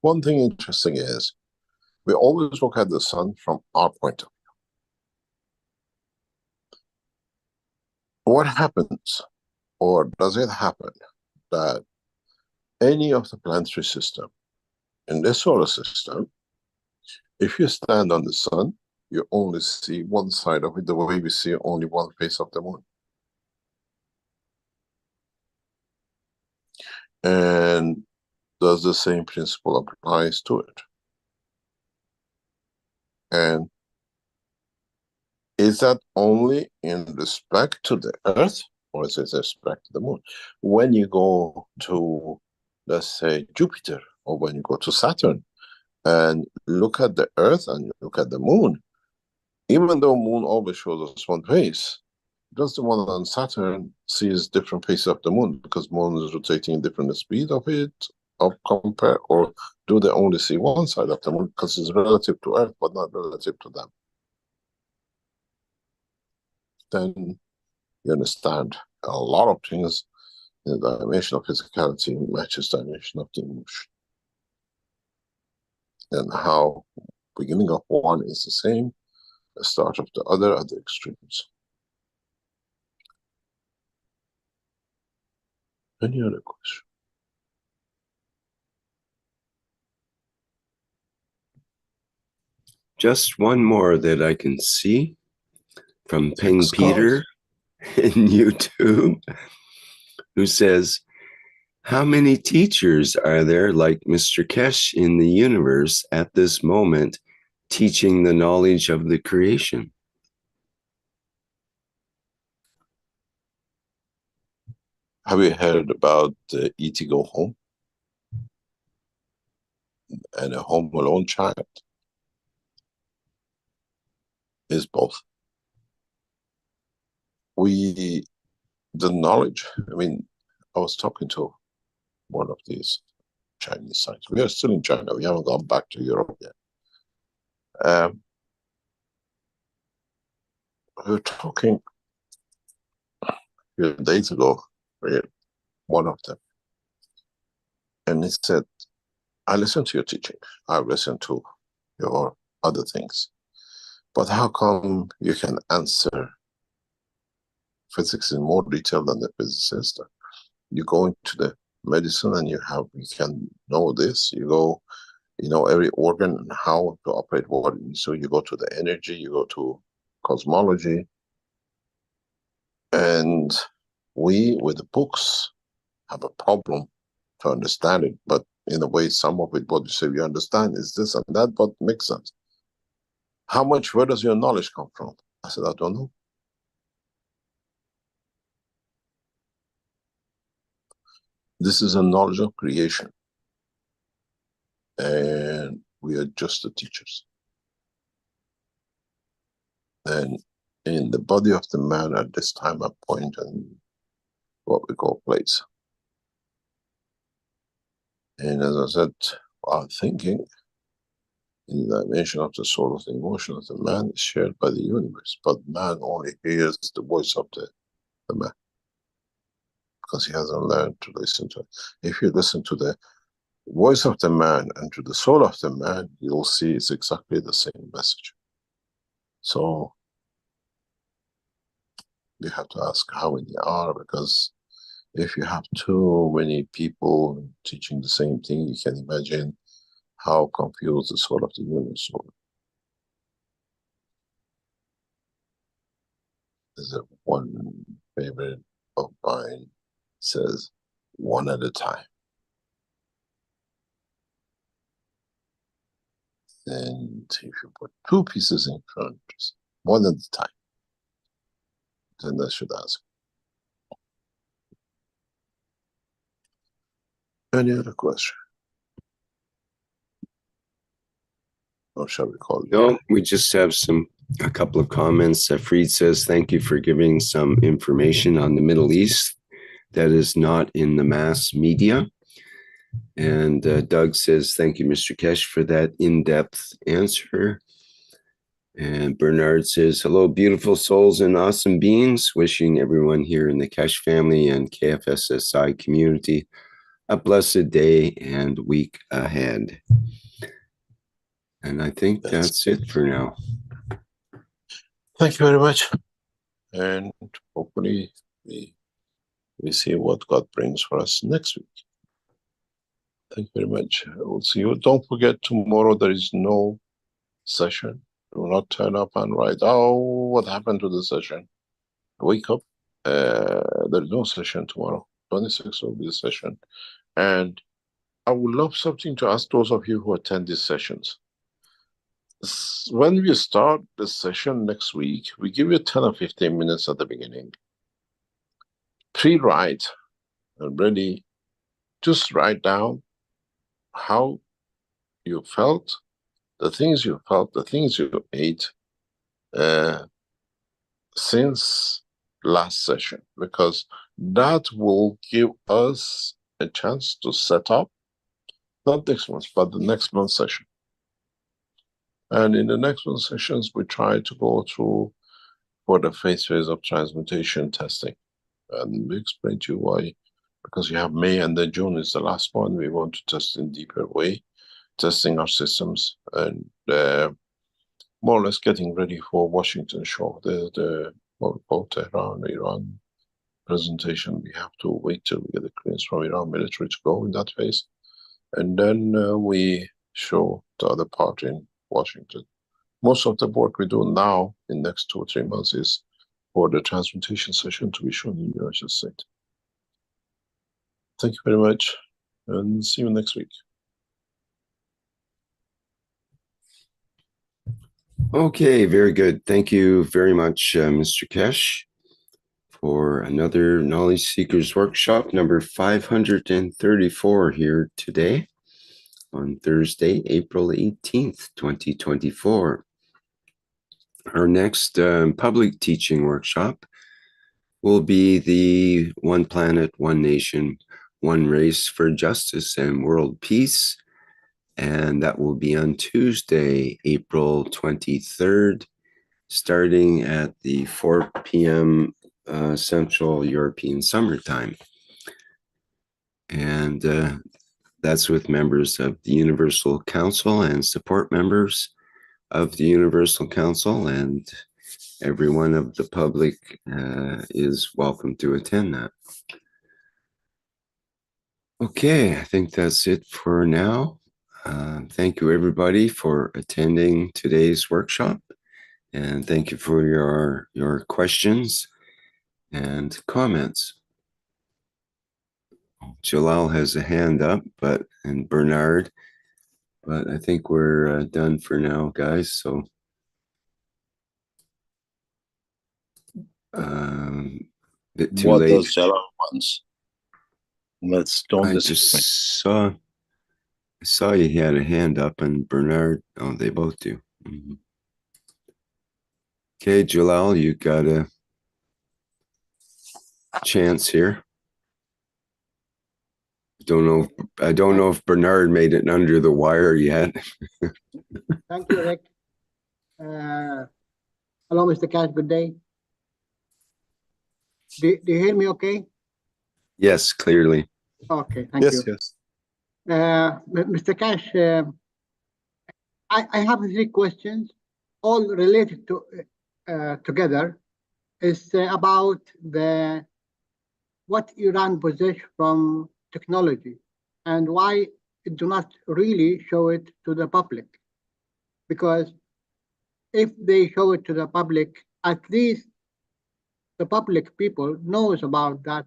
One thing interesting is, we always look at the sun from our point of view. What happens, or does it happen, that any of the planetary system in the solar system, if you stand on the sun, you only see one side of it, the way we see only one face of the moon. And does the same principle applies to it? And is that only in respect to the Earth, or is it respect to the moon? When you go to, let's say, Jupiter, or when you go to Saturn, and look at the Earth and you look at the moon, even though moon always shows us one face, does the one on Saturn sees different faces of the moon because moon is rotating different speed of it, of compare, or do they only see one side of the moon because it's relative to Earth but not relative to them? Then you understand a lot of things in the dimension of physicality matches the dimension of the emotion. And how beginning of one is the same, the start of the other at the extremes. Any other question? Just one more that I can see from Peng Scott. Peter in YouTube, who says, how many teachers are there like Mr. Keshe in the universe at this moment teaching the knowledge of the creation? Have you heard about the ET Go Home? and a home alone child is both. The knowledge, I mean, I was talking to one of these Chinese sites. We are still in China. We haven't gone back to Europe yet. We were talking a few days ago with one of them, and he said, I listen to your teaching. I listen to your other things. But how come you can answer physics in more detail than the physicist? You go into the medicine and you can know this. You go, you know, every organ and how to operate what. So you go to the energy, you go to cosmology. And we, with the books, have a problem to understand it. But in a way, some of it, what you say we understand is this and that, but makes sense. Where does your knowledge come from? I said, I don't know. This is a knowledge of creation. And we are just the teachers. And in the body of the man at this time, a point and what we call place. And as I said, our thinking in the dimension of the soul of the emotion of the man is shared by the universe, but man only hears the voice of the man because he hasn't learned to listen to it. If you listen to the voice of the man and to the soul of the man, you'll see it's exactly the same message. So you have to ask how many are, because if you have too many people teaching the same thing, you can imagine how confused the soul of the universe will be. There's one favorite of mine says, one at a time. And if you put two pieces in front, one at a time, then that should answer. Any other question? Or shall we call it? No, we just have a couple of comments. Freed says, thank you for giving some information on the Middle East that is not in the mass media. And Doug says, thank you, Mr. Keshe, for that in-depth answer. And Bernard says, hello, beautiful souls and awesome beings. Wishing everyone here in the Keshe family and KF SSI community a blessed day and week ahead. And I think that's it for now. Thank you very much. And hopefully we see what God brings for us next week. Thank you very much. I will see you. Don't forget, tomorrow there is no session. Do not turn up and write, oh, what happened to the session? Wake up. There is no session tomorrow. 26th will be the session. And I would love something to ask those of you who attend these sessions. When we start the session next week, we give you 10 or 15 minutes at the beginning. Pre-write and really just write down how you felt, the things you felt, the things you ate since last session, because that will give us a chance to set up, not next month, but the next month's session. And in the next month's sessions, we try to go through for the phase of transmutation testing. And we explain to you why, because you have May and then June is the last one. We want to test in deeper way, testing our systems and more or less getting ready for Washington show, the Tehran, Iran presentation. We have to wait till we get the clearance from Iran military to go in that phase. And then we show the other part in Washington. Most of the work we do now in next 2 or 3 months is for the transmutation session to be shown in the United States. Thank you very much and see you next week. Okay, very good. Thank you very much, Mr. Keshe, for another Knowledge Seekers Workshop number 534 here today on Thursday, April 18th, 2024. Our next public teaching workshop will be the One Planet, One Nation, One Race for Justice and World Peace. And that will be on Tuesday, April 23rd, starting at the 4 p.m. Central European Summertime. And that's with members of the Universal Council and support members of the Universal Council, and everyone of the public is welcome to attend that. Okay, I think that's it for now. Thank you everybody for attending today's workshop, and thank you for your questions and comments. Jalal has a hand up, and Bernard, but I think we're done for now, guys. So bit too What late. does Jalal wants? Don't disappoint. I saw you had a hand up, and Bernard, oh, they both do. Okay, Jalal, you got a chance here. I don't know if Bernard made it under the wire yet. Thank you, Rick. Hello, Mr. Keshe. Good day. Do you hear me okay? Yes, clearly. Okay, thank you. Yes. Mr. Keshe, I have 3 questions, all related to together. It's about what Iran possesses from technology and why it do not really show it to the public. Because if they show it to the public, at least the public people knows about that,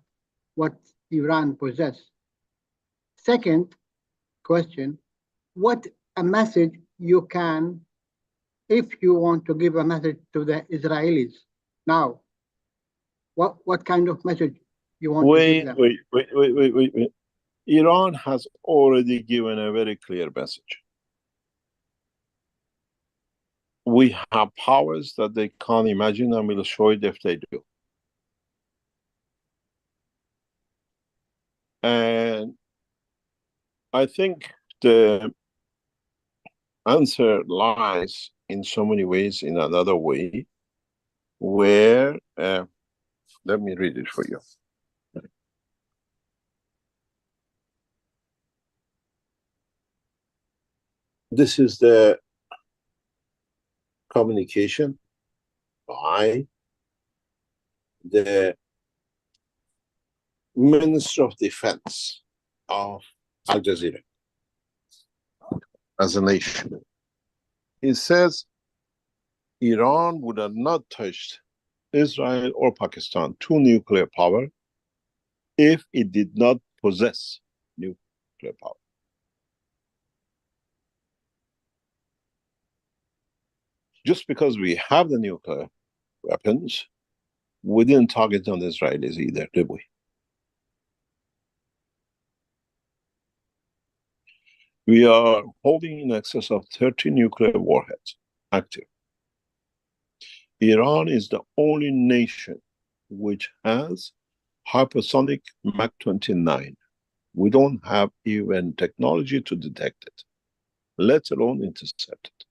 what Iran possesses. Second question, what a message you can, if you want to give a message to the Israelis now, what kind of message you want to give them? Wait. Iran has already given a very clear message. We have powers that they can't imagine, and we'll show it if they do. And I think the answer lies in so many ways in another way, where, let me read it for you. This is the communication by the Minister of Defense of Al Jazeera as a nation. He says Iran would have not touched Israel or Pakistan, 2 nuclear power, if it did not possess nuclear power. Just because we have the nuclear weapons, we didn't target on the Israelis either, did we? We are holding in excess of 30 nuclear warheads active. Iran is the only nation which has hypersonic Mach 29. We don't have even technology to detect it, let alone intercept it.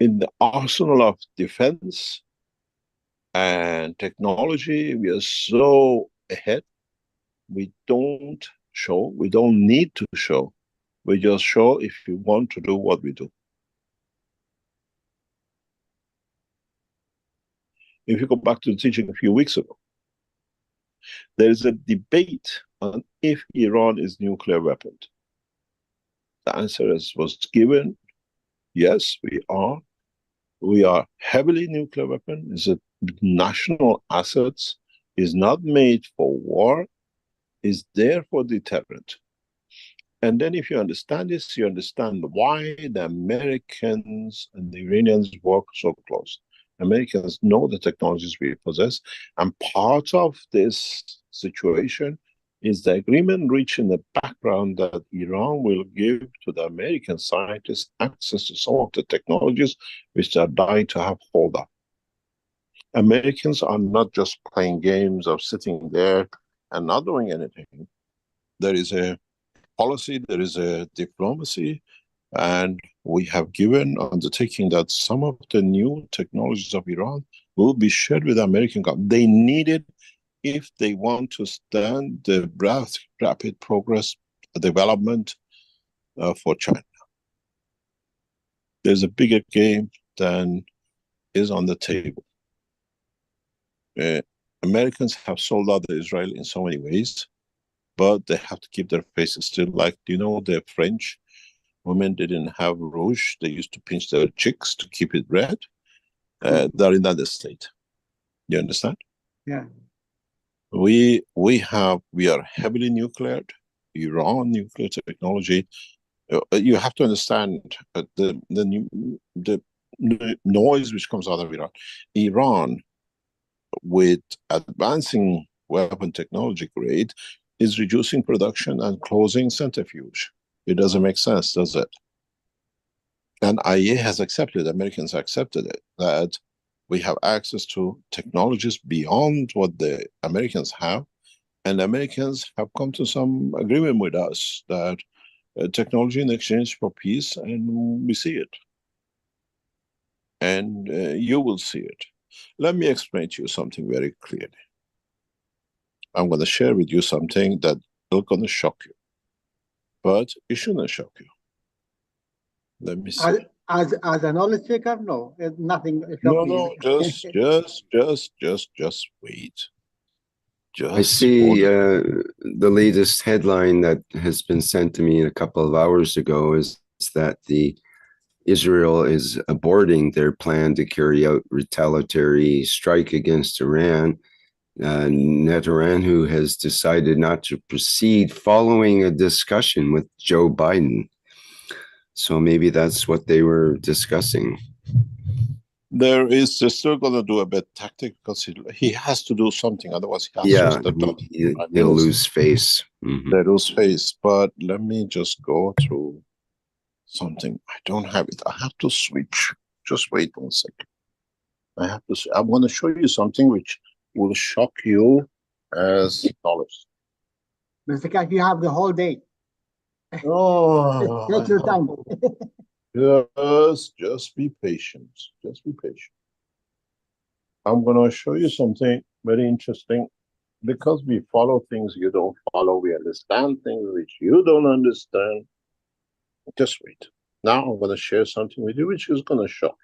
In the arsenal of defense and technology, we are so ahead. We don't show, we don't need to show. We just show if we want to do what we do. If you go back to the teaching a few weeks ago, there is a debate on if Iran is nuclear weapon. The answer was given, yes, we are. We are heavily nuclear weapon. It's a national assets, is not made for war, is there for deterrent. And then if you understand this, you understand why the Americans and the Iranians work so close. Americans know the technologies we possess, and part of this situation is the agreement reached in the background that Iran will give to the American scientists access to some of the technologies which they are dying to have hold of. Americans are not just playing games of sitting there and not doing anything. There is a policy, there is a diplomacy, and we have given undertaking that some of the new technologies of Iran will be shared with the American government. They need it if they want to stand the rapid progress development for China. There's a bigger game than is on the table. Americans have sold out Israel in so many ways, but they have to keep their faces still. Like, you know, the French women didn't have rouge. They used to pinch their cheeks to keep it red. They're in that state. You understand? Yeah. We are heavily nuclear. Iran nuclear technology. You have to understand the noise which comes out of Iran. Iran, with advancing weapon technology grade, is reducing production and closing centrifuge. It doesn't make sense, does it? And IEA has accepted, Americans accepted it, that we have access to technologies beyond what the Americans have, and Americans have come to some agreement with us that technology in exchange for peace, and we see it. And you will see it. Let me explain to you something very clearly. I'm going to share with you something that is going to shock you, but it shouldn't shock you. Let me see. As a knowledge seeker, no, nothing. No, just wait. Just I see the latest headline that has been sent to me a couple of hours ago is that Israel is aborting their plan to carry out retaliatory strike against Iran. Netanyahu has decided not to proceed following a discussion with Joe Biden. So maybe that's what they were discussing. They're still going to do a bit tactic because he has to do something, otherwise he has to step down. He'll lose face. They lose face. But let me just go through something. I don't have it. I have to switch. Just wait 1 second. I want to show you something which will shock you as scholars. Mr. Keshe, you have the whole day. Oh, take your time. Just be patient. Just be patient. I'm going to show you something very interesting. Because we follow things you don't follow, we understand things which you don't understand. Just wait. Now I'm going to share something with you which is going to shock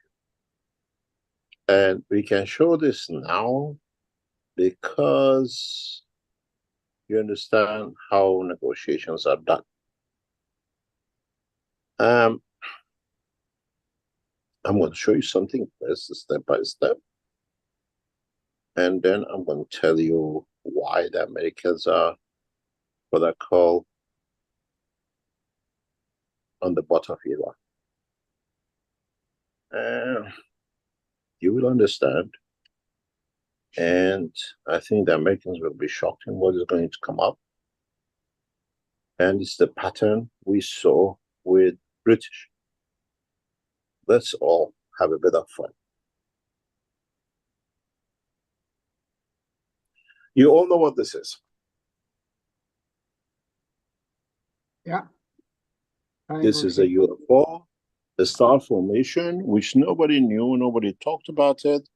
you. And we can show this now because you understand how negotiations are done. I'm going to show you something first, step by step. And then I'm going to tell you why the Americans are what I call on the butt of Iran. You will understand. And I think the Americans will be shocked in what is going to come up. And it's the pattern we saw with British. Let's all have a bit of fun. You all know what this is. Yeah. This is a UFO, a star formation, which nobody knew, nobody talked about it,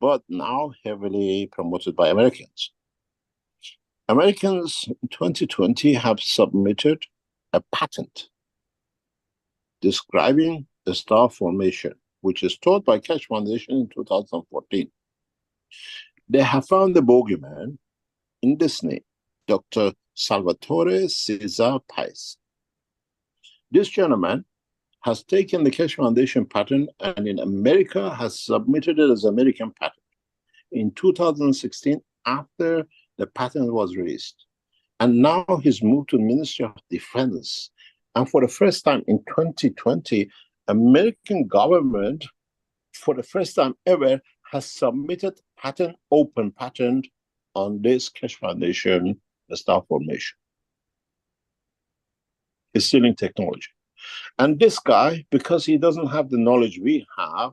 but now heavily promoted by Americans. Americans in 2020 have submitted a patent describing the star formation, which is taught by Keshe Foundation in 2014. They have found the bogeyman in this name, Dr. Salvatore Cesar Pais. This gentleman has taken the Keshe Foundation patent and in America has submitted it as American patent in 2016 after the patent was released. And now he's moved to the Ministry of Defense. And for the first time in 2020, American government, for the first time ever, has submitted patent, open patent on this Keshe Foundation star formation. He's stealing technology. And this guy, because he doesn't have the knowledge we have,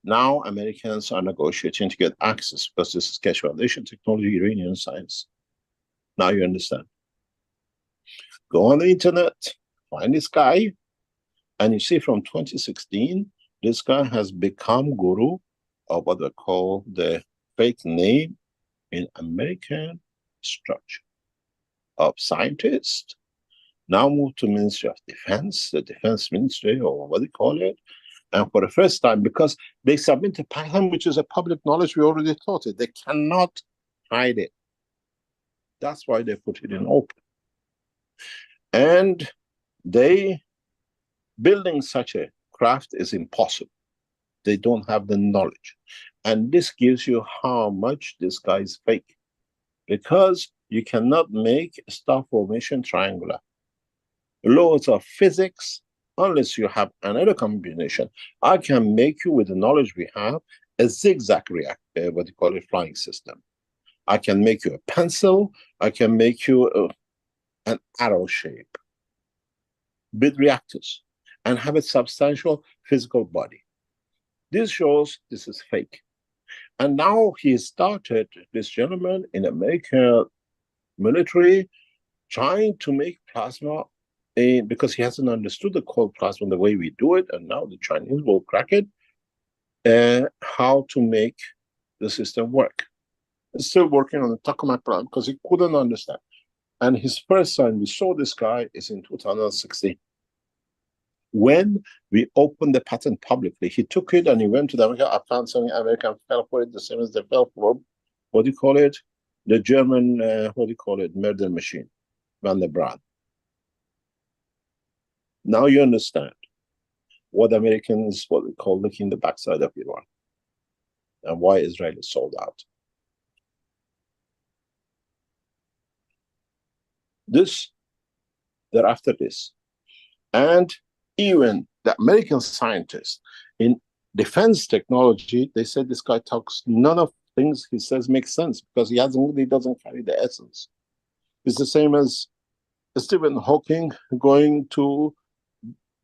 now Americans are negotiating to get access, because this is Keshe Foundation technology, Iranian science. Now you understand. Go on the internet, find this guy, and you see from 2016, this guy has become guru of what they call the fake name in American structure of scientists. Now moved to Ministry of Defense, the Defense Ministry, or what they call it. And for the first time, because they submit a pattern which is a public knowledge, we already taught it. They cannot hide it. That's why they put it in open. And they, building such a craft is impossible. They don't have the knowledge. And this gives you how much this guy is fake. Because you cannot make star formation triangular. Laws of physics, unless you have another combination. I can make you, with the knowledge we have, a zigzag reactor, what you call a flying system. I can make you a pencil. I can make you an arrow shape with reactors and have a substantial physical body. This shows this is fake. And now he started, this gentleman in American military, trying to make plasma, because he hasn't understood the cold plasma the way we do it, and now the Chinese will crack it, how to make the system work. He's still working on the tokamak plan because he couldn't understand. And his first time we saw this guy is in 2016. When we opened the patent publicly, he took it and he went to the American. I found something American fell for it, the same as they fell for, what do you call it? The German, what do you call it? Murder machine, Van der Brand. Now you understand what Americans, what we call licking the backside of Iran, and why Israel is sold out. This, they're after this. And even the American scientists in defense technology, they said this guy talks, none of things he says make sense because he doesn't carry the essence. It's the same as Stephen Hawking going to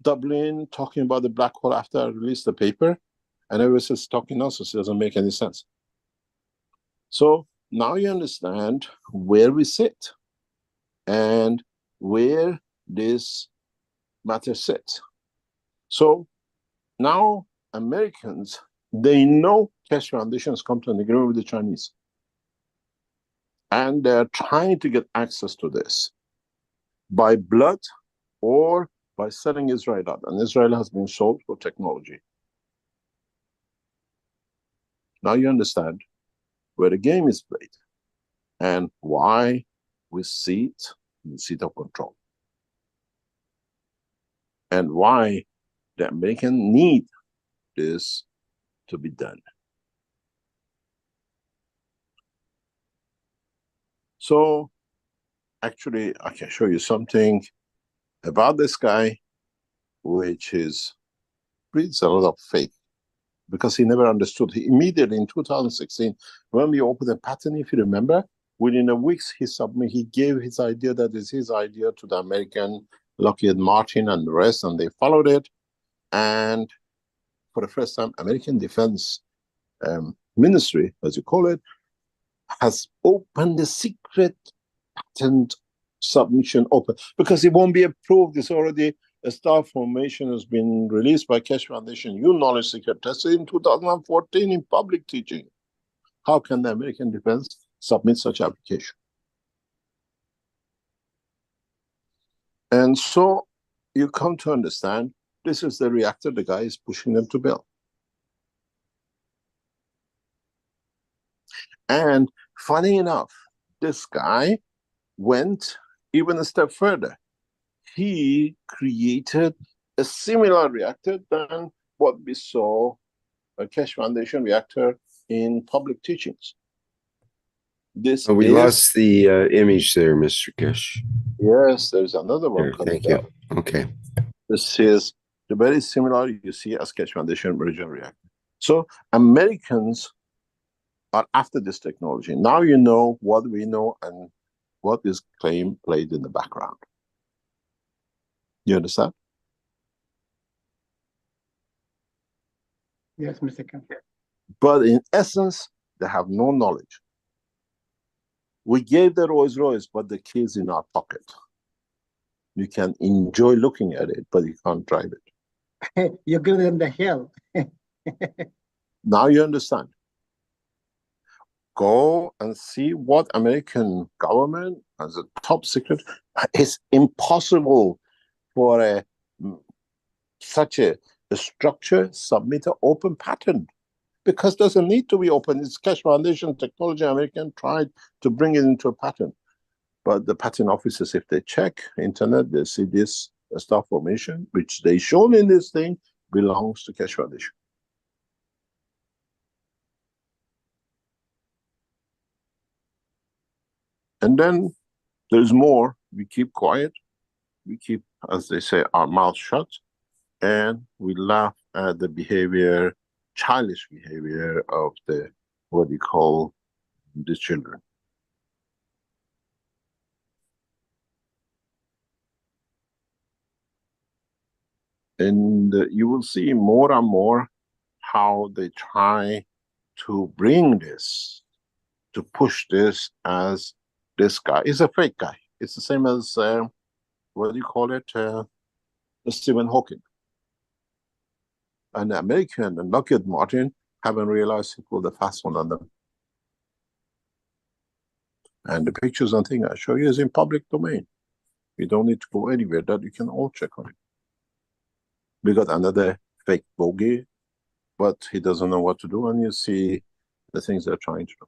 Dublin, talking about the black hole after I released the paper, and everyone says talking nonsense, it doesn't make any sense. So now you understand where we sit and where this matter sits. So now Americans, they know Keshe Foundation has come to an agreement with the Chinese. And they're trying to get access to this by blood or by selling Israel out. And Israel has been sold for technology. Now you understand where the game is played and why we sit in the seat of control. And why the Americans need this to be done. So actually, I can show you something about this guy, which is breeds a lot of fake, because he never understood. He immediately in 2016, when we opened the patent, if you remember, within a week he gave his idea, that is his idea, to the American Lockheed Martin and the rest, and they followed it. And for the first time, American Defense Ministry, as you call it, has opened the secret patent submission open, because it won't be approved. It's already a star formation has been released by Keshe Foundation, knowledge secret tested in 2014 in public teaching. How can the American Defense submit such application? And so you come to understand this is the reactor the guy is pushing them to build. And funny enough, this guy went even a step further. He created a similar reactor than what we saw, a Keshe Foundation reactor in public teachings. This we lost the image there, Mr. Keshe. Yes, there's another one. There, thank you. Okay. This is the very similar you see as Keshe Foundation original reactor. So Americans are after this technology. Now you know what we know and what is played in the background. You understand? Yes, Mr. Khan. But in essence, they have no knowledge. We gave the Rolls Royce, but the key is in our pocket. You can enjoy looking at it, but you can't drive it. You give them the hill. Now you understand. Go and see what American government as a top secret. It's impossible for such a structure submit an open patent, because it doesn't need to be open. It's Keshe Foundation Technology American tried to bring it into a patent. But the patent offices, if they check internet, they see this star formation, which they shown in this thing, belongs to Keshe Foundation. And then there's more. We keep quiet. We keep, as they say, our mouth shut. And we laugh at the behavior, childish behavior of the, what you call, the children. And you will see more and more how they try to bring this, to push this as this guy is a fake guy. It's the same as, what do you call it, Stephen Hawking. And the American and Lockheed Martin haven't realized he pulled a fast one on them. And the pictures and things I show you is in public domain. You don't need to go anywhere, that you can all check on it. We got another fake bogey, but he doesn't know what to do, and you see the things they're trying to do.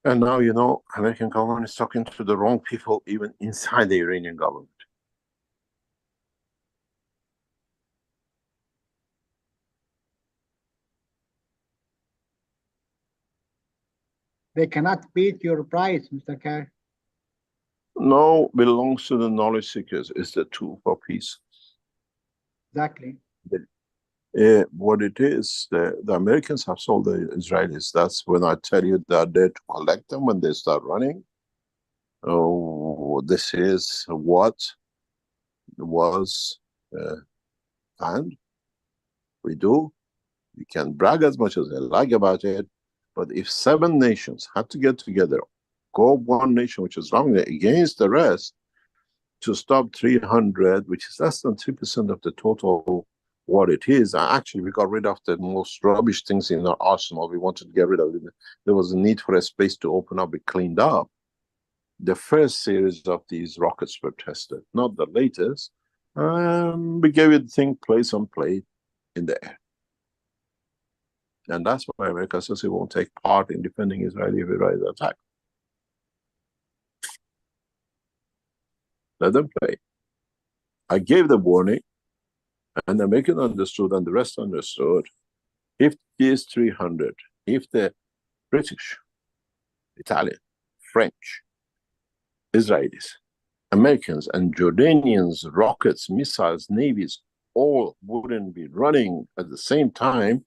And now, you know, American government is talking to the wrong people even inside the Iranian government. They cannot beat your price, Mr. Khan. No, belongs to the knowledge seekers. It's the tool for peace. Exactly. What it is, the Americans have sold the Israelis. That's when I tell you they're there to collect them when they start running. Oh, this is what was planned. We do. We can brag as much as they like about it, but if 7 nations had to get together, go one nation which is wrong against the rest, to stop 300, which is less than 3% of the total what it is. Actually, we got rid of the most rubbish things in our arsenal. We wanted to get rid of it. There was a need for a space to open up, be cleaned up. The first series of these rockets were tested, not the latest. We gave it thing place on plate in the air. And that's why America says it won't take part in defending Israeli if Israel attack. Let them play. I gave the warning, and the American understood, and the rest understood. If these 300, if the British, Italian, French, Israelis, Americans, and Jordanians, rockets, missiles, navies, all wouldn't be running at the same time,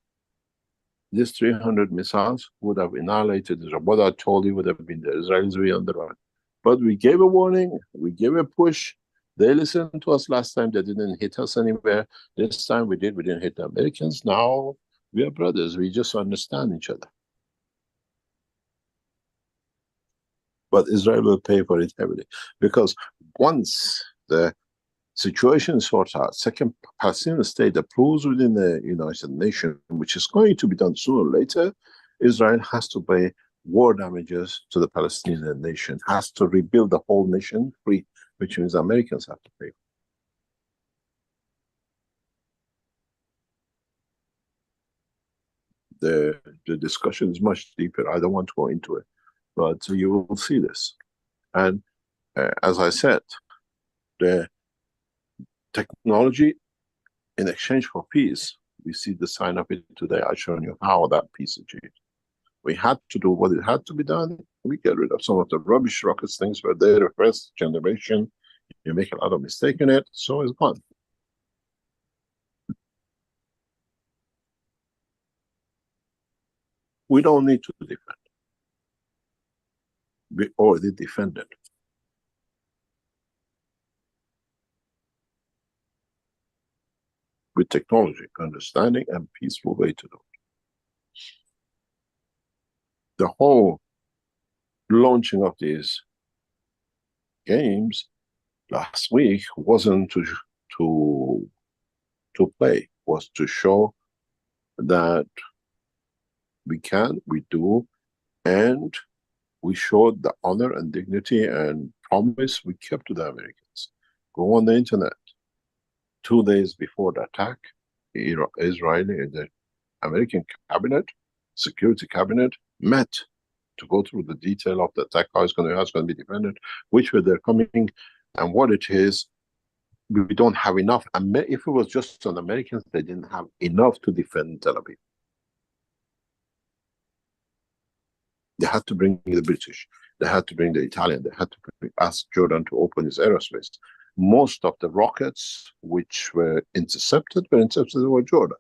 these 300 missiles would have annihilated Israel. What I told you would have been the Israelis were on the run. But we gave a warning, we gave a push. They listened to us last time, they didn't hit us anywhere. This time we didn't hit the Americans. Now we are brothers, we just understand each other. But Israel will pay for it heavily. Because once the situation sorts out, second Palestinian state approves within the United Nations, which is going to be done sooner or later, Israel has to pay war damages to the Palestinian nation, has to rebuild the whole nation free, which means Americans have to pay. The discussion is much deeper. I don't want to go into it, but you will see this. And as I said, the technology in exchange for peace, we see the sign of it today. I've shown you how that peace is achieved. We had to do what it had to be done. We get rid of some of the rubbish rockets, things were there, the first generation. You make a lot of mistake in it, so it's gone. We don't need to defend. we already defended. With technology, understanding, and peaceful way to do it. The whole launching of these games last week wasn't to play, was to show that we can, we do, and we showed the honor and dignity and promise we kept to the Americans. Go on the internet. 2 days before the attack, the Israeli and the American cabinet, security cabinet, met to go through the detail of the attack, how it's going to be defended, which way they're coming, and what it is. We don't have enough. If it was just on Americans, they didn't have enough to defend Tel Aviv. They had to bring the British, they had to bring the Italian, they had to ask Jordon to open his aerospace. Most of the rockets which were intercepted over Jordan.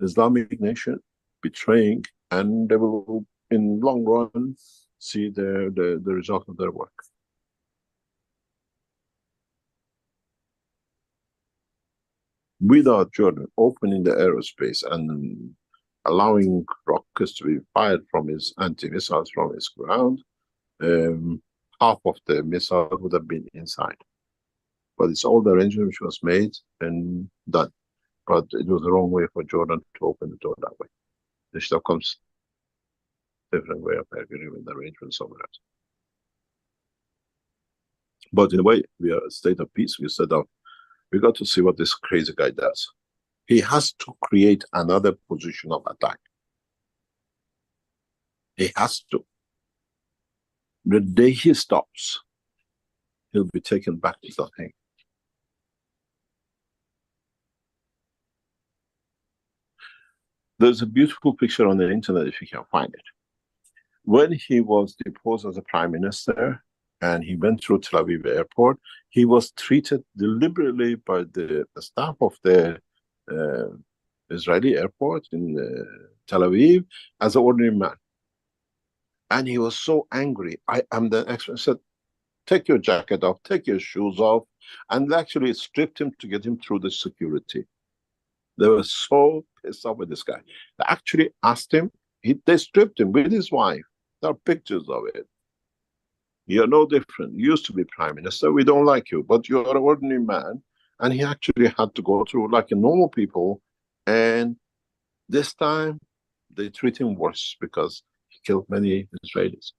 The Islamic nation betraying, and they will, in long run, see the result of their work. Without Jordan opening the aerospace and allowing rockets to be fired from his anti-missiles from his ground, half of the missile would have been inside. But it's all the arrangement which was made and done. But it was the wrong way for Jordan to open the door that way. The stuff comes different way of agreeing with the arrangement somewhere else. But in a way, we are a state of peace. We said, we got to see what this crazy guy does. He has to create another position of attack. He has to. The day he stops, he'll be taken back to the thing. There's a beautiful picture on the internet if you can find it. When he was deposed as a prime minister and he went through Tel Aviv airport, he was treated deliberately by the staff of the Israeli airport in Tel Aviv as an ordinary man. And he was so angry. I am the expert. Said, take your jacket off, take your shoes off, and actually stripped him to get him through the security. They were so pissed off with this guy. They actually asked him, they stripped him with his wife. There are pictures of it. You're no different. You used to be prime minister. We don't like you, but you're an ordinary man. And he actually had to go through like a normal people. And this time they treat him worse because he killed many Israelis.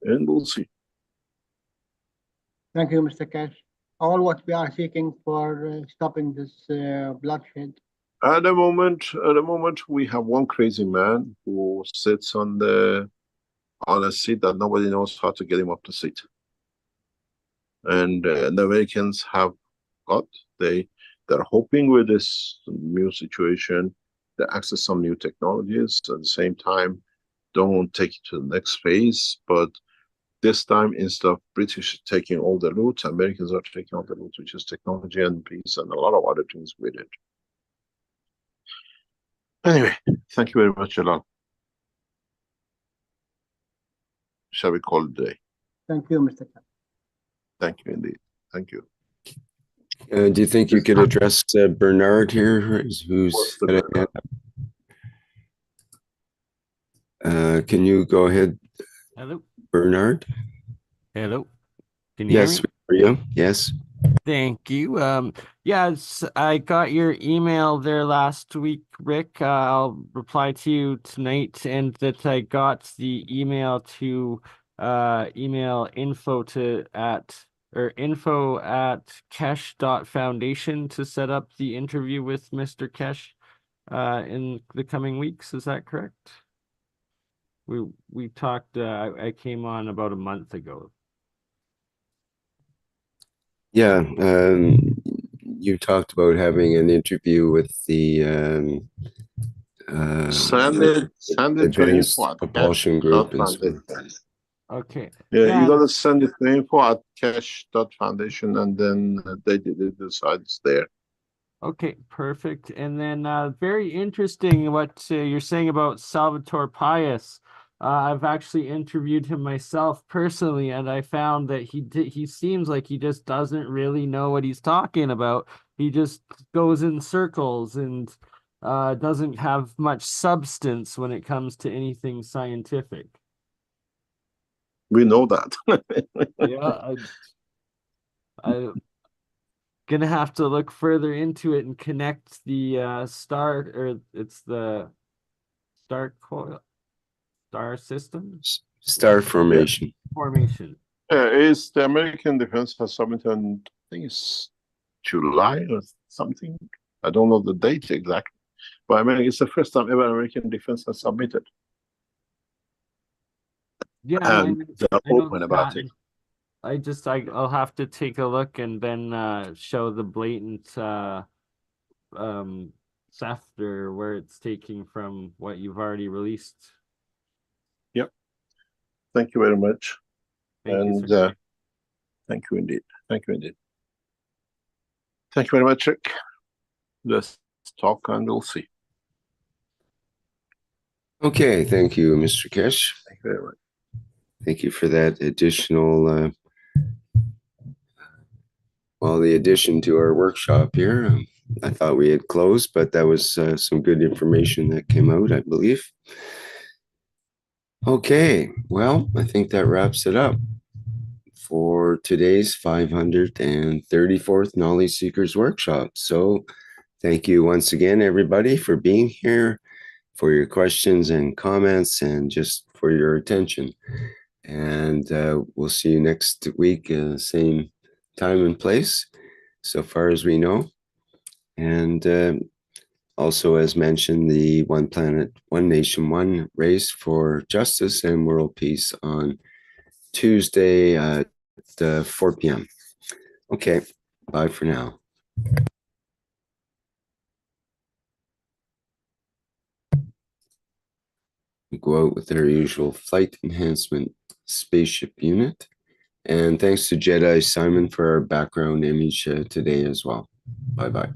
And we'll see. Thank you, Mr. Keshe. All what we are seeking for stopping this bloodshed. At the moment, we have one crazy man who sits on a seat that nobody knows how to get him off the seat. And the Americans have got, they're hoping with this new situation, they access some new technologies, at the same time, don't take it to the next phase, but this time, instead of British taking all the loot, Americans are taking all the loot, which is technology and peace and a lot of other things with it. Anyway, thank you very much, Jalal. Shall we call it a day? Thank you, Mr. Keshe. Thank you indeed. Thank you. Do you think you could address Bernard here, who's can you go ahead? Hello, Bernard? hello. Can you hear me? Yes, for you. Yes. Thank you. Yes, I got your email there last week, Rick. I'll reply to you tonight, and that I got the email to email info at keshe.foundation to set up the interview with Mr. Keshe in the coming weeks. Is that correct? We talked. I came on about a month ago. Yeah, you talked about having an interview with the Send it to Advanced info at Propulsion Group. And so. Okay. Yeah, you gotta send it to info at keshe.foundation, and then they decide it's there. Okay, perfect. And then very interesting what you're saying about Salvatore Pais. I've actually interviewed him myself personally, and I found that he seems like he just doesn't really know what he's talking about. He just goes in circles and doesn't have much substance when it comes to anything scientific. We know that. Yeah, I gonna have to look further into it and connect the star, or it's the star system Star formation. formation. Is the American Defense has submitted, I think it's July or something. I don't know the date exactly, but I mean it's the first time ever American Defense has submitted, Yeah, and they're I know open about that. it. I'll have to take a look and then show the blatant theft or where it's taking from what you've already released. Yep. Thank you very much. Thank you, And sir. thank you indeed. Thank you indeed. Thank you very much, Rick. Let's talk and we'll see. Okay, thank you, Mr. Keshe. Thank you very much. Thank you for that additional, the addition to our workshop here. I thought we had closed, but that was some good information that came out, I believe. Okay, well, I think that wraps it up for today's 534th Knowledge Seekers Workshop. So thank you once again, everybody, for being here, for your questions and comments, and just for your attention. And we'll see you next week, same time and place, so far as we know. And also, as mentioned, the One Planet, One Nation, One Race for Justice and World Peace on Tuesday at 4 p.m. Okay, bye for now. We go out with our usual flight enhancement spaceship unit. And thanks to Jedi Simon for our background image today as well. Bye-bye.